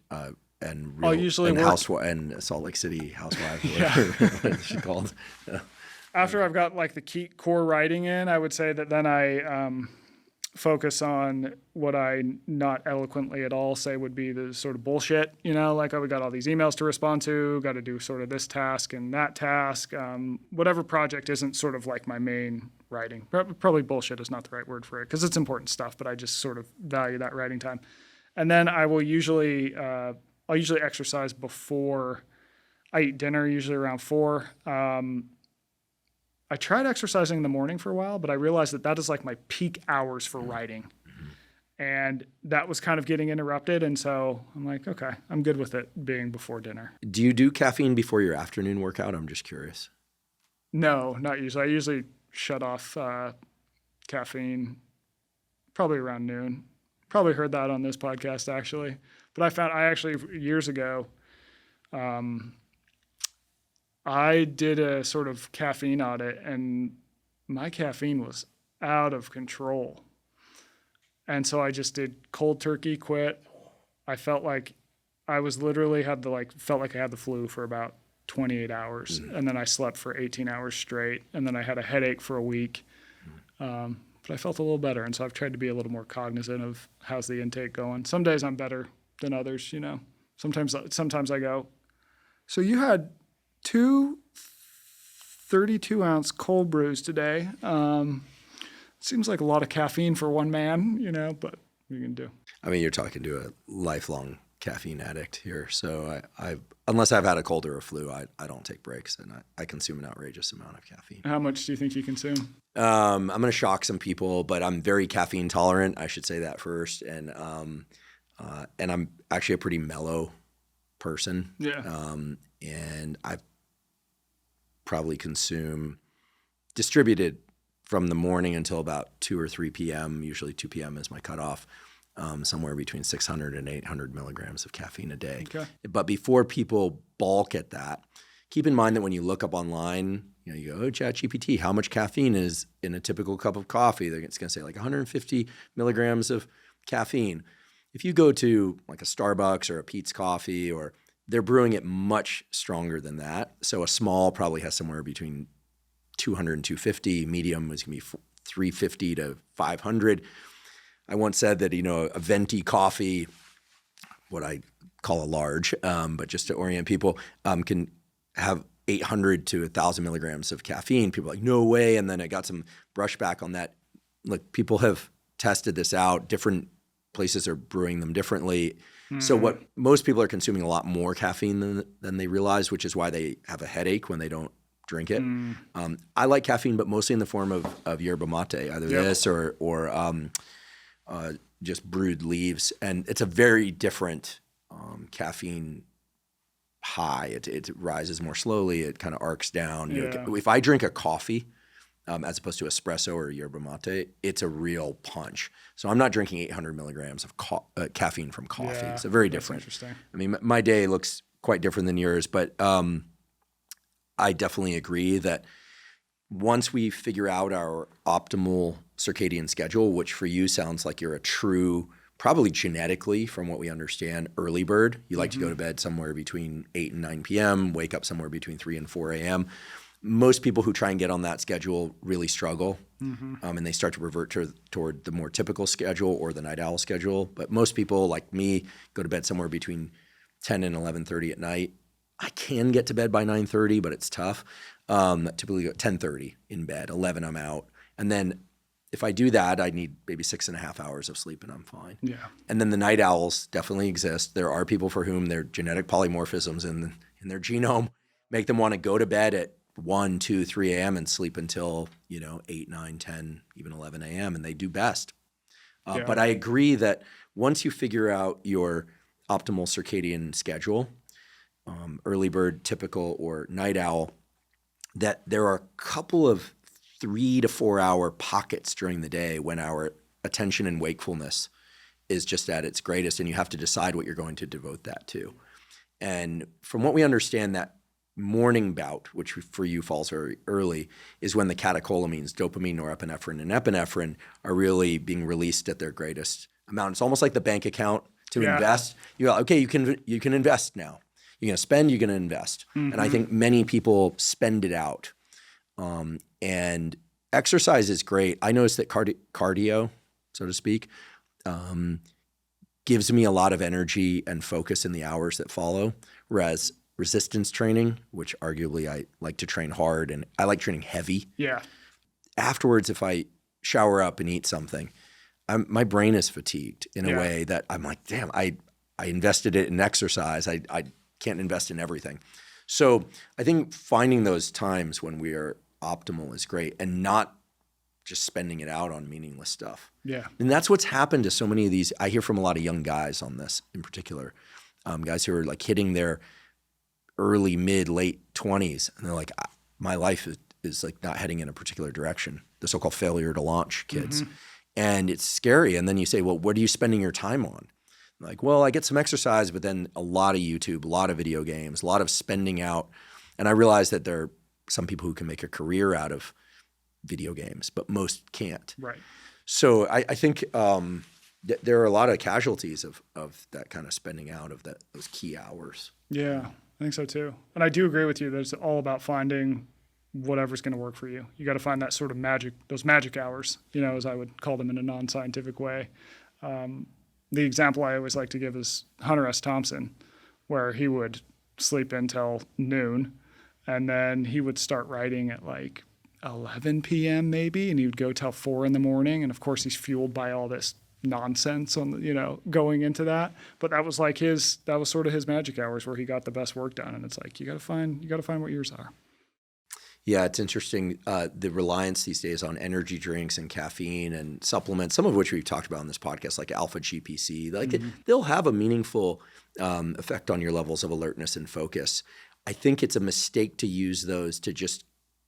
Salt Lake City Housewife, what is she called? After I've got like the core writing in, I would say that then I focus on what I not eloquently at all say would be the sort of bullshit, like we got all these emails to respond to, got to do sort of this task and that task. Whatever project isn't sort of like my main writing. Probably bullshit is not the right word for it because it's important stuff, but I just sort of value that writing time. And then I will usually exercise before I eat dinner, usually around 4. I tried exercising in the morning for a while, but I realized that is like my peak hours for writing. And that was kind of getting interrupted. And so I'm like, okay, I'm good with it being before dinner. Do you do caffeine before your afternoon workout? I'm just curious. No, not usually. I usually shut off caffeine probably around noon. Probably heard that on this podcast, actually. But I actually, years ago, I did a sort of caffeine audit, and my caffeine was out of control. And so I just did cold turkey quit. I felt like I was literally felt like I had the flu for about 28 hours. And then I slept for 18 hours straight. And then I had a headache for a week. But I felt a little better. And so I've tried to be a little more cognizant of how's the intake going. Some days I'm better than others, Sometimes I go, so you had 2 32-ounce cold brews today. Seems like a lot of caffeine for one man, but what are you going to do? I mean, you're talking to a lifelong caffeine addict here. So I unless I've had a cold or a flu, I don't take breaks, and I consume an outrageous amount of caffeine. How much do you think you consume? I'm going to shock some people, but I'm very caffeine tolerant. I should say that first. And I'm actually a pretty mellow person. Yeah. And I probably consume distributed from the morning until about 2 or 3 p.m. Usually 2 p.m. is my cutoff. Somewhere between 600 and 800 milligrams of caffeine a day. Okay. But before people balk at that, keep in mind that when you look up online, you go, oh, ChatGPT, how much caffeine is in a typical cup of coffee? It's going to say like 150 milligrams of caffeine. If you go to like a Starbucks or a Peet's Coffee, they're brewing it much stronger than that. So a small probably has somewhere between 200 and 250. Medium is going to be 350 to 500. I once said that, a venti coffee, what I call a large, but just to orient people, can have 800 to 1,000 milligrams of caffeine. People are like, no way. And then I got some brushback on that. Look, people have tested this out. Different places are brewing them differently. So what most people are consuming a lot more caffeine than they realize, which is why they have a headache when they don't drink it. I like caffeine, but mostly in the form of yerba mate, either this or just brewed leaves. And it's a very different caffeine high. It rises more slowly. It kind of arcs down. Yeah. If I drink a coffee, as opposed to espresso or yerba mate, it's a real punch. So I'm not drinking 800 milligrams of caffeine from coffee. Yeah, it's very that's different. Interesting. I mean, my day looks quite different than yours, but I definitely agree that once we figure out our optimal circadian schedule, which for you sounds like you're a true, probably genetically from what we understand, early bird. You like to go to bed somewhere between 8 and 9 p.m., wake up somewhere between 3 and 4 a.m. Most people who try and get on that schedule really struggle, and they start to revert toward the more typical schedule or the night owl schedule. But most people, like me, go to bed somewhere between 10 and 11:30 at night. I can get to bed by 9:30, but it's tough. Typically at 10:30 in bed, 11 I'm out. And then if I do that, I need maybe 6.5 hours of sleep and I'm fine. Yeah. And then the night owls definitely exist. There are people for whom their genetic polymorphisms in their genome make them want to go to bed at 1, 2, 3 a.m. and sleep until, 8, 9, 10, even 11 a.m. and they do best. But I agree that once you figure out your optimal circadian schedule, early bird, typical, or night owl, that there are a couple of 3 to 4 hour pockets during the day when our attention and wakefulness is just at its greatest, and you have to decide what you're going to devote that to. And from what we understand, that morning bout, which for you falls very early, is when the catecholamines, dopamine, norepinephrine, and epinephrine are really being released at their greatest amount. It's almost like the bank account to invest. You're like, okay, you can invest now. You're going to spend, you're going to invest. And I think many people spend it out. And exercise is great. I noticed that cardio, so to speak, gives me a lot of energy and focus in the hours that follow, whereas resistance training, which arguably I like to train hard and I like training heavy. Yeah. Afterwards, if I shower up and eat something, my brain is fatigued in a way that I'm like, damn, I invested it in exercise. I can't invest in everything. So I think finding those times when we are optimal is great and not just spending it out on meaningless stuff. Yeah. And that's what's happened to so many of these. I hear from a lot of young guys on this in particular, guys who are like hitting their early, mid, late 20s. And they're like, my life is like not heading in a particular direction. The so-called failure to launch kids. And it's scary. And then you say, well, what are you spending your time on? Like, well, I get some exercise, but then a lot of YouTube, a lot of video games, a lot of spending out. And I realize that there are some people who can make a career out of video games, but most can't. Right. So I think there are a lot of casualties of that kind of spending out of those key hours. Yeah, I think so too. And I do agree with you that it's all about finding whatever's going to work for you. You got to find that sort of magic, those magic hours, as I would call them in a non-scientific way. The example I always like to give is Hunter S. Thompson, where he would sleep until noon, and then he would start writing at like 11 p.m. maybe, and he would go till 4 in the morning. And of course, he's fueled by all this nonsense going into that. But that was sort of his magic hours where he got the best work done. And it's like you got to find what yours are. Yeah, it's interesting, the reliance these days on energy drinks and caffeine and supplements, some of which we've talked about on this podcast, like alpha GPC, they'll have a meaningful effect on your levels of alertness and focus. I think it's a mistake to use those to just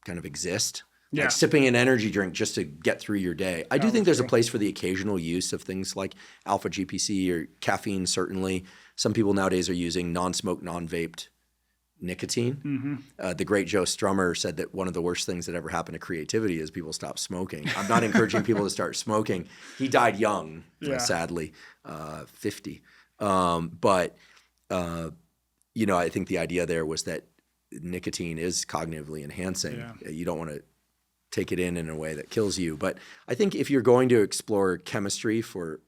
kind of exist, like sipping an energy drink just to get through your day. I do think there's a place for the occasional use of things like alpha GPC or caffeine, certainly. Some people nowadays are using non-smoke, non-vaped nicotine. The great Joe Strummer said that one of the worst things that ever happened to creativity is people stopped smoking. I'm not encouraging people to start smoking. He died young, sadly, 50. But I think the idea there was that nicotine is cognitively enhancing. Yeah. You don't want to take it in a way that kills you. But I think if you're going to explore chemistry for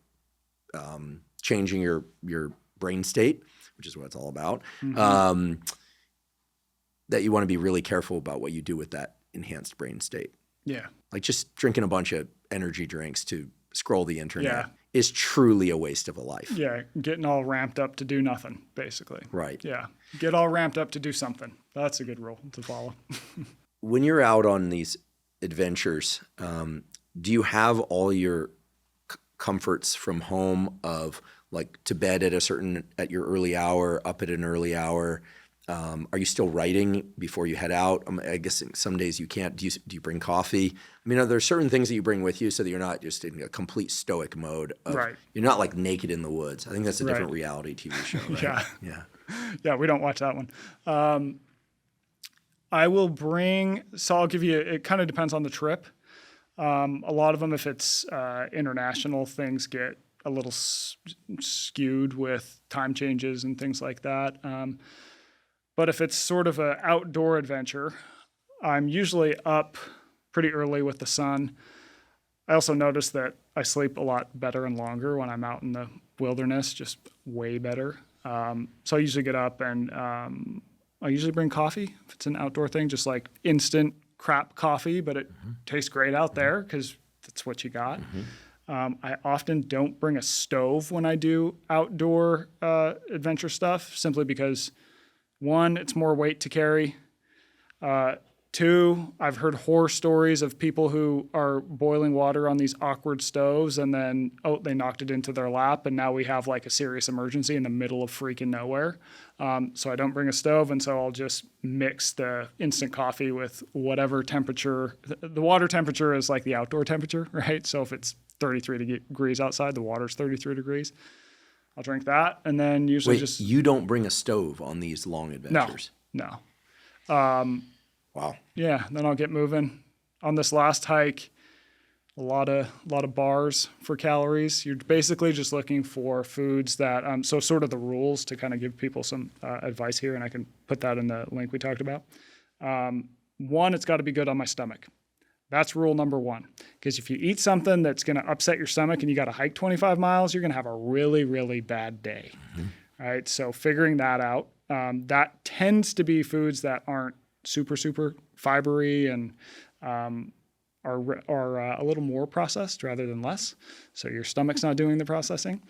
changing your brain state, which is what it's all about, that you want to be really careful about what you do with that enhanced brain state. Yeah. Like just drinking a bunch of energy drinks to scroll the internet is truly a waste of a life. Yeah. Getting all ramped up to do nothing, basically. Right. Yeah. Get all ramped up to do something. That's a good rule to follow. When you're out on these adventures, do you have all your comforts from home of like to bed at your early hour, up at an early hour, Are you still writing before you head out? I guess some days you can't. Do you bring coffee? I mean, are there certain things that you bring with you so that you're not just in a complete stoic mode of, Right. You're not like naked in the woods. I think that's a different Right. reality TV show, right? Yeah. Yeah. Yeah, we don't watch that one. I will bring, so I'll give you, it kind of depends on the trip. A lot of them, if it's international, things get a little skewed with time changes and things like that. But if it's sort of an outdoor adventure, I'm usually up pretty early with the sun. I also notice that I sleep a lot better and longer when I'm out in the wilderness, just way better. So I usually get up and I usually bring coffee if it's an outdoor thing, just like instant crap coffee, but it tastes great out there because that's what you got. I often don't bring a stove when I do outdoor adventure stuff, simply because, one, it's more weight to carry. Two, I've heard horror stories of people who are boiling water on these awkward stoves and then, they knocked it into their lap and now we have like a serious emergency in the middle of freaking nowhere. So I don't bring a stove, and so I'll just mix the instant coffee with whatever temperature. The water temperature is like the outdoor temperature, right? So if it's 33 degrees outside, the water's 33 degrees. I'll drink that, and then usually Wait, you don't bring a stove on these long adventures? No. Wow. Yeah, then I'll get moving. On this last hike, a lot of bars for calories. You're basically just looking for foods that, so sort of the rules to kind of give people some advice here, and I can put that in the link we talked about. One, it's got to be good on my stomach. That's rule number one. Because if you eat something that's going to upset your stomach and you got to hike 25 miles, you're going to have a really, really bad day. All right, so figuring that out. That tends to be foods that aren't super fibery and are a little more processed rather than less. So your stomach's not doing the processing.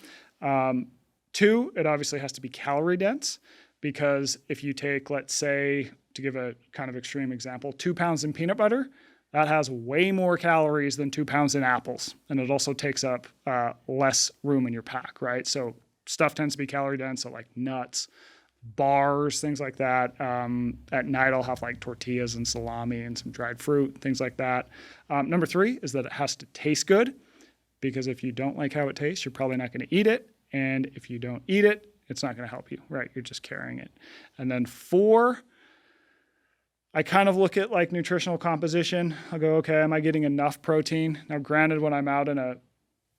Two, it obviously has to be calorie dense, because if you take, let's say, to give a kind of extreme example, 2 pounds in peanut butter, that has way more calories than 2 pounds in apples. And it also takes up less room in your pack, right? So stuff tends to be calorie dense, so like nuts, bars, things like that. At night, I'll have like tortillas and salami and some dried fruit, things like that. Number three is that it has to taste good, because if you don't like how it tastes, you're probably not going to eat it. And if you don't eat it, it's not going to help you, right? You're just carrying it. And then four, I kind of look at like nutritional composition. I'll go, okay, am I getting enough protein? Now, granted, when I'm out in a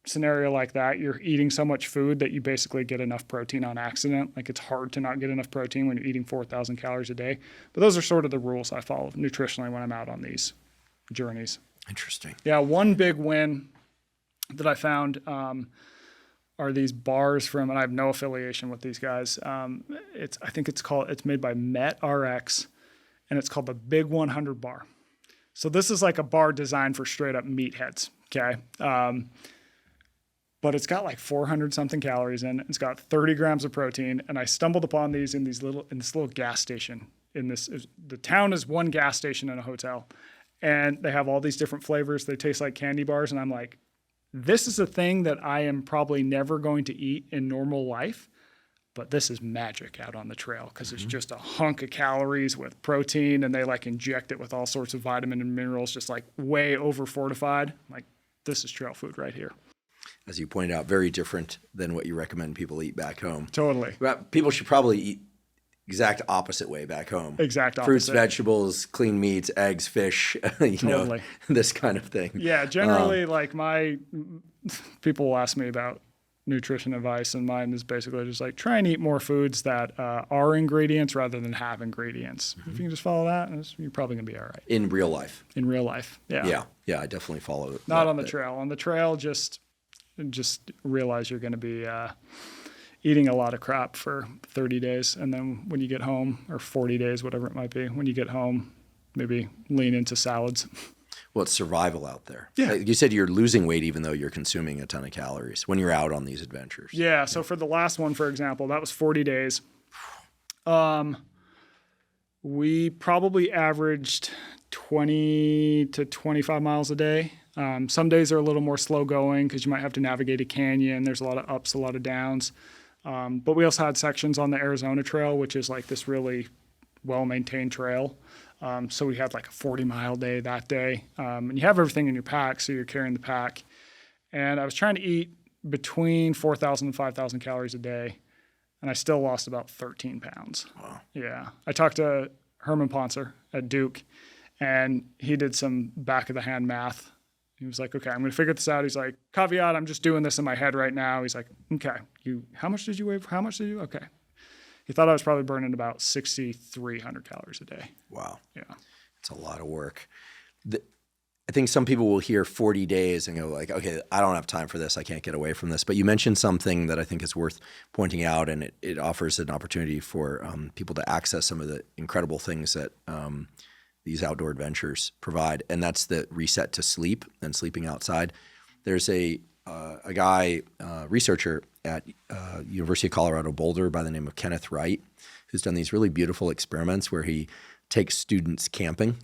scenario like that, you're eating so much food that you basically get enough protein on accident. Like, it's hard to not get enough protein when you're eating 4,000 calories a day. But those are sort of the rules I follow nutritionally when I'm out on these journeys. Interesting. Yeah, one big win that I found are these bars from, and I have no affiliation with these guys. I think it's made by MetRx, and it's called the Big 100 bar. So this is like a bar designed for straight up meatheads. Okay. But it's got like 400 something calories in it. It's got 30 grams of protein. And I stumbled upon these in this little gas station. The town is one gas station in a hotel, and they have all these different flavors. They taste like candy bars. And I'm like, this is a thing that I am probably never going to eat in normal life, but this is magic out on the trail, because it's just a hunk of calories with protein, and they like inject it with all sorts of vitamin and minerals, just like way over fortified. Like, this is trail food right here. As you pointed out, very different than what you recommend people eat back home. Totally. People should probably eat exact opposite way back home. Exact opposite. Fruits, vegetables, clean meats, eggs, fish, Totally. This kind of thing. Yeah, generally, people will ask me about nutrition advice, and mine is basically just like, try and eat more foods that are ingredients rather than have ingredients. If you can just follow that, you're probably going to be all right. In real life. In real life, yeah. Yeah, I definitely follow it. Not on the trail. On the trail, just realize you're going to be eating a lot of crap for 30 days. And then when you get home, or 40 days, whatever it might be, when you get home, maybe lean into salads. Well, it's survival out there. Yeah. You said you're losing weight even though you're consuming a ton of calories when you're out on these adventures. Yeah. So for the last one, for example, that was 40 days. We probably averaged 20 to 25 miles a day. Some days are a little more slow going because you might have to navigate a canyon. There's a lot of ups, a lot of downs. But we also had sections on the Arizona Trail, which is like this really well-maintained trail. So we had like a 40-mile day that day. And you have everything in your pack, so you're carrying the pack. And I was trying to eat between 4,000 and 5,000 calories a day, and I still lost about 13 pounds. Wow. Yeah. I talked to Herman Poncer at Duke, and he did some back-of-the-hand math. He was like, okay, I'm going to figure this out. He's like, caveat, I'm just doing this in my head right now. He's like, okay, how much did you weigh? How much did you? Okay. He thought I was probably burning about 6,300 calories a day. Wow. Yeah. It's a lot of work. I think some people will hear 40 days and go like, okay, I don't have time for this. I can't get away from this. But you mentioned something that I think is worth pointing out, and it offers an opportunity for people to access some of the incredible things that these outdoor adventures provide. And that's the reset to sleep and sleeping outside. There's a guy, researcher at University of Colorado Boulder by the name of Kenneth Wright, who's done these really beautiful experiments where he takes students camping,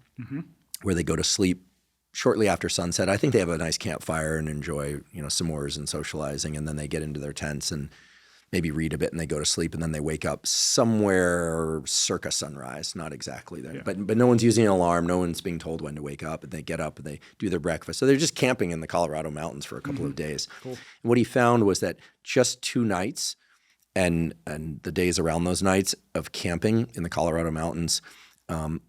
where they go to sleep shortly after sunset. I think they have a nice campfire and enjoy, s'mores and socializing, and then they get into their tents and maybe read a bit and they go to sleep, and then they wake up somewhere circa sunrise, not exactly there. Yeah. But no one's using an alarm, no one's being told when to wake up, and they get up and they do their breakfast. So they're just camping in the Colorado mountains for a couple of days. Cool. And what he found was that just 2 nights and the days around those nights of camping in the Colorado mountains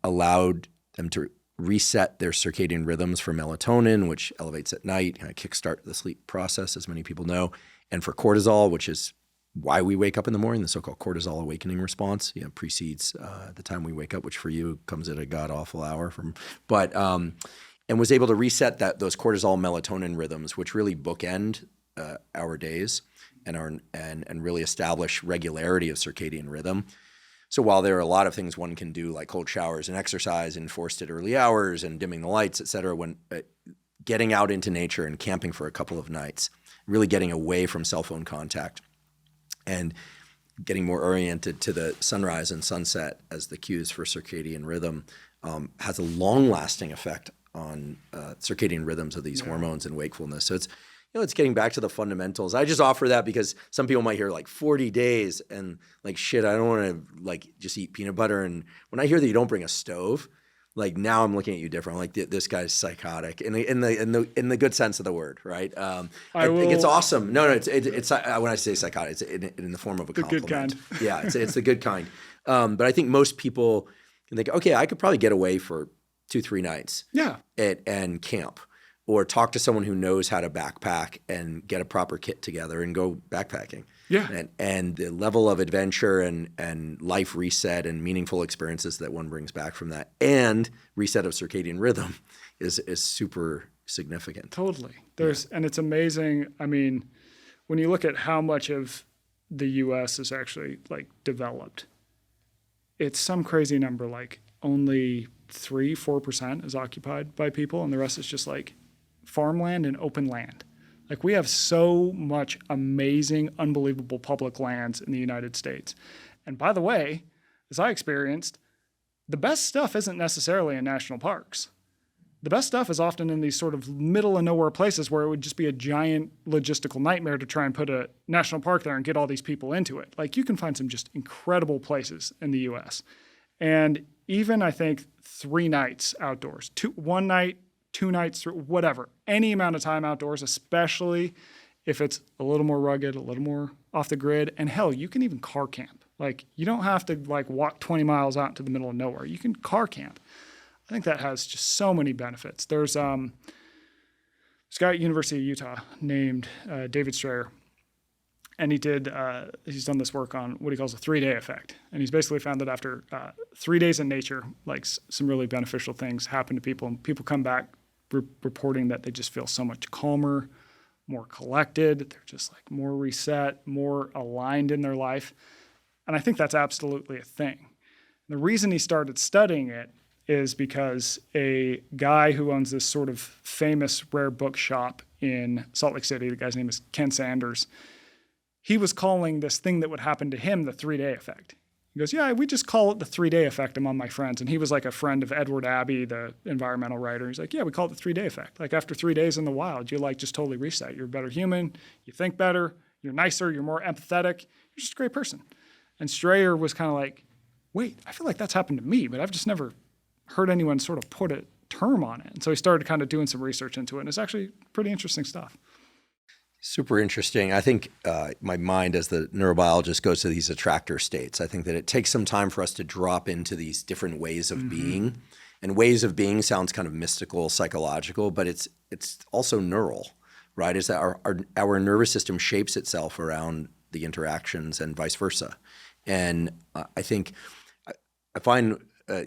allowed them to reset their circadian rhythms for melatonin, which elevates at night, kind of kickstart the sleep process, as many people know, and for cortisol, which is why we wake up in the morning, the so-called cortisol awakening response, precedes the time we wake up, which for you comes at a god-awful hour and was able to reset those cortisol melatonin rhythms, which really bookend our days and really establish regularity of circadian rhythm. So while there are a lot of things one can do, like cold showers and exercise and forced at early hours and dimming the lights, et cetera, when getting out into nature and camping for a couple of nights, really getting away from cell phone contact and getting more oriented to the sunrise and sunset as the cues for circadian rhythm has a long-lasting effect on circadian rhythms of these hormones and wakefulness. So it's getting back to the fundamentals. I just offer that because some people might hear like 40 days and like, shit, I don't want to like just eat peanut butter. And when I hear that you don't bring a stove, like now I'm looking at you different. I'm like, this guy's psychotic in the good sense of the word, right? I think it's awesome. No, it's when I say psychotic, it's in the form of a compliment. The good kind. Yeah, it's the good kind. But I think most people can think, okay, I could probably get away for 2-3 nights. Yeah. And camp. Or talk to someone who knows how to backpack and get a proper kit together and go backpacking. Yeah. And the level of adventure and life reset and meaningful experiences that one brings back from that and reset of circadian rhythm is super significant. Totally. And it's amazing. I mean, when you look at how much of the U.S. is actually like developed, it's some crazy number, like only 3-4% is occupied by people, and the rest is just like farmland and open land. Like we have so much amazing, unbelievable public lands in the United States. And by the way, as I experienced, the best stuff isn't necessarily in national parks. The best stuff is often in these sort of middle of nowhere places where it would just be a giant logistical nightmare to try and put a national park there and get all these people into it. Like you can find some just incredible places in the US. And even I think 3 nights outdoors, 1 night, 2 nights, whatever, any amount of time outdoors, especially if it's a little more rugged, a little more off the grid. And hell, you can even car camp. Like you don't have to like walk 20 miles out into the middle of nowhere. You can car camp. I think that has just so many benefits. There's this guy at University of Utah named David Strayer, and he's done this work on what he calls a 3-day effect. And he's basically found that after 3 days in nature, like some really beneficial things happen to people, and people come back reporting that they just feel so much calmer, more collected. They're just like more reset, more aligned in their life. And I think that's absolutely a thing. And the reason he started studying it is because a guy who owns this sort of famous rare book shop in Salt Lake City, the guy's name is Ken Sanders, he was calling this thing that would happen to him the 3-day effect. He goes, yeah, we just call it the 3-day effect among my friends. And he was like a friend of Edward Abbey, the environmental writer. He's like, yeah, we call it the 3-day effect. Like after 3 days in the wild, you like just totally reset. You're a better human. You think better. You're nicer. You're more empathetic. You're just a great person. And Strayer was kind of like, wait, I feel like that's happened to me, but I've just never heard anyone sort of put a term on it. And so he started kind of doing some research into it, and it's actually pretty interesting stuff. Super interesting. I think my mind as the neurobiologist goes to these attractor states. I think that it takes some time for us to drop into these different ways of being. And ways of being sounds kind of mystical, psychological, but it's also neural, right? Is that our nervous system shapes itself around the interactions and vice versa. And I think I find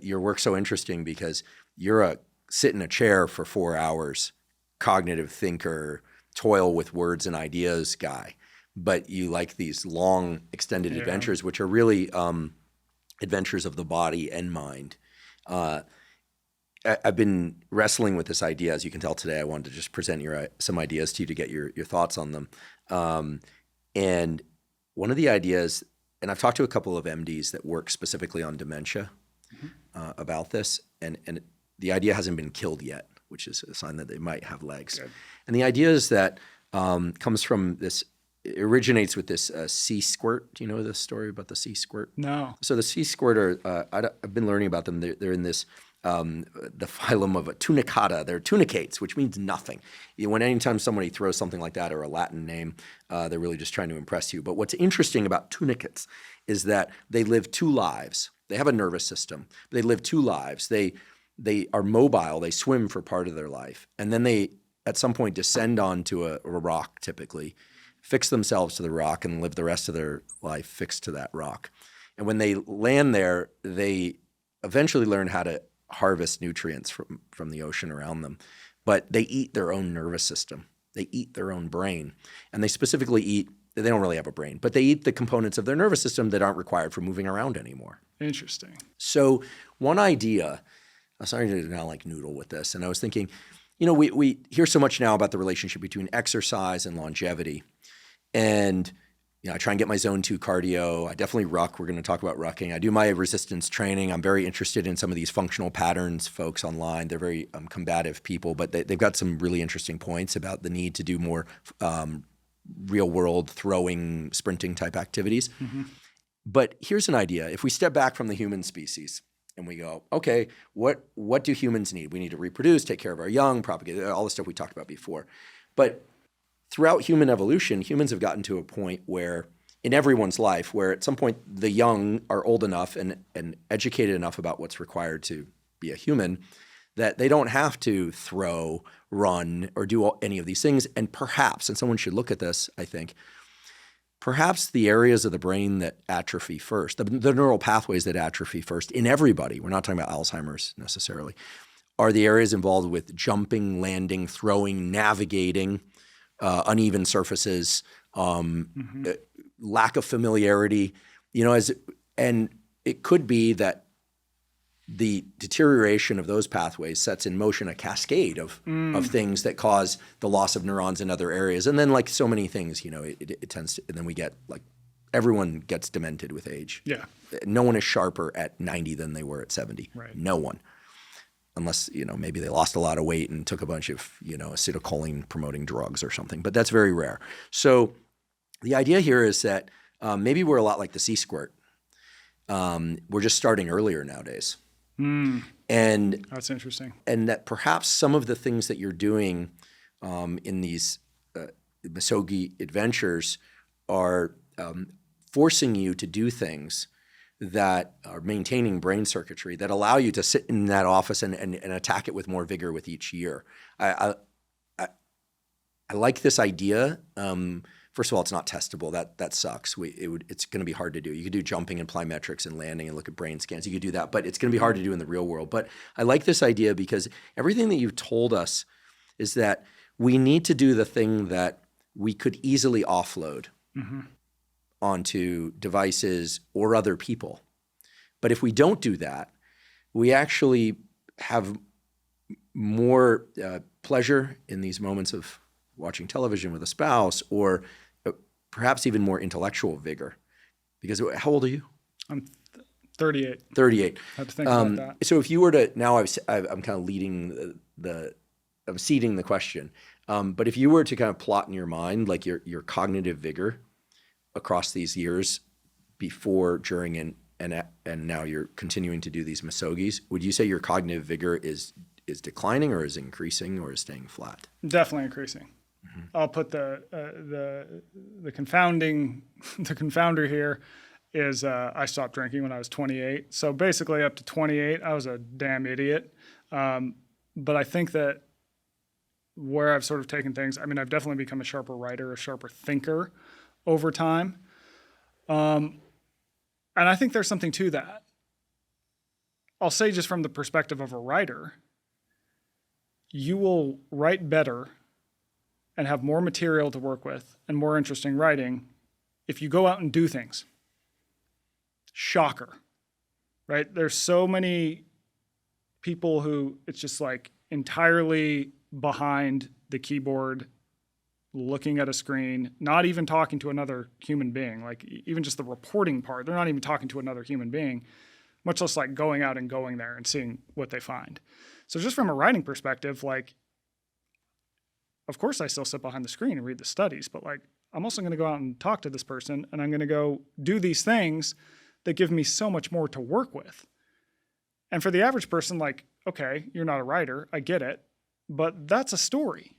your work so interesting because you're sit in a chair for 4 hours, cognitive thinker, toil with words and ideas guy, but you like these long extended adventures, which are really adventures of the body and mind. I've been wrestling with this idea, as you can tell today. I wanted to just present some ideas to you to get your thoughts on them. And one of the ideas, and I've talked to a couple of MDs that work specifically on dementia about this, and the idea hasn't been killed yet, which is a sign that they might have legs. Good. And the idea is that comes from this, it originates with this sea squirt. Do you know this story about the sea squirt? No. So the sea squirt I've been learning about them. They're in this, the phylum of a tunicata. They're tunicates, which means nothing. Anytime somebody throws something like that or a Latin name, they're really just trying to impress you. But what's interesting about tunicates is that they live 2 lives. They have a nervous system. They live 2 lives. They are mobile. They swim for part of their life. And then they, at some point, descend onto a rock, typically, fix themselves to the rock, and live the rest of their life fixed to that rock. And when they land there, they eventually learn how to harvest nutrients from the ocean around them. But they eat their own nervous system. They eat their own brain. And they specifically eat, they don't really have a brain, but they eat the components of their nervous system that aren't required for moving around anymore. Interesting. So one idea, I'm starting to kind of like noodle with this, and I was thinking, we hear so much now about the relationship between exercise and longevity. And I try and get my zone 2 cardio. I definitely ruck. We're going to talk about rucking. I do my resistance training. I'm very interested in some of these functional patterns folks online. They're very combative people, but they've got some really interesting points about the need to do more real world throwing, sprinting type activities. But here's an idea. If we step back from the human species and we go, okay, what do humans need? We need to reproduce, take care of our young, propagate, all the stuff we talked about before. But throughout human evolution, humans have gotten to a point where, in everyone's life, where at some point the young are old enough and educated enough about what's required to be a human that they don't have to throw, run, or do any of these things. And perhaps, and someone should look at this, I think, perhaps the areas of the brain that atrophy first, the neural pathways that atrophy first in everybody, we're not talking about Alzheimer's necessarily, are the areas involved with jumping, landing, throwing, navigating, uneven surfaces, lack of familiarity, and it could be that the deterioration of those pathways sets in motion a cascade of things that cause the loss of neurons in other areas. And then, like so many things, it tends to, and then we get everyone gets demented with age. Yeah. No one is sharper at 90 than they were at 70. Right. No one. Unless, maybe they lost a lot of weight and took a bunch of, acetylcholine promoting drugs or something, but that's very rare. So the idea here is that maybe we're a lot like the sea squirt. We're just starting earlier nowadays. And that's interesting. And that perhaps some of the things that you're doing in these Misogi adventures are forcing you to do things that are maintaining brain circuitry that allow you to sit in that office and attack it with more vigor with each year. I like this idea. First of all, it's not testable. That sucks. It's going to be hard to do. You could do jumping and plyometrics and landing and look at brain scans. You could do that, but it's going to be hard to do in the real world. But I like this idea because everything that you've told us is that we need to do the thing that we could easily offload onto devices or other people. But if we don't do that, we actually have more pleasure in these moments of watching television with a spouse, or perhaps even more intellectual vigor. Because how old are you? I'm 38. 38. I have to think about that. So if you were to, now I'm kind of leading I'm seeding the question. But if you were to kind of plot in your mind, like your cognitive vigor across these years, before, during, and now you're continuing to do these Misogis, would you say your cognitive vigor is declining, or is increasing, or is staying flat? Definitely increasing. I'll put the confounder here is I stopped drinking when I was 28. So basically up to 28, I was a damn idiot. But I think that where I've sort of taken things, I mean, I've definitely become a sharper writer, a sharper thinker over time. And I think there's something to that. I'll say, just from the perspective of a writer, you will write better and have more material to work with and more interesting writing if you go out and do things. Shocker, right? There's so many people who it's just like entirely behind the keyboard, looking at a screen, not even talking to another human being. Like, even just the reporting part, they're not even talking to another human being, much less like going out and going there and seeing what they find. So just from a writing perspective, like, of course I still sit behind the screen and read the studies, but like, I'm also going to go out and talk to this person, and I'm going to go do these things that give me so much more to work with. And for the average person, like, okay, you're not a writer, I get it, but that's a story.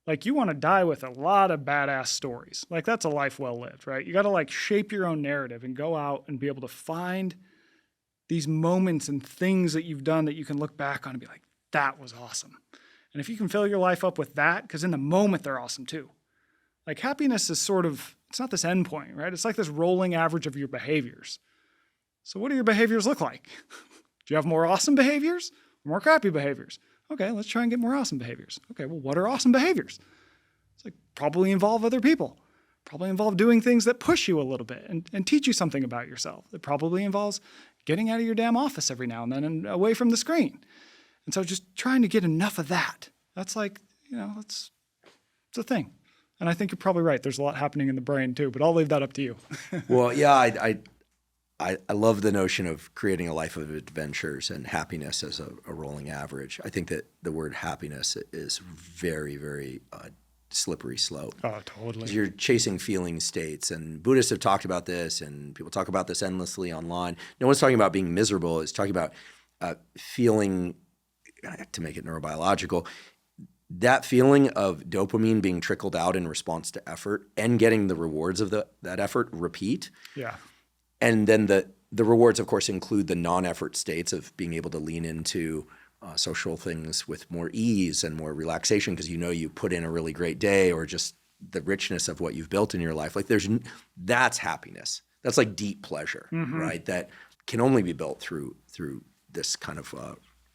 Like, you want to die with a lot of badass stories. Like, that's a life well lived, right? You got to like shape your own narrative and go out and be able to find these moments and things that you've done that you can look back on and be like, that was awesome. And if you can fill your life up with that, because in the moment they're awesome too. Like, happiness is sort of, it's not this endpoint, right? It's like this rolling average of your behaviors. So what do your behaviors look like? Do you have more awesome behaviors or more crappy behaviors? Okay, let's try and get more awesome behaviors. Okay, well, what are awesome behaviors? It's like, probably involve other people. Probably involve doing things that push you a little bit and teach you something about yourself. It probably involves getting out of your damn office every now and then and away from the screen. And so just trying to get enough of that. That's like, it's a thing. And I think you're probably right. There's a lot happening in the brain too, but I'll leave that up to you. Well, yeah, I love the notion of creating a life of adventures and happiness as a rolling average. I think that the word happiness is very, very slippery slope. Oh, totally. You're chasing feeling states, and Buddhists have talked about this, and people talk about this endlessly online. No one's talking about being miserable. It's talking about feeling, to make it neurobiological, that feeling of dopamine being trickled out in response to effort and getting the rewards of that effort repeat. Yeah. And then the rewards, of course, include the non-effort states of being able to lean into social things with more ease and more relaxation because you put in a really great day, or just the richness of what you've built in your life. Like, that's happiness. That's like deep pleasure, right? That can only be built through this kind of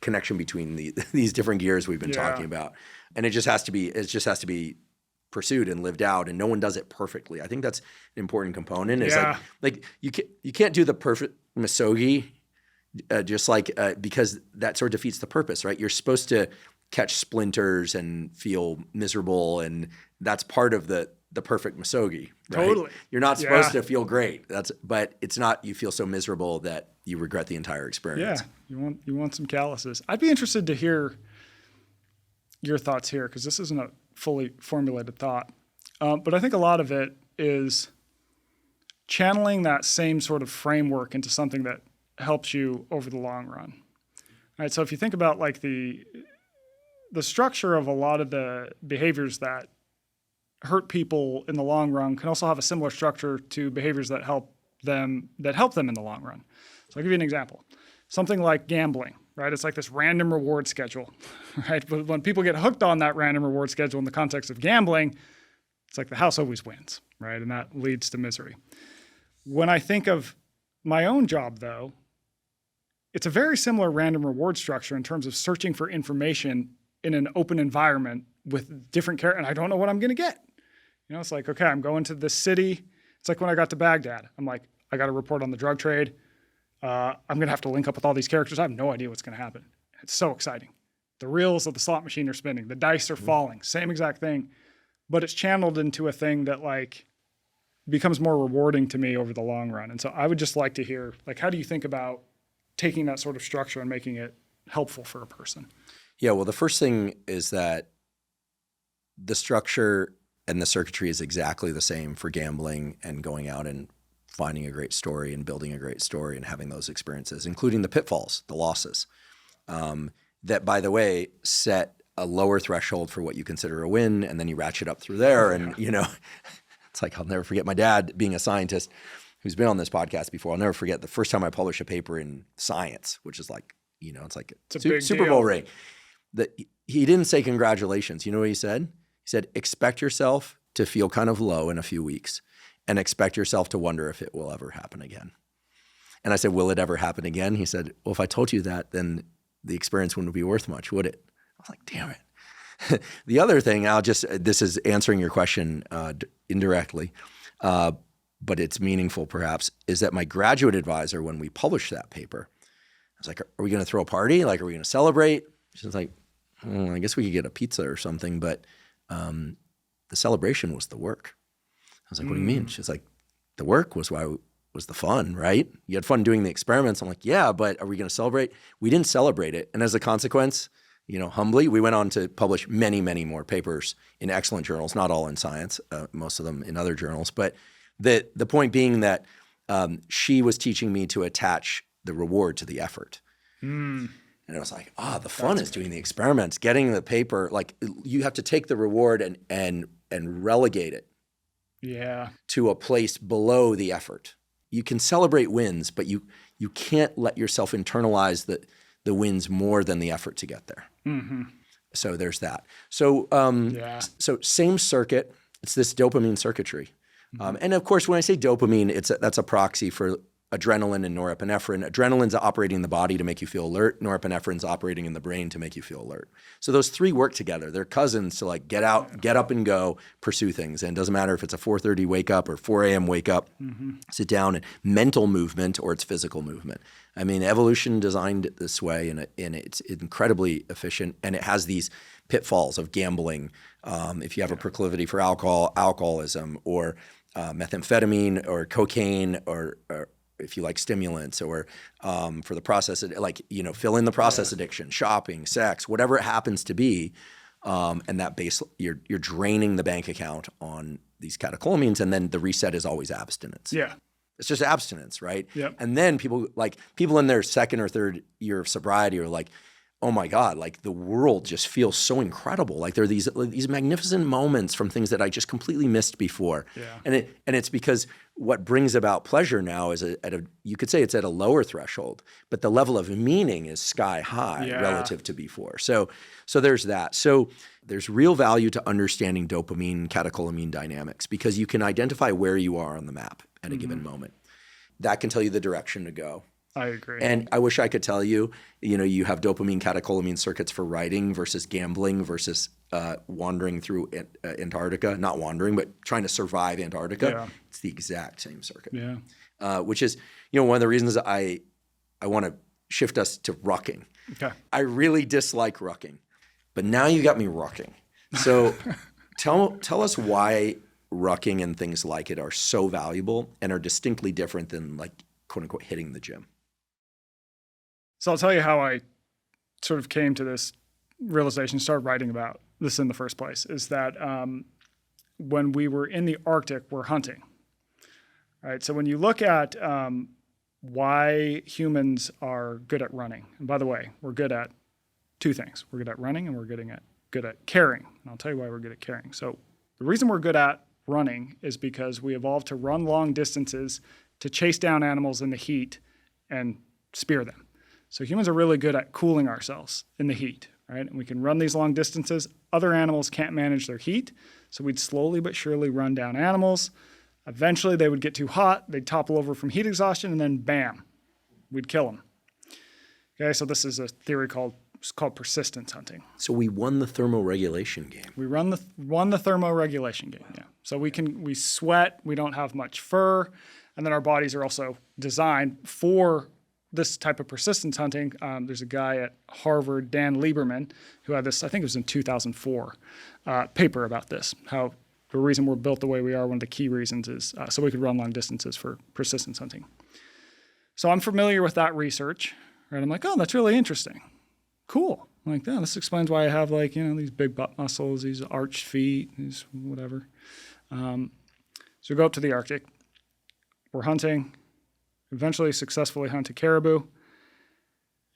connection between these different gears we've been talking about. And it just has to be pursued and lived out, and no one does it perfectly. I think that's an important component. Is like you can't do the perfect Misogi, because that sort of defeats the purpose, right? You're supposed to catch splinters and feel miserable, and that's part of the perfect Misogi. Right? Totally. You're not supposed to feel great. But it's not. You feel so miserable that you regret the entire experience. Yeah, you want some calluses. I'd be interested to hear your thoughts here, because this isn't a fully formulated thought. But I think a lot of it is channeling that same sort of framework into something that helps you over the long run. All right, so if you think about like the structure of a lot of the behaviors that hurt people in the long run can also have a similar structure to behaviors that help them in the long run. So I'll give you an example. Something like gambling, right? It's like this random reward schedule, right? But when people get hooked on that random reward schedule in the context of gambling, it's like the house always wins, right? And that leads to misery. When I think of my own job, though, it's a very similar random reward structure in terms of searching for information in an open environment with different characters, and I don't know what I'm going to get. It's like, okay, I'm going to this city. It's like when I got to Baghdad. I'm like, I got to report on the drug trade. I'm going to have to link up with all these characters. I have no idea what's going to happen. It's so exciting. The reels of the slot machine are spinning. The dice are falling. Same exact thing. But it's channeled into a thing that like becomes more rewarding to me over the long run. And so I would just like to hear, like, how do you think about taking that sort of structure and making it helpful for a person? Yeah, well, the first thing is that the structure and the circuitry is exactly the same for gambling and going out and finding a great story and building a great story and having those experiences, including the pitfalls, the losses, that, by the way, set a lower threshold for what you consider a win, and then you ratchet up through there. And, it's like, I'll never forget my dad being a scientist who's been on this podcast before. I'll never forget the first time I published a paper in Science, which is like, it's like a big Super deal. Bowl ring. He didn't say congratulations. You know what he said? He said, expect yourself to feel kind of low in a few weeks and expect yourself to wonder if it will ever happen again. And I said, will it ever happen again? He said, well, if I told you that, then the experience wouldn't be worth much, would it? I was like, damn it. The other thing, this is answering your question indirectly, but it's meaningful perhaps, is that my graduate advisor, when we published that paper, I was like, are we going to throw a party? Like, are we going to celebrate? She's like, I guess we could get a pizza or something, but the celebration was the work. I was like, what do you mean? She's like, the work was the fun, right? You had fun doing the experiments. I'm like, yeah, but are we going to celebrate? We didn't celebrate it. And as a consequence, humbly, we went on to publish many, many more papers in excellent journals, not all in Science, most of them in other journals. But the point being that she was teaching me to attach the reward to the effort. And it was like, the fun is doing the experiments, getting the paper. Like, you have to take the reward and relegate it to a place below the effort. You can celebrate wins, but you can't let yourself internalize the wins more than the effort to get there. Mm-hmm. So there's that. So so same circuit. It's this dopamine circuitry. Mm-hmm. And of course, when I say dopamine, that's a proxy for adrenaline and norepinephrine. Adrenaline's operating in the body to make you feel alert. Norepinephrine's operating in the brain to make you feel alert. So those three work together. They're cousins to like get up and go, pursue things. And it doesn't matter if it's a 4:30 wake up or 4 a.m. wake up, sit down, and mental movement or it's physical movement. I mean, evolution designed it this way, and it's incredibly efficient. And it has these pitfalls of gambling. If you have a proclivity for alcoholism, or methamphetamine, or cocaine, or if you like stimulants, or for the process, fill in the process addiction, shopping, sex, whatever it happens to be, and that base, you're draining the bank account on these catecholamines, and then the reset is always abstinence. Yeah. It's just abstinence, right? Yep. And then people in their second or third year of sobriety are like, oh my God, like the world just feels so incredible. Like there are these magnificent moments from things that I just completely missed before. Yeah. And it's because what brings about pleasure now is you could say it's at a lower threshold, but the level of meaning is sky high relative to before. So there's that. So there's real value to understanding dopamine catecholamine dynamics because you can identify where you are on the map at a given moment. That can tell you the direction to go. I agree. And I wish I could tell you, you have dopamine catecholamine circuits for writing versus gambling versus wandering through Antarctica. Not wandering, but trying to survive Antarctica. Yeah. It's the exact same circuit. Yeah. Which is, one of the reasons I want to shift us to rucking. Okay. I really dislike rucking, but now you got me rucking. So tell us why rucking and things like it are so valuable and are distinctly different than like quote unquote hitting the gym. So I'll tell you how I sort of came to this realization, started writing about this in the first place, is that when we were in the Arctic, we're hunting, right? So when you look at why humans are good at running, and by the way, we're good at two things. We're good at running and we're good at carrying. And I'll tell you why we're good at carrying. So the reason we're good at running is because we evolved to run long distances to chase down animals in the heat and spear them. So humans are really good at cooling ourselves in the heat, right? And we can run these long distances. Other animals can't manage their heat, so we'd slowly but surely run down animals. Eventually, they would get too hot, they'd topple over from heat exhaustion, and then bam, we'd kill them. Okay, so this is a theory called persistence hunting. So we won the thermoregulation game. We won the thermoregulation game, yeah. So we sweat, we don't have much fur, and then our bodies are also designed for this type of persistence hunting. There's a guy at Harvard, Dan Lieberman, who had this, I think it was in 2004, paper about this, how the reason we're built the way we are, one of the key reasons is so we could run long distances for persistence hunting. So I'm familiar with that research, right? I'm like, oh, that's really interesting. Cool. I'm like, yeah, this explains why I have these big butt muscles, these arched feet, these whatever. So we go up to the Arctic. we're hunting, eventually successfully hunted caribou.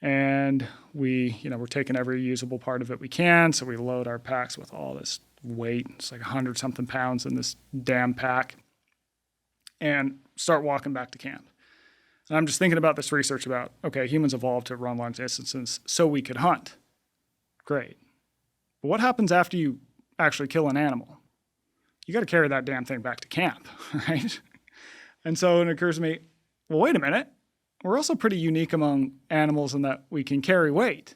And we're taking every usable part of it we can. So we load our packs with all this weight. It's like 100 something pounds in this damn pack, and start walking back to camp. And I'm just thinking about this research about, okay, humans evolved to run long distances so we could hunt. Great. But what happens after you actually kill an animal? You got to carry that damn thing back to camp, right? And so it occurs to me, well, wait a minute. We're also pretty unique among animals in that we can carry weight.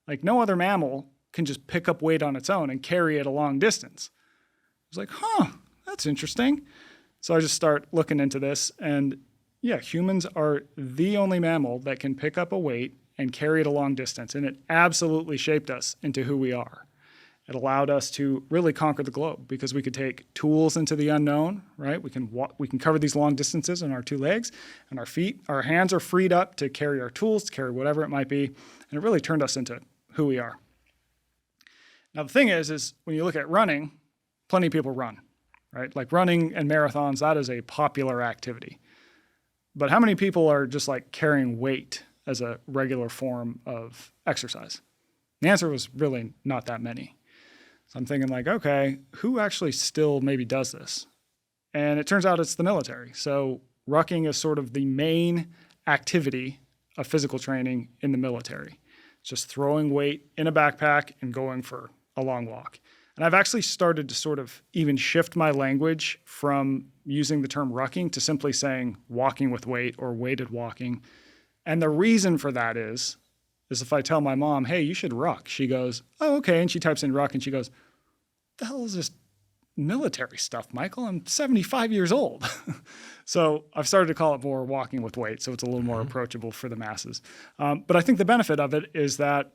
Like no other mammal can just pick up weight on its own and carry it a long distance. I was like, that's interesting. So I just start looking into this, and yeah, humans are the only mammal that can pick up a weight and carry it a long distance, and it absolutely shaped us into who we are. It allowed us to really conquer the globe because we could take tools into the unknown, right? We can cover these long distances on our two legs, and our feet, our hands are freed up to carry our tools, to carry whatever it might be, and it really turned us into who we are. Now the thing is when you look at running, plenty of people run, right? Like running and marathons, that is a popular activity. But how many people are just like carrying weight as a regular form of exercise? The answer was really not that many. So I'm thinking like, okay, who actually still maybe does this? And it turns out it's the military. So rucking is sort of the main activity of physical training in the military. It's just throwing weight in a backpack and going for a long walk. And I've actually started to sort of even shift my language from using the term rucking to simply saying walking with weight or weighted walking. And the reason for that is if I tell my mom, hey, you should ruck, she goes, oh, okay. And she types in ruck and she goes, the hell is this military stuff, Michael? I'm 75 years old. So I've started to call it more walking with weight. So it's a little more approachable for the masses. But I think the benefit of it is that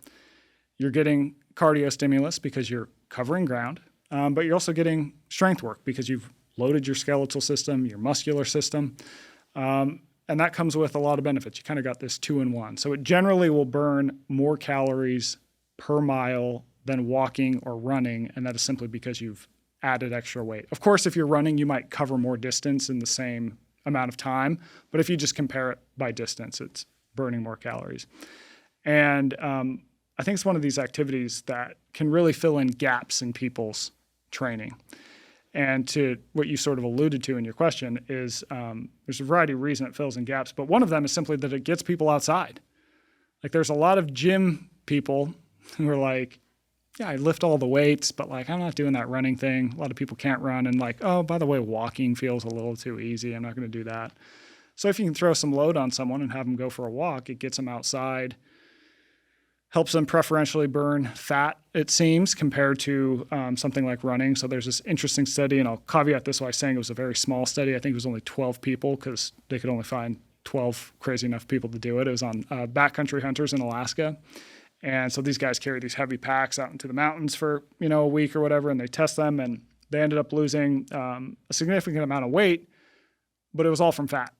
you're getting cardio stimulus because you're covering ground, but you're also getting strength work because you've loaded your skeletal system, your muscular system. And that comes with a lot of benefits. You kind of got this 2-in-1. So it generally will burn more calories per mile than walking or running, and that is simply because you've added extra weight. Of course, if you're running, you might cover more distance in the same amount of time, but if you just compare it by distance, it's burning more calories. And I think it's one of these activities that can really fill in gaps in people's training. And to what you sort of alluded to in your question is there's a variety of reasons it fills in gaps, but one of them is simply that it gets people outside. Like there's a lot of gym people who are like, yeah, I lift all the weights, but like I'm not doing that running thing. A lot of people can't run, and like, oh, by the way, walking feels a little too easy. I'm not going to do that. So if you can throw some load on someone and have them go for a walk, it gets them outside, helps them preferentially burn fat, it seems, compared to something like running. So there's this interesting study, and I'll caveat this by saying it was a very small study. I think it was only 12 people because they could only find 12 crazy enough people to do it. It was on backcountry hunters in Alaska. And so these guys carry these heavy packs out into the mountains for, a week or whatever, and they test them, and they ended up losing a significant amount of weight, but it was all from fat.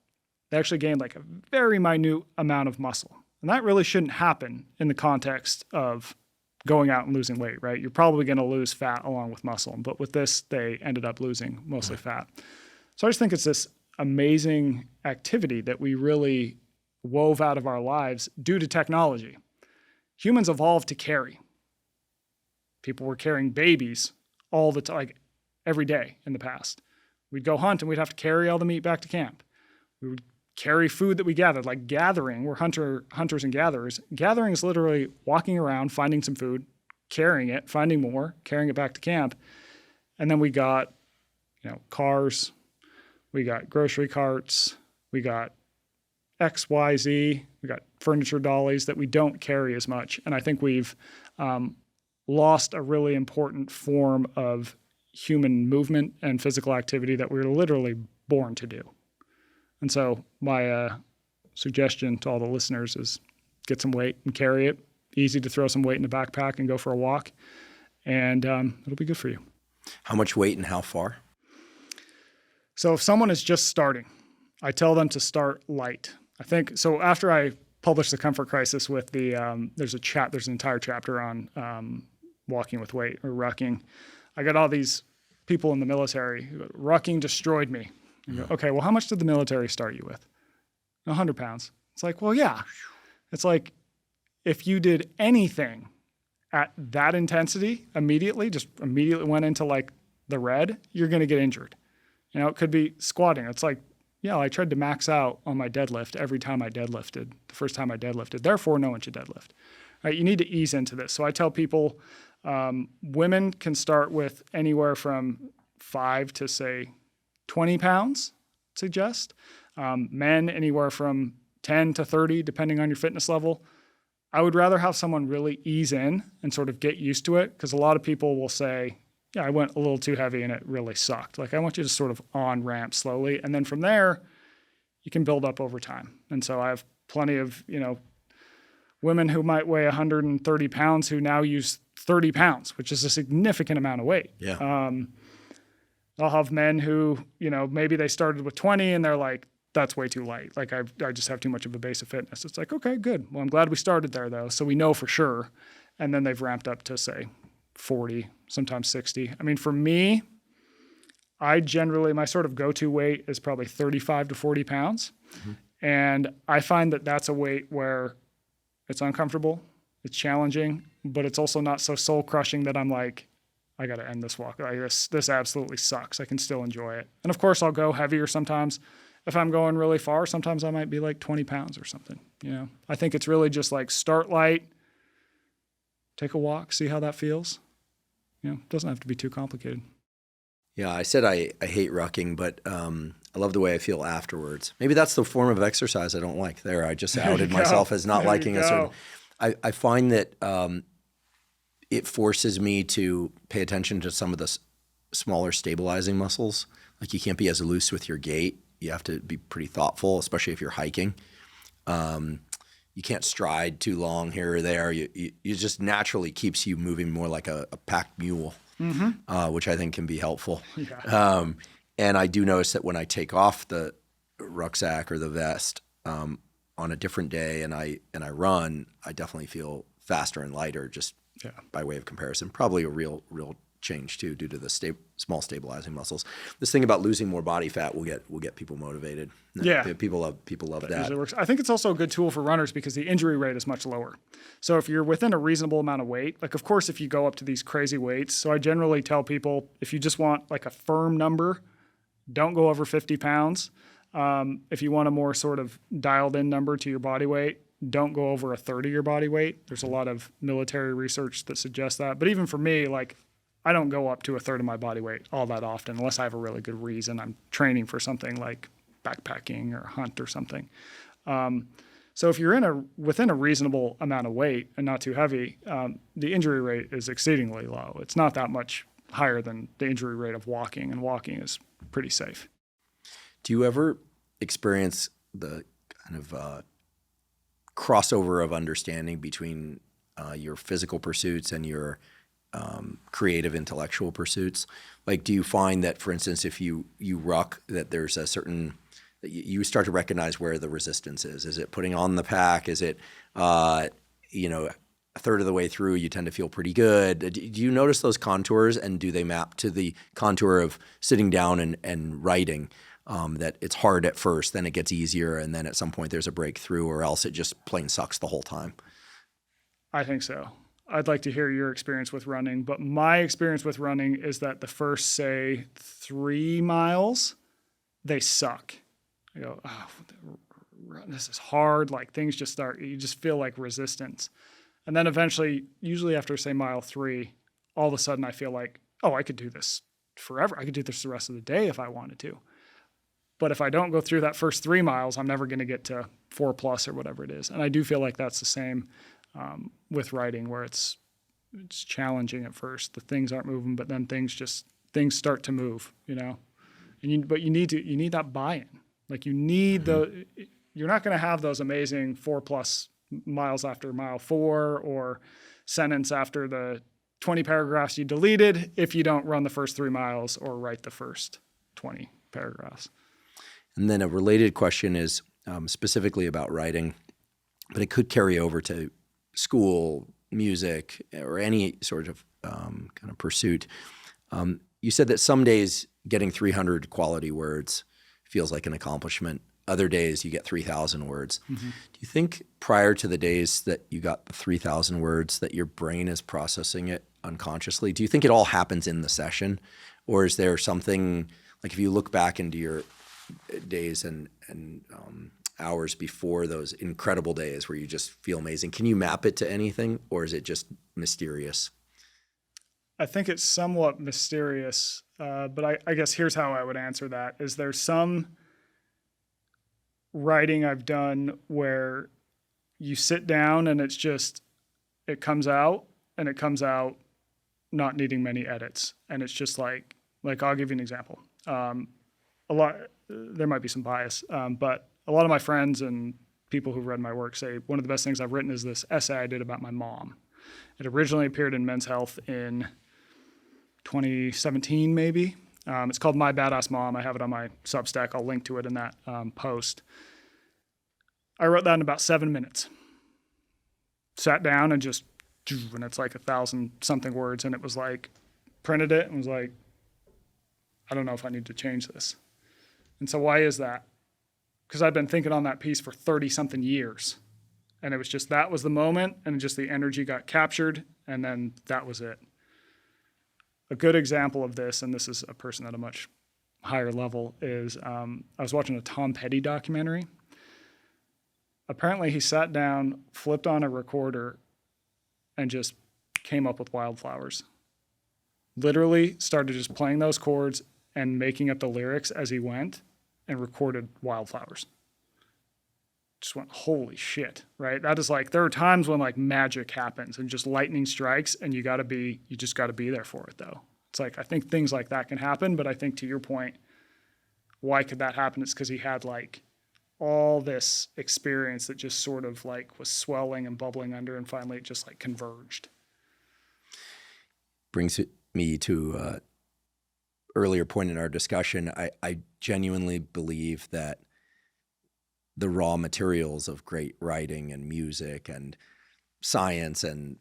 They actually gained like a very minute amount of muscle. And that really shouldn't happen in the context of going out and losing weight, right? You're probably going to lose fat along with muscle. But with this, they ended up losing mostly fat. So I just think it's this amazing activity that we really wove out of our lives due to technology. Humans evolved to carry. People were carrying babies all the time, like every day in the past. We'd go hunt and we'd have to carry all the meat back to camp. We would carry food that we gathered, like gathering. We're hunters and gatherers. Gathering is literally walking around, finding some food, carrying it, finding more, carrying it back to camp. And then we got, cars, we got grocery carts, we got XYZ, we got furniture dollies that we don't carry as much. And I think we've lost a really important form of human movement and physical activity that we were literally born to do. And so my suggestion to all the listeners is get some weight and carry it. Easy to throw some weight in a backpack and go for a walk. And it'll be good for you. How much weight and how far? So if someone is just starting, I tell them to start light. I think, so after I published The Comfort Crisis with there's an entire chapter on walking with weight or rucking. I got all these people in the military who go, rucking destroyed me. You go, okay, well, how much did the military start you with? 100 pounds. It's like, well, yeah. It's like if you did anything at that intensity just immediately went into like the red, you're going to get injured. It could be squatting. It's like, yeah, I tried to max out on my deadlift every time I deadlifted, the first time I deadlifted. Therefore, no one should deadlift. Right? You need to ease into this. So I tell people women can start with anywhere from 5 to, say, 20 pounds, suggest. Men, anywhere from 10 to 30, depending on your fitness level. I would rather have someone really ease in and sort of get used to it, because a lot of people will say, yeah, I went a little too heavy and it really sucked. Like, I want you to sort of on-ramp slowly. And then from there, you can build up over time. And so I have plenty of, women who might weigh 130 pounds who now use 30 pounds, which is a significant amount of weight. Yeah. I'll have men who, maybe they started with 20 and they're like, that's way too light. Like, I just have too much of a base of fitness. It's like, okay, good. Well, I'm glad we started there, though, so we know for sure. And then they've ramped up to, say, 40, sometimes 60. I mean, for me, my sort of go-to weight is probably 35 to 40 pounds. Mm-hmm. And I find that that's a weight where it's uncomfortable, it's challenging, but it's also not so soul-crushing that I'm like, I got to end this walk. Like, this absolutely sucks. I can still enjoy it. And of course, I'll go heavier sometimes. If I'm going really far, sometimes I might be like 20 pounds or something. I think it's really just like start light, take a walk, see how that feels. It doesn't have to be too complicated. Yeah, I said I hate rucking, but I love the way I feel afterwards. Maybe that's the form of exercise I don't like. There, I just outed myself as not liking a certain. I find that it forces me to pay attention to some of the smaller stabilizing muscles. Like, you can't be as loose with your gait. You have to be pretty thoughtful, especially if you're hiking. You can't stride too long here or there. You just naturally keeps you moving more like a packed mule, mm-hmm. Which I think can be helpful. Yeah. And I do notice that when I take off the rucksack or the vest on a different day and I run, I definitely feel faster and lighter just by way of comparison. Probably a real change too, due to the small stabilizing muscles. This thing about losing more body fat will get people motivated. Yeah, people love that. Usually works. I think it's also a good tool for runners because the injury rate is much lower. So if you're within a reasonable amount of weight, like, of course, if you go up to these crazy weights, so I generally tell people, if you just want like a firm number, don't go over 50 pounds. If you want a more sort of dialed in number to your body weight, don't go over a third of your body weight. There's a lot of military research that suggests that. But even for me, like, I don't go up to a third of my body weight all that often unless I have a really good reason. I'm training for something like backpacking or hunt or something. So if you're within a reasonable amount of weight and not too heavy, the injury rate is exceedingly low. It's not that much higher than the injury rate of walking, and walking is pretty safe. Do you ever experience the kind of crossover of understanding between your physical pursuits and your creative intellectual pursuits? Like, do you find that, for instance, if you ruck, that there's a certain, you start to recognize where the resistance is? Is it putting on the pack? Is it, a third of the way through, you tend to feel pretty good? Do you notice those contours, and do they map to the contour of sitting down and writing? That it's hard at first, then it gets easier, and then at some point there's a breakthrough, or else it just plain sucks the whole time? I think so. I'd like to hear your experience with running, but my experience with running is that the first, say, 3 miles, they suck. I go, oh, this is hard. Like, things just start, you just feel like resistance. And then eventually, usually after, say, mile 3, all of a sudden I feel like, oh, I could do this forever. I could do this the rest of the day if I wanted to. But if I don't go through that first 3 miles, I'm never going to get to 4+ or whatever it is. And I do feel like that's the same with writing, where it's challenging at first. The things aren't moving, but then things start to move, And you need that buy-in. Like, you need you're not going to have those amazing 4+ miles after mile 4 or sentence after the 20 paragraphs you deleted if you don't run the first 3 miles or write the first 20 paragraphs. And then a related question is specifically about writing, but it could carry over to school, music, or any sort of kind of pursuit. You said that some days getting 300 quality words feels like an accomplishment. Other days you get 3,000 words. Do you think prior to the days that you got the 3,000 words that your brain is processing it unconsciously? Do you think it all happens in the session? Or is there something, like if you look back into your days and hours before those incredible days where you just feel amazing, can you map it to anything, or is it just mysterious? I think it's somewhat mysterious, but I guess here's how I would answer that. Is there some writing I've done where you sit down and it's just, it comes out not needing many edits. And it's just like I'll give you an example. There might be some bias, but a lot of my friends and people who've read my work say one of the best things I've written is this essay I did about my mom. It originally appeared in Men's Health in 2017, maybe. It's called My Badass Mom. I have it on my Substack. I'll link to it in that post. I wrote that in about 7 minutes. Sat down and just, and it's like 1,000 something words. And it was like, printed it and was like, I don't know if I need to change this. And so why is that? Because I've been thinking on that piece for 30 something years. And it was just, that was the moment, and just the energy got captured, and then that was it. A good example of this, and this is a person at a much higher level, is I was watching a Tom Petty documentary. Apparently he sat down, flipped on a recorder, and just came up with Wildflowers. Literally started just playing those chords and making up the lyrics as he went, and recorded Wildflowers. Just went, holy shit, right? That is like, there are times when like magic happens and just lightning strikes, and you just gotta be there for it though. It's like, I think things like that can happen, but I think to your point, why could that happen? It's because he had like all this experience that just sort of like was swelling and bubbling under, and finally it just like converged. Brings me to earlier point in our discussion. I genuinely believe that the raw materials of great writing and music and science and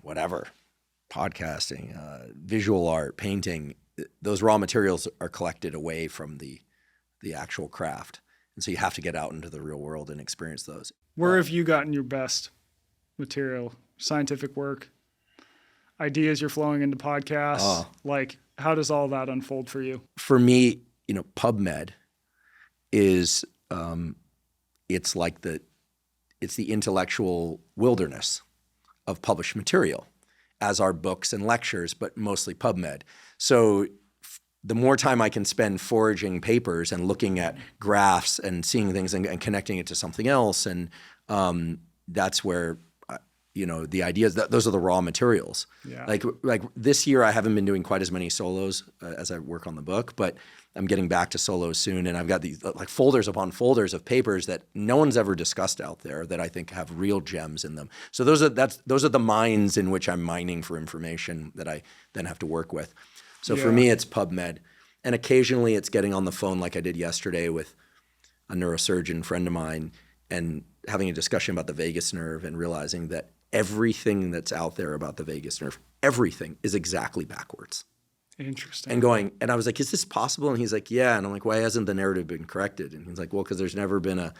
whatever, podcasting, visual art, painting, those raw materials are collected away from the actual craft. And so you have to get out into the real world and experience those. Where have you gotten your best material? Scientific work, ideas you're flowing into podcasts? Like, how does all that unfold for you? For me, PubMed is it's the intellectual wilderness of published material, as are books and lectures, but mostly PubMed. So the more time I can spend foraging papers and looking at graphs and seeing things and connecting it to something else, and that's where the ideas, those are the raw materials. Yeah. Like this year I haven't been doing quite as many solos as I work on the book, but I'm getting back to solos soon, and I've got these like folders upon folders of papers that no one's ever discussed out there that I think have real gems in them. So those are the mines in which I'm mining for information that I then have to work with. So for me, it's PubMed, and occasionally it's getting on the phone like I did yesterday with a neurosurgeon friend of mine and having a discussion about the vagus nerve and realizing that everything that's out there about the vagus nerve, everything is exactly backwards. Interesting. And I was like, is this possible? And he's like, yeah. And I'm like, why hasn't the narrative been corrected? And he's like, well, because there's never been a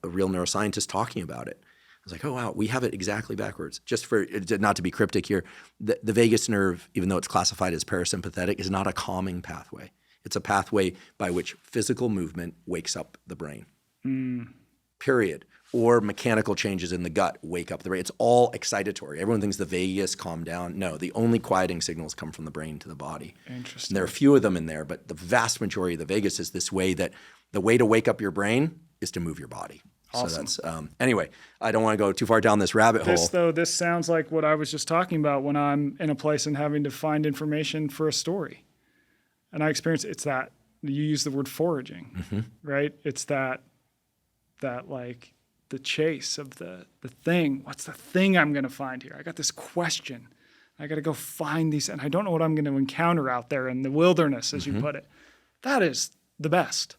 real neuroscientist talking about it. I was like, oh, wow, we have it exactly backwards. Just for not to be cryptic here, the vagus nerve, even though it's classified as parasympathetic, is not a calming pathway. It's a pathway by which physical movement wakes up the brain. Period. Or mechanical changes in the gut wake up the brain. It's all excitatory. Everyone thinks the vagus calm down. No, the only quieting signals come from the brain to the body. Interesting. And there are a few of them in there, but the vast majority of the vagus is this way that the way to wake up your brain is to move your body. Awesome. So that's, anyway, I don't want to go too far down this rabbit hole. This sounds like what I was just talking about when I'm in a place and having to find information for a story. And I experience, it's that, you use the word foraging, right? It's that like the chase of the thing. What's the thing I'm going to find here? I got this question. I got to go find these, and I don't know what I'm going to encounter out there in the wilderness, as you put it. That is the best.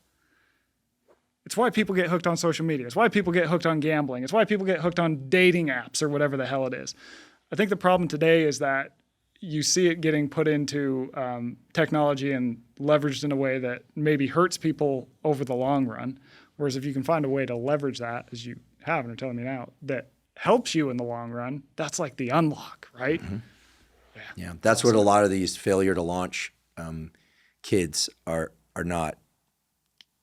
It's why people get hooked on social media. It's why people get hooked on gambling. It's why people get hooked on dating apps or whatever the hell it is. I think the problem today is that you see it getting put into technology and leveraged in a way that maybe hurts people over the long run. Whereas if you can find a way to leverage that, as you have and are telling me now, that helps you in the long run, that's like the unlock, right? Mm-hmm. Yeah, that's awesome. What a lot of these failure to launch kids are not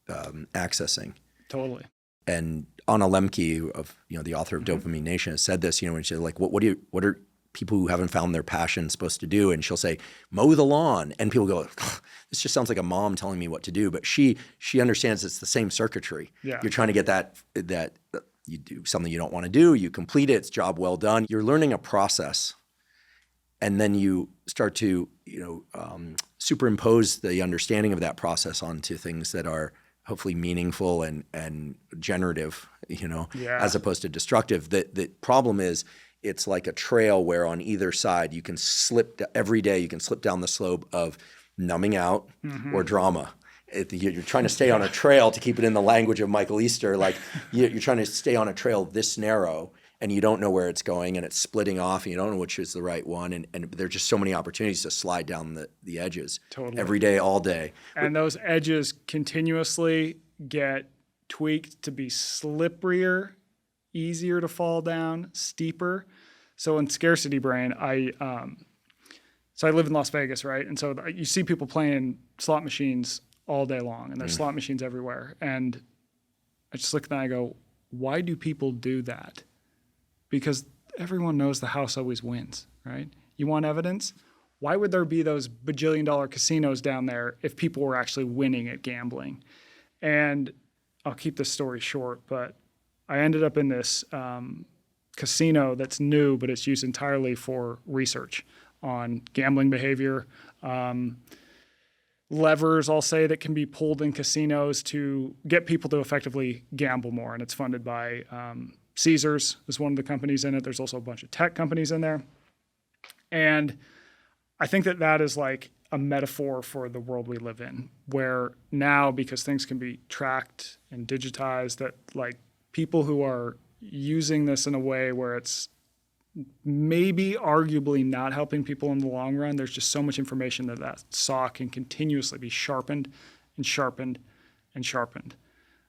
accessing. Totally. And Anna Lemke, of the author of Dopamine Nation, has said this. When she said, like, what are people who haven't found their passion supposed to do? And she'll say, mow the lawn, and people go, this just sounds like a mom telling me what to do. But she understands it's the same circuitry. Yeah. You're trying to get that you do something you don't want to do, you complete it, it's job well done. You're learning a process, and then you start to superimpose the understanding of that process onto things that are hopefully meaningful and generative, as opposed to destructive. The problem is, it's like a trail where on either side you can every day you can slip down the slope of numbing out or drama. You're trying to stay on a trail, to keep it in the language of Michael Easter, like you're trying to stay on a trail this narrow, and you don't know where it's going, and it's splitting off, and you don't know which is the right one. And there are just so many opportunities to slide down the edges every day, all day. And those edges continuously get tweaked to be slipperier, easier to fall down, steeper. So in scarcity brain, I live in Las Vegas, right? And so you see people playing slot machines all day long, and there's slot machines everywhere. And I just look at that and I go, why do people do that? Because everyone knows the house always wins, right? You want evidence? Why would there be those bajillion-dollar casinos down there if people were actually winning at gambling? And I'll keep this story short, but I ended up in this casino that's new, but it's used entirely for research on gambling behavior. Levers, I'll say, that can be pulled in casinos to get people to effectively gamble more. And it's funded by Caesars is one of the companies in it. There's also a bunch of tech companies in there. And I think that is like a metaphor for the world we live in, where now, because things can be tracked and digitized, that like people who are using this in a way where it's maybe arguably not helping people in the long run, there's just so much information that saw can continuously be sharpened and sharpened and sharpened.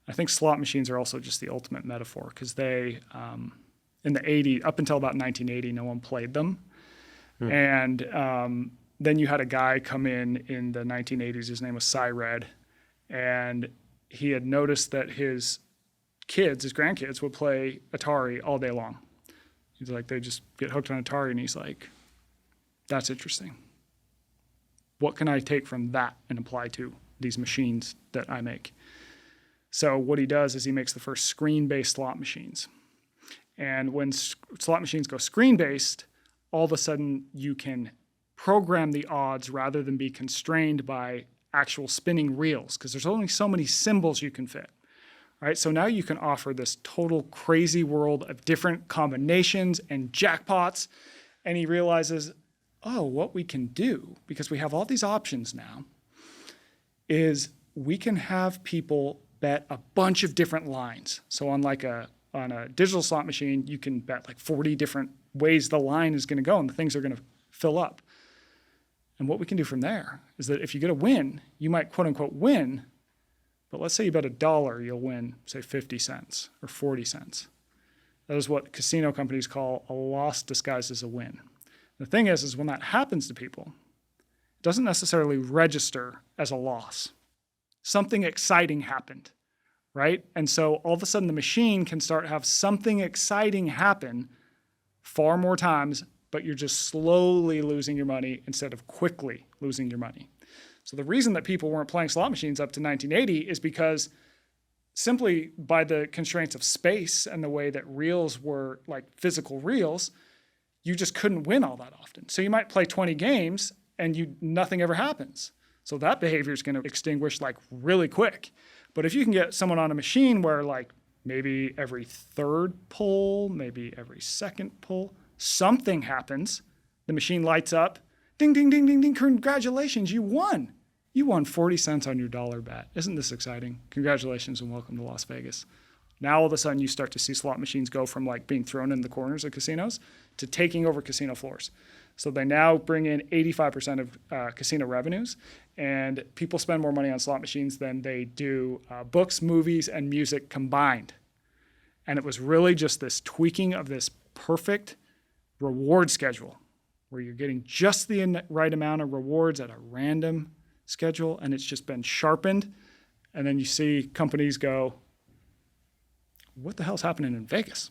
I think slot machines are also just the ultimate metaphor, because they, in the 80s, up until about 1980, no one played them. And then you had a guy come in the 1980s, his name was Cy Red, and he had noticed that his grandkids would play Atari all day long. He's like, they just get hooked on Atari, and he's like, that's interesting. What can I take from that and apply to these machines that I make? So what he does is he makes the first screen-based slot machines. And when slot machines go screen-based, all of a sudden you can program the odds rather than be constrained by actual spinning reels, because there's only so many symbols you can fit. Right? So now you can offer this total crazy world of different combinations and jackpots. And he realizes, what we can do, because we have all these options now, is we can have people bet a bunch of different lines. So on a digital slot machine, you can bet like 40 different ways the line is going to go, and the things are going to fill up. And what we can do from there is that if you get a win, you might quote unquote win, but let's say you bet $1, you'll win, say, 50 cents or 40 cents. That is what casino companies call a loss disguised as a win. The thing is when that happens to people, it doesn't necessarily register as a loss. Something exciting happened, right? And so all of a sudden the machine can start to have something exciting happen far more times, but you're just slowly losing your money instead of quickly losing your money. So the reason that people weren't playing slot machines up to 1980 is because simply by the constraints of space and the way that reels were like physical reels, you just couldn't win all that often. So you might play 20 games and nothing ever happens. So that behavior is going to extinguish like really quick. But if you can get someone on a machine where like maybe every third pull, maybe every second pull, something happens, the machine lights up, ding, ding, ding, ding, ding, congratulations, you won. You won 40 cents on your dollar bet. Isn't this exciting? Congratulations and welcome to Las Vegas. Now all of a sudden you start to see slot machines go from like being thrown in the corners of casinos to taking over casino floors. So they now bring in 85% of casino revenues, and people spend more money on slot machines than they do books, movies, and music combined. And it was really just this tweaking of this perfect reward schedule where you're getting just the right amount of rewards at a random schedule, and it's just been sharpened. And then you see companies go, what the hell's happening in Vegas?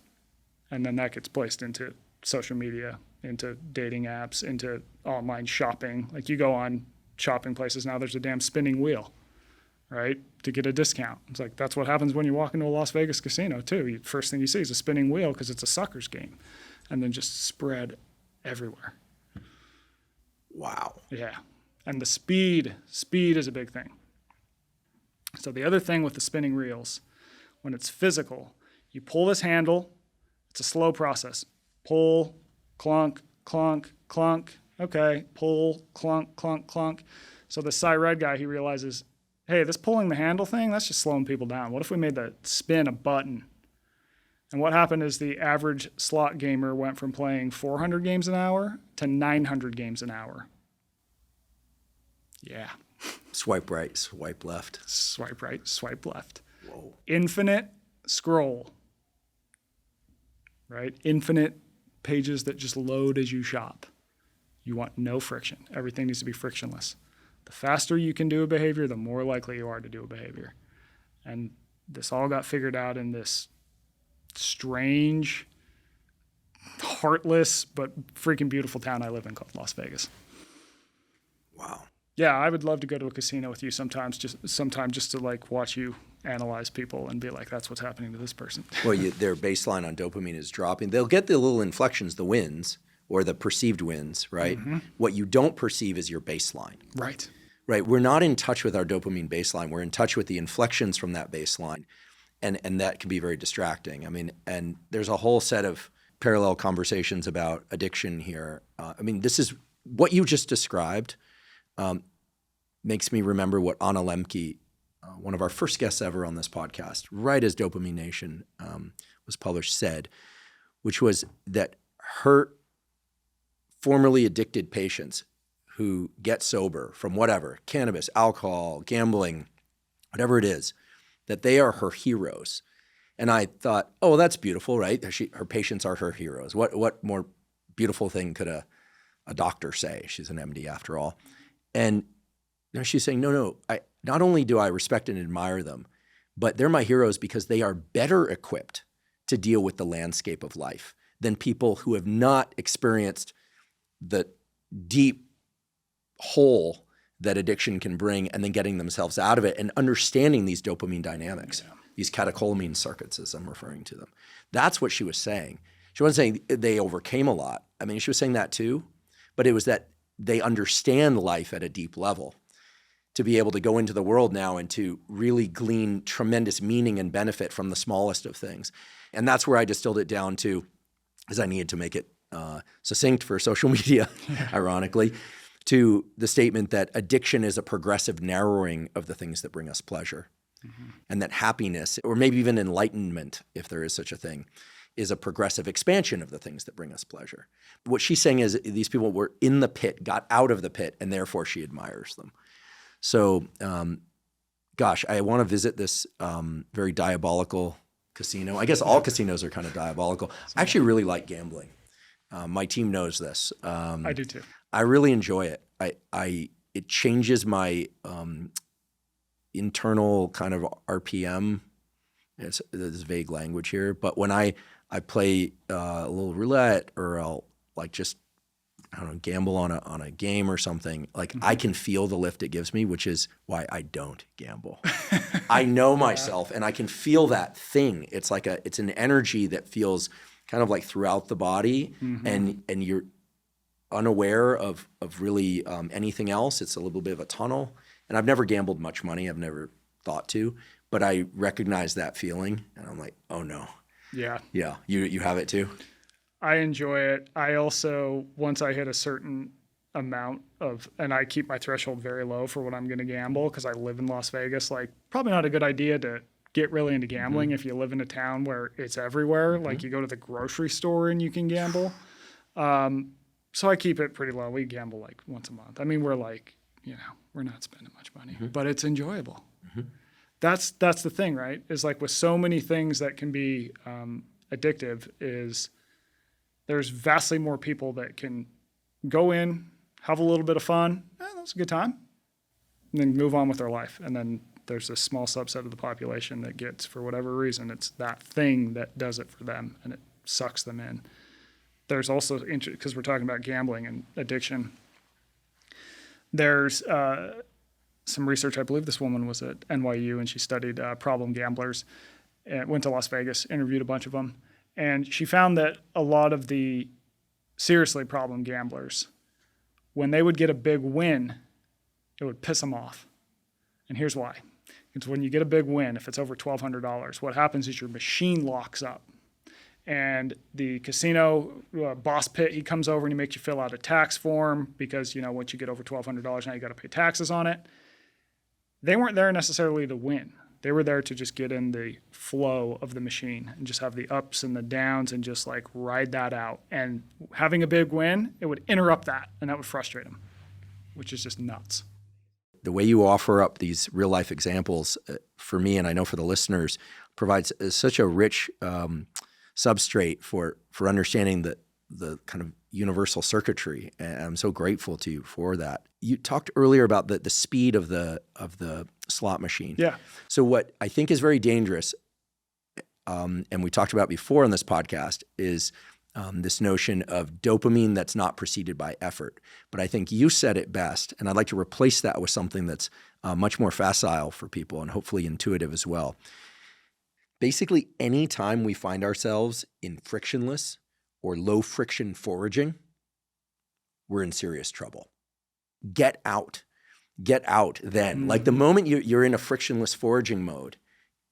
And then that gets placed into social media, into dating apps, into online shopping. Like you go on shopping places now, there's a damn spinning wheel, right, to get a discount. It's like that's what happens when you walk into a Las Vegas casino too. First thing you see is a spinning wheel because it's a sucker's game, and then just spread everywhere. Wow. Yeah. And the speed is a big thing. So the other thing with the spinning reels, when it's physical, you pull this handle, it's a slow process. Pull, clunk, clunk, clunk. Okay, pull, clunk, clunk, clunk. So the Cy-Red guy, he realizes, hey, this pulling the handle thing, that's just slowing people down. What if we made the spin a button? And what happened is the average slot gamer went from playing 400 games an hour to 900 games an hour. Yeah. Swipe right, swipe left. Swipe right, swipe left. Whoa. Infinite scroll. Right? Infinite pages that just load as you shop. You want no friction. Everything needs to be frictionless. The faster you can do a behavior, the more likely you are to do a behavior. And this all got figured out in this strange, heartless, but freaking beautiful town I live in called Las Vegas. Wow. Yeah, I would love to go to a casino with you sometime just to like watch you analyze people and be like, that's what's happening to this person. Well, their baseline on dopamine is dropping. They'll get the little inflections, the wins, or the perceived wins, right? Mm-hmm. What you don't perceive is your baseline. Right. Right. We're not in touch with our dopamine baseline. We're in touch with the inflections from that baseline. And that can be very distracting. I mean, and there's a whole set of parallel conversations about addiction here. This is what you just described makes me remember what Anna Lemke, one of our first guests ever on this podcast, right as Dopamine Nation was published, said, which was that her formerly addicted patients who get sober from whatever, cannabis, alcohol, gambling, whatever it is, that they are her heroes. And I thought, oh, that's beautiful, right? Her patients are her heroes. What more beautiful thing could a doctor say? She's an MD after all. And she's saying, no, not only do I respect and admire them, but they're my heroes because they are better equipped to deal with the landscape of life than people who have not experienced the deep hole that addiction can bring and then getting themselves out of it and understanding these dopamine dynamics, these catecholamine circuits, as I'm referring to them. That's what she was saying. She wasn't saying they overcame a lot. I mean, she was saying that too, but it was that they understand life at a deep level to be able to go into the world now and to really glean tremendous meaning and benefit from the smallest of things. And that's where I distilled it down to, because I needed to make it succinct for social media, ironically, to the statement that addiction is a progressive narrowing of the things that bring us pleasure. Mm-hmm. And that happiness, or maybe even enlightenment, if there is such a thing, is a progressive expansion of the things that bring us pleasure. What she's saying is these people were in the pit, got out of the pit, and therefore she admires them. So, I want to visit this very diabolical casino. I guess all casinos are kind of diabolical. I actually really like gambling. My team knows this. I do too. I really enjoy it. It changes my internal kind of RPM. There's vague language here, but when I play a little roulette, or I'll like just gamble on a game or something, like I can feel the lift it gives me, which is why I don't gamble. I know myself, and I can feel that thing. It's like it's an energy that feels kind of like throughout the body, and you're unaware of really anything else. It's a little bit of a tunnel. And I've never gambled much money. I've never thought to, but I recognize that feeling, and I'm like, oh no. Yeah. Yeah. You have it too? I enjoy it. I also, once I hit a certain amount and I keep my threshold very low for what I'm going to gamble because I live in Las Vegas, like probably not a good idea to get really into gambling if you live in a town where it's everywhere. Like you go to the grocery store and you can gamble. So I keep it pretty low. We gamble like once a month. I mean, we're like, we're not spending much money, but it's enjoyable. That's the thing, right? Is like with so many things that can be addictive, is there's vastly more people that can go in, have a little bit of fun, that was a good time, and then move on with their life. And then there's a small subset of the population that gets, for whatever reason, it's that thing that does it for them and it sucks them in. There's also, because we're talking about gambling and addiction, there's some research. I believe this woman was at NYU and she studied problem gamblers, and went to Las Vegas, interviewed a bunch of them. And she found that a lot of the seriously problem gamblers, when they would get a big win, it would piss them off. And here's why. It's when you get a big win, if it's over $1,200, what happens is your machine locks up. And the casino boss pit, he comes over and he makes you fill out a tax form because, once you get over $1,200, now you got to pay taxes on it. They weren't there necessarily to win. They were there to just get in the flow of the machine and just have the ups and the downs and just like ride that out. And having a big win, it would interrupt that, and that would frustrate them, which is just nuts. The way you offer up these real life examples for me, and I know for the listeners, provides such a rich substrate for understanding the kind of universal circuitry, and I'm so grateful to you for that. You talked earlier about the speed of the slot machine. Yeah. So what I think is very dangerous, and we talked about before on this podcast, is this notion of dopamine that's not preceded by effort. But I think you said it best, and I'd like to replace that with something that's much more facile for people and hopefully intuitive as well. Basically, any time we find ourselves in frictionless or low friction foraging, we're in serious trouble. Get out then. Mm-hmm. Like the moment you're in a frictionless foraging mode,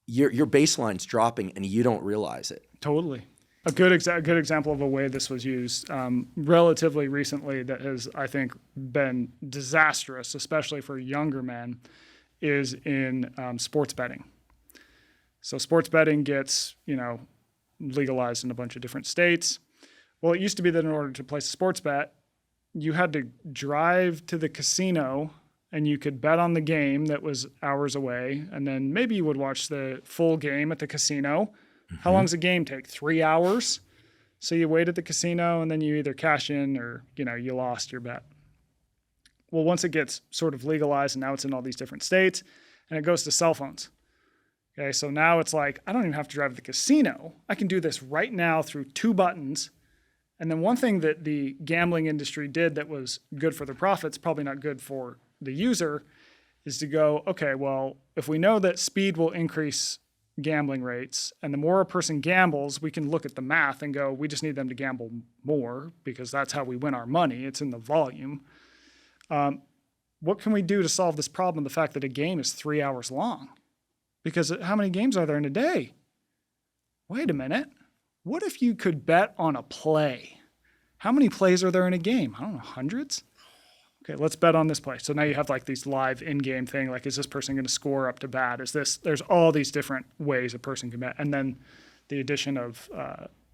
your baseline's dropping and you don't realize it. Totally. A good example of a way this was used relatively recently that has, I think, been disastrous, especially for younger men, is in sports betting. So sports betting gets, legalized in a bunch of different states. Well, it used to be that in order to place a sports bet, you had to drive to the casino and you could bet on the game that was hours away. And then maybe you would watch the full game at the casino. Mm-hmm. How long does a game take? 3 hours? So you wait at the casino and then you either cash in or, you lost your bet. Well, once it gets sort of legalized and now it's in all these different states and it goes to cell phones. Okay, so now it's like, I don't even have to drive to the casino. I can do this right now through 2 buttons. And then one thing that the gambling industry did that was good for their profits, probably not good for the user, is to go, okay, well, if we know that speed will increase gambling rates, and the more a person gambles, we can look at the math and go, we just need them to gamble more because that's how we win our money. It's in the volume. What can we do to solve this problem? The fact that a game is 3 hours long. Because how many games are there in a day? Wait a minute. What if you could bet on a play? How many plays are there in a game? I don't know, hundreds? Okay, let's bet on this play. So now you have like these live in-game thing, like is this person going to score up to bat? There's all these different ways a person can bet. And then the addition of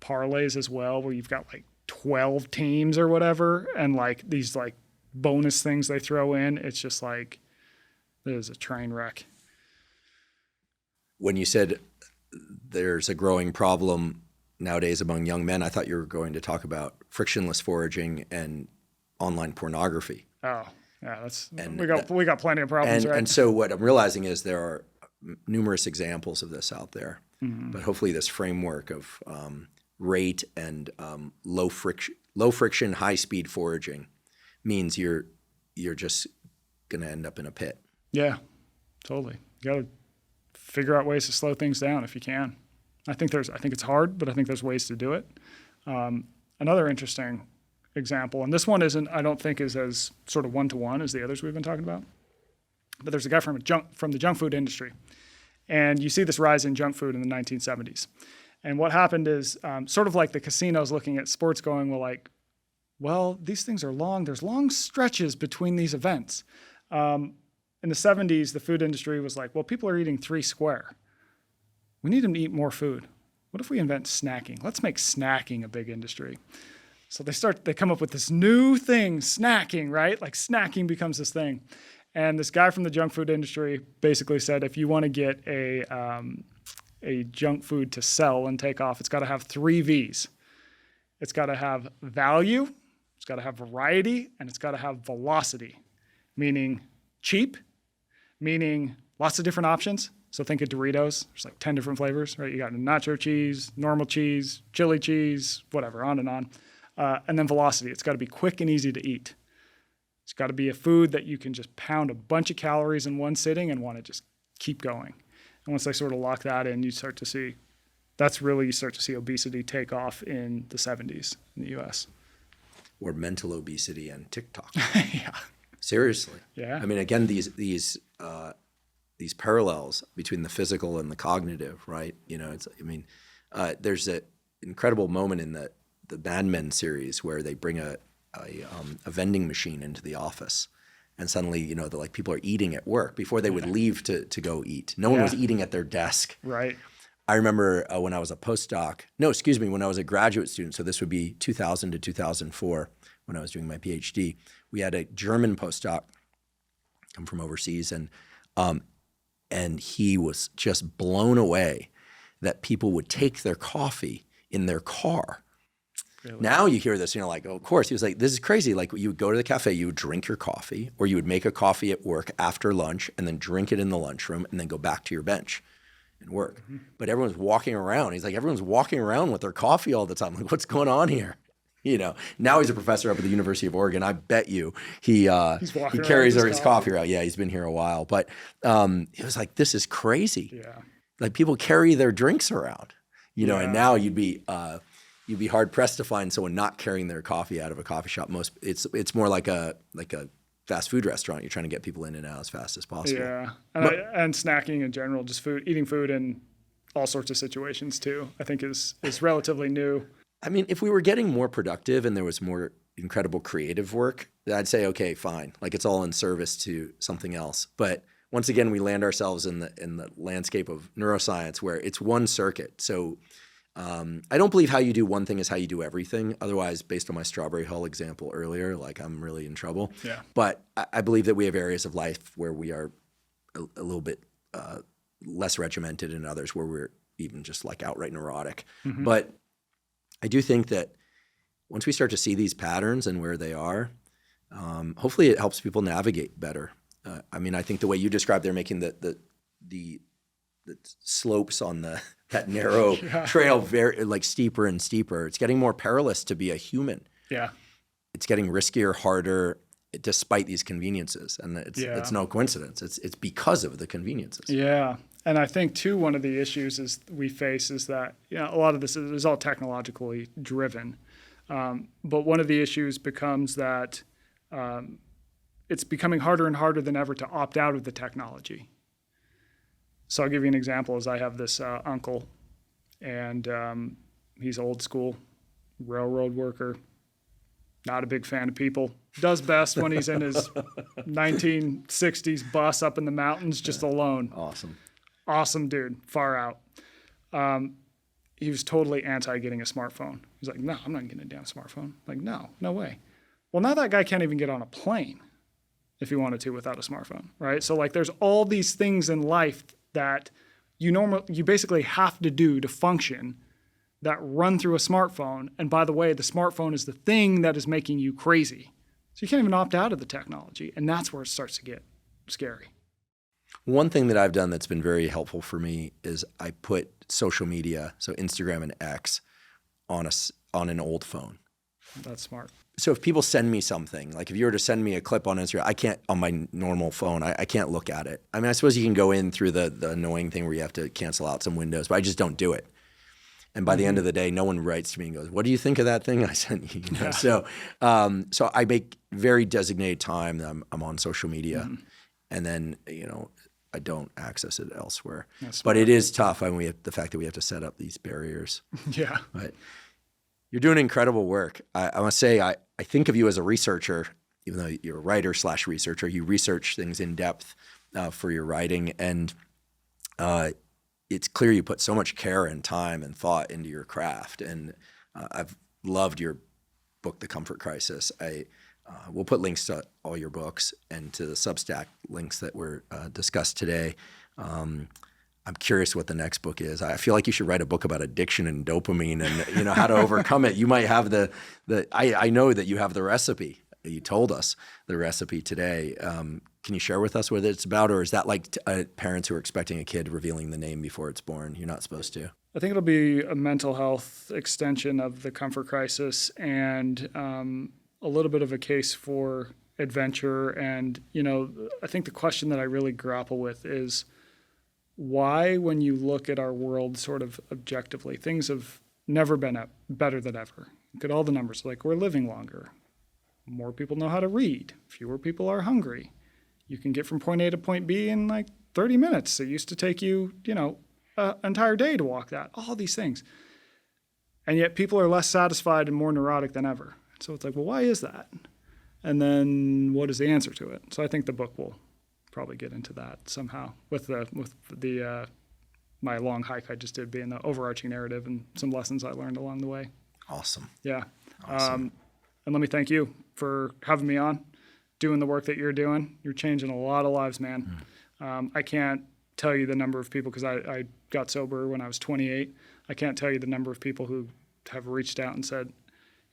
parlays as well, where you've got like 12 teams or whatever, and like these like bonus things they throw in. It's just like, there's a train wreck. When you said there's a growing problem nowadays among young men, I thought you were going to talk about frictionless foraging and online pornography. Oh, yeah, we got plenty of problems, right? And so what I'm realizing is there are numerous examples of this out there, but hopefully this framework of rate and low friction, high speed foraging means you're just going to end up in a pit. Yeah, totally. You got to figure out ways to slow things down if you can. I think it's hard, but I think there's ways to do it. Another interesting example, and this one I don't think is as sort of one-to-one as the others we've been talking about, but there's a guy from the junk food industry. And you see this rise in junk food in the 1970s. And what happened is sort of like the casinos looking at sports going, well, these things are long. There's long stretches between these events. In the 70s, the food industry was like, well, people are eating 3 square. We need them to eat more food. What if we invent snacking? Let's make snacking a big industry. So they come up with this new thing, snacking, right? Like snacking becomes this thing. And this guy from the junk food industry basically said, if you want to get a junk food to sell and take off, it's got to have 3 V's. It's got to have value, it's got to have variety, and it's got to have velocity, meaning cheap, meaning lots of different options. So think of Doritos. There's like 10 different flavors, right? You got nacho cheese, normal cheese, chili cheese, whatever, on and on. And then velocity. It's got to be quick and easy to eat. It's got to be a food that you can just pound a bunch of calories in one sitting and want to just keep going. And once they sort of lock that in, you start to see obesity take off in the 70s in the US. Or mental obesity and TikTok. Yeah. Seriously. Yeah. I mean, again, these parallels between the physical and the cognitive, right? You know, there's an incredible moment in the Mad Men series where they bring a vending machine into the office, and suddenly, you know, people are eating at work before they would leave to go eat. No one was eating at their desk. Right. I remember when I was when I was a graduate student, so this would be 2000 to 2004 when I was doing my PhD, we had a German postdoc come from overseas, and he was just blown away that people would take their coffee in their car. Really? Now you hear this and you're like, oh, of course. He was like, this is crazy. Like you would go to the cafe, you would drink your coffee, or you would make a coffee at work after lunch and then drink it in the lunchroom and then go back to your bench and work. Mm-hmm. But everyone's walking around. He's like, everyone's walking around with their coffee all the time. Like, what's going on here? You know, now he's a professor up at the University of Oregon. I bet you he carries his coffee around. Yeah, he's been here a while. But he was like, this is crazy. Yeah. Like people carry their drinks around, you know, and now you'd be hard pressed to find someone not carrying their coffee out of a coffee shop. It's more like a fast food restaurant. You're trying to get people in and out as fast as possible. Yeah, and snacking in general, just eating food in all sorts of situations too, I think is relatively new. I mean, if we were getting more productive and there was more incredible creative work, I'd say, okay, fine. Like it's all in service to something else. But once again, we land ourselves in the landscape of neuroscience where it's one circuit. So I don't believe how you do one thing is how you do everything. Otherwise, based on my strawberry hull example earlier, like I'm really in trouble. Yeah. But I believe that we have areas of life where we are a little bit less regimented and others where we're even just like outright neurotic. Mm-hmm. But I do think that once we start to see these patterns and where they are, hopefully it helps people navigate better. I mean, I think the way you described they're making the slopes on that narrow trail very like steeper and steeper. It's getting more perilous to be a human. Yeah. It's getting riskier, harder, despite these conveniences. And it's no coincidence. It's because of the conveniences. Yeah. And I think too, one of the issues we face is that, you know, a lot of this is all technologically driven. But one of the issues becomes that it's becoming harder and harder than ever to opt out of the technology. So I'll give you an example. Is I have this uncle, and he's old school, railroad worker, not a big fan of people. Does best when he's in his 1960s bus up in the mountains, just alone. Awesome dude, far out. He was totally anti getting a smartphone. He's like, no, I'm not getting a damn smartphone. I'm like, no way. Well, now that guy can't even get on a plane if he wanted to without a smartphone, right? So like there's all these things in life that you basically have to do to function that run through a smartphone. And by the way, the smartphone is the thing that is making you crazy. So you can't even opt out of the technology. And that's where it starts to get scary. One thing that I've done that's been very helpful for me is I put social media, so Instagram and X, on an old phone. That's smart. So if people send me something, like if you were to send me a clip on Instagram, I can't, on my normal phone, I can't look at it. I mean, I suppose you can go in through the annoying thing where you have to cancel out some windows, but I just don't do it. And by the end of the day, no one writes to me and goes, what do you think of that thing I sent you? You know? Yeah. So I make very designated time that I'm on social media, and then, you know, I don't access it elsewhere. But it is tough. I mean, the fact that we have to set up these barriers. Yeah. But you're doing incredible work. I must say, I think of you as a researcher, even though you're a writer/researcher. You research things in depth for your writing, and it's clear you put so much care and time and thought into your craft. And I've loved your book, The Comfort Crisis. We'll put links to all your books and to the Substack links that were discussed today. I'm curious what the next book is. I feel like you should write a book about addiction and dopamine and how to overcome it. You might have I know that you have the recipe. You told us the recipe today. Can you share with us what it's about, or is that like parents who are expecting a kid revealing the name before it's born? You're not supposed to. I think it'll be a mental health extension of the comfort crisis and a little bit of a case for adventure. And, I think the question that I really grapple with is why, when you look at our world sort of objectively, things have never been better than ever. Look at all the numbers, like we're living longer. More people know how to read. Fewer people are hungry. You can get from point A to point B in like 30 minutes. It used to take you, an entire day to walk that, all these things. And yet people are less satisfied and more neurotic than ever. So it's like, well, why is that? And then what is the answer to it? So I think the book will probably get into that somehow with my long hike I just did being the overarching narrative and some lessons I learned along the way. Awesome. Yeah. Awesome. And let me thank you for having me on, doing the work that you're doing. You're changing a lot of lives, man. I can't tell you the number of people, because I got sober when I was 28. I can't tell you the number of people who have reached out and said,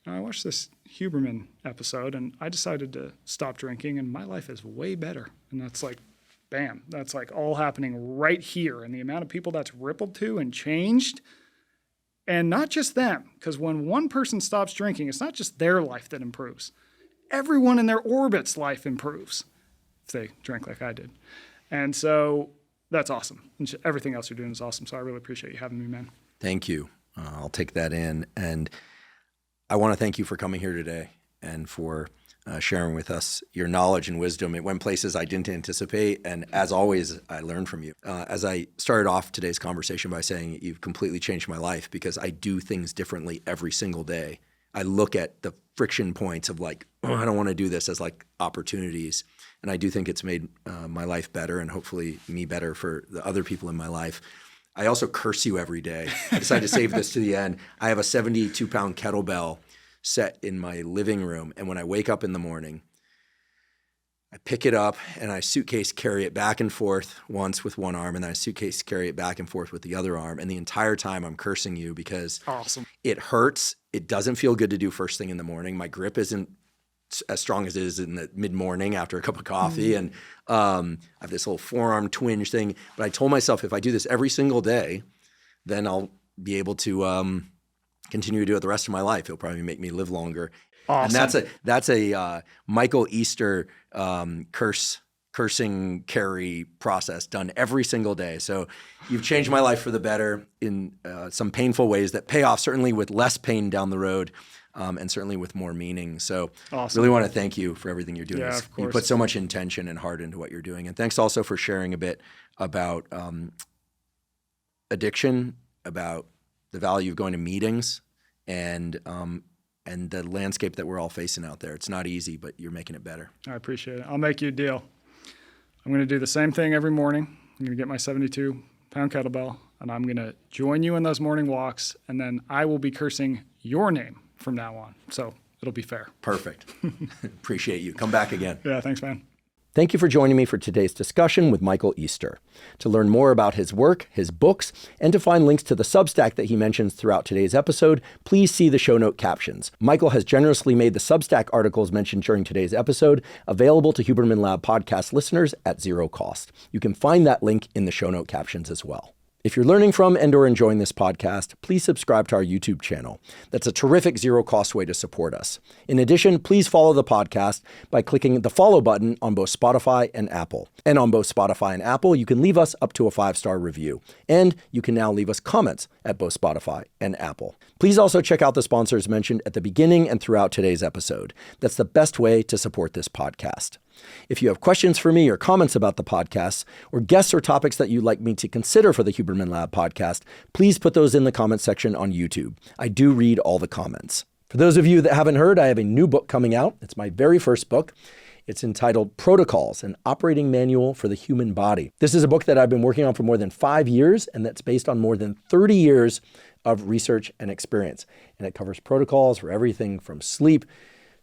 I watched this Huberman episode and I decided to stop drinking and my life is way better. And that's like, bam, that's like all happening right here. And the amount of people that's rippled to and changed. And not just them, because when one person stops drinking, it's not just their life that improves. Everyone in their orbit's life improves if they drink like I did. And so that's awesome. And everything else you're doing is awesome. So I really appreciate you having me, man. Thank you. I'll take that in. And I want to thank you for coming here today and for sharing with us your knowledge and wisdom. It went places I didn't anticipate. And as always, I learned from you. As I started off today's conversation by saying you've completely changed my life because I do things differently every single day. I look at the friction points of like, I don't want to do this as like opportunities. And I do think it's made my life better and hopefully me better for the other people in my life. I also curse you every day. I decided to save this to the end. I have a 72-pound kettlebell set in my living room. And when I wake up in the morning, I pick it up and I suitcase carry it back and forth once with one arm, and then I suitcase carry it back and forth with the other arm. And the entire time I'm cursing you because awesome. It hurts. It doesn't feel good to do first thing in the morning. My grip isn't as strong as it is in the mid-morning after a cup of coffee. And I have this little forearm twinge thing. But I told myself if I do this every single day, then I'll be able to continue to do it the rest of my life. It'll probably make me live longer. Awesome. And that's a Michael Easter cursing carry process done every single day. So you've changed my life for the better in some painful ways that pay off, certainly with less pain down the road. And certainly with more meaning. So awesome. Really want to thank you for everything you're doing. Yeah, of course. You put so much intention and heart into what you're doing. And thanks also for sharing a bit about addiction, about the value of going to meetings, and the landscape that we're all facing out there. It's not easy, but you're making it better. I appreciate it. I'll make you a deal. I'm going to do the same thing every morning. I'm going to get my 72-pound kettlebell, and I'm going to join you in those morning walks, and then I will be cursing your name from now on. So it'll be fair. Perfect. Appreciate you. Come back again. Yeah, thanks, man. Thank you for joining me for today's discussion with Michael Easter. To learn more about his work, his books, and to find links to the Substack that he mentions throughout today's episode, please see the show note captions. Michael has generously made the Substack articles mentioned during today's episode available to Huberman Lab podcast listeners at zero cost. You can find that link in the show note captions as well. If you're learning from and or enjoying this podcast, please subscribe to our YouTube channel. That's a terrific zero-cost way to support us. In addition, please follow the podcast by clicking the follow button on both Spotify and Apple. And on both Spotify and Apple, you can leave us up to a 5-star review. And you can now leave us comments at both Spotify and Apple. Please also check out the sponsors mentioned at the beginning and throughout today's episode. That's the best way to support this podcast. If you have questions for me or comments about the podcast, or guests or topics that you'd like me to consider for the Huberman Lab podcast, please put those in the comments section on YouTube. I do read all the comments. For those of you that haven't heard, I have a new book coming out. It's my very first book. It's entitled Protocols, an Operating Manual for the Human Body. This is a book that I've been working on for more than 5 years, and that's based on more than 30 years of research and experience. And it covers protocols for everything from sleep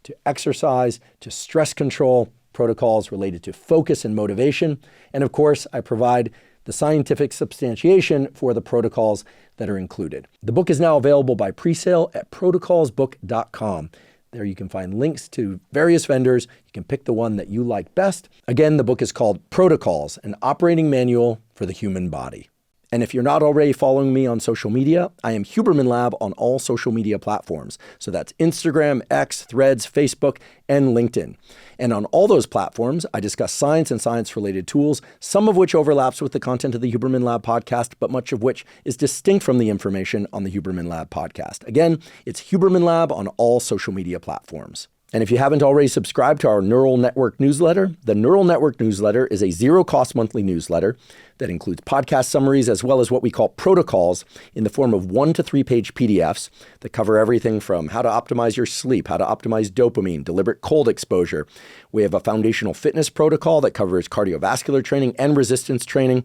to exercise to stress control, protocols related to focus and motivation. And of course, I provide the scientific substantiation for the protocols that are included. The book is now available by pre-sale at protocolsbook.com. There you can find links to various vendors. You can pick the one that you like best. Again, the book is called Protocols, an operating manual for the human body. And if you're not already following me on social media, I am Huberman Lab on all social media platforms. So that's Instagram, X, Threads, Facebook, and LinkedIn. And on all those platforms, I discuss science and science-related tools, some of which overlaps with the content of the Huberman Lab podcast, but much of which is distinct from the information on the Huberman Lab podcast. Again, it's Huberman Lab on all social media platforms. And if you haven't already subscribed to our Neural Network newsletter, the Neural Network newsletter is a zero-cost monthly newsletter that includes podcast summaries as well as what we call protocols in the form of 1 to 3 page PDFs that cover everything from how to optimize your sleep, how to optimize dopamine, deliberate cold exposure. We have a foundational fitness protocol that covers cardiovascular training and resistance training.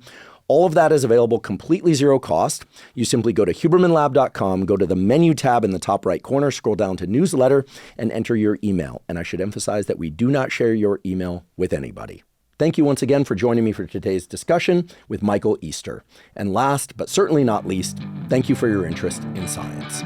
All of that is available completely zero cost. You simply go to hubermanlab.com, go to the menu tab in the top right corner, scroll down to newsletter, and enter your email. And I should emphasize that we do not share your email with anybody. Thank you once again for joining me for today's discussion with Michael Easter. And last, but certainly not least, thank you for your interest in science.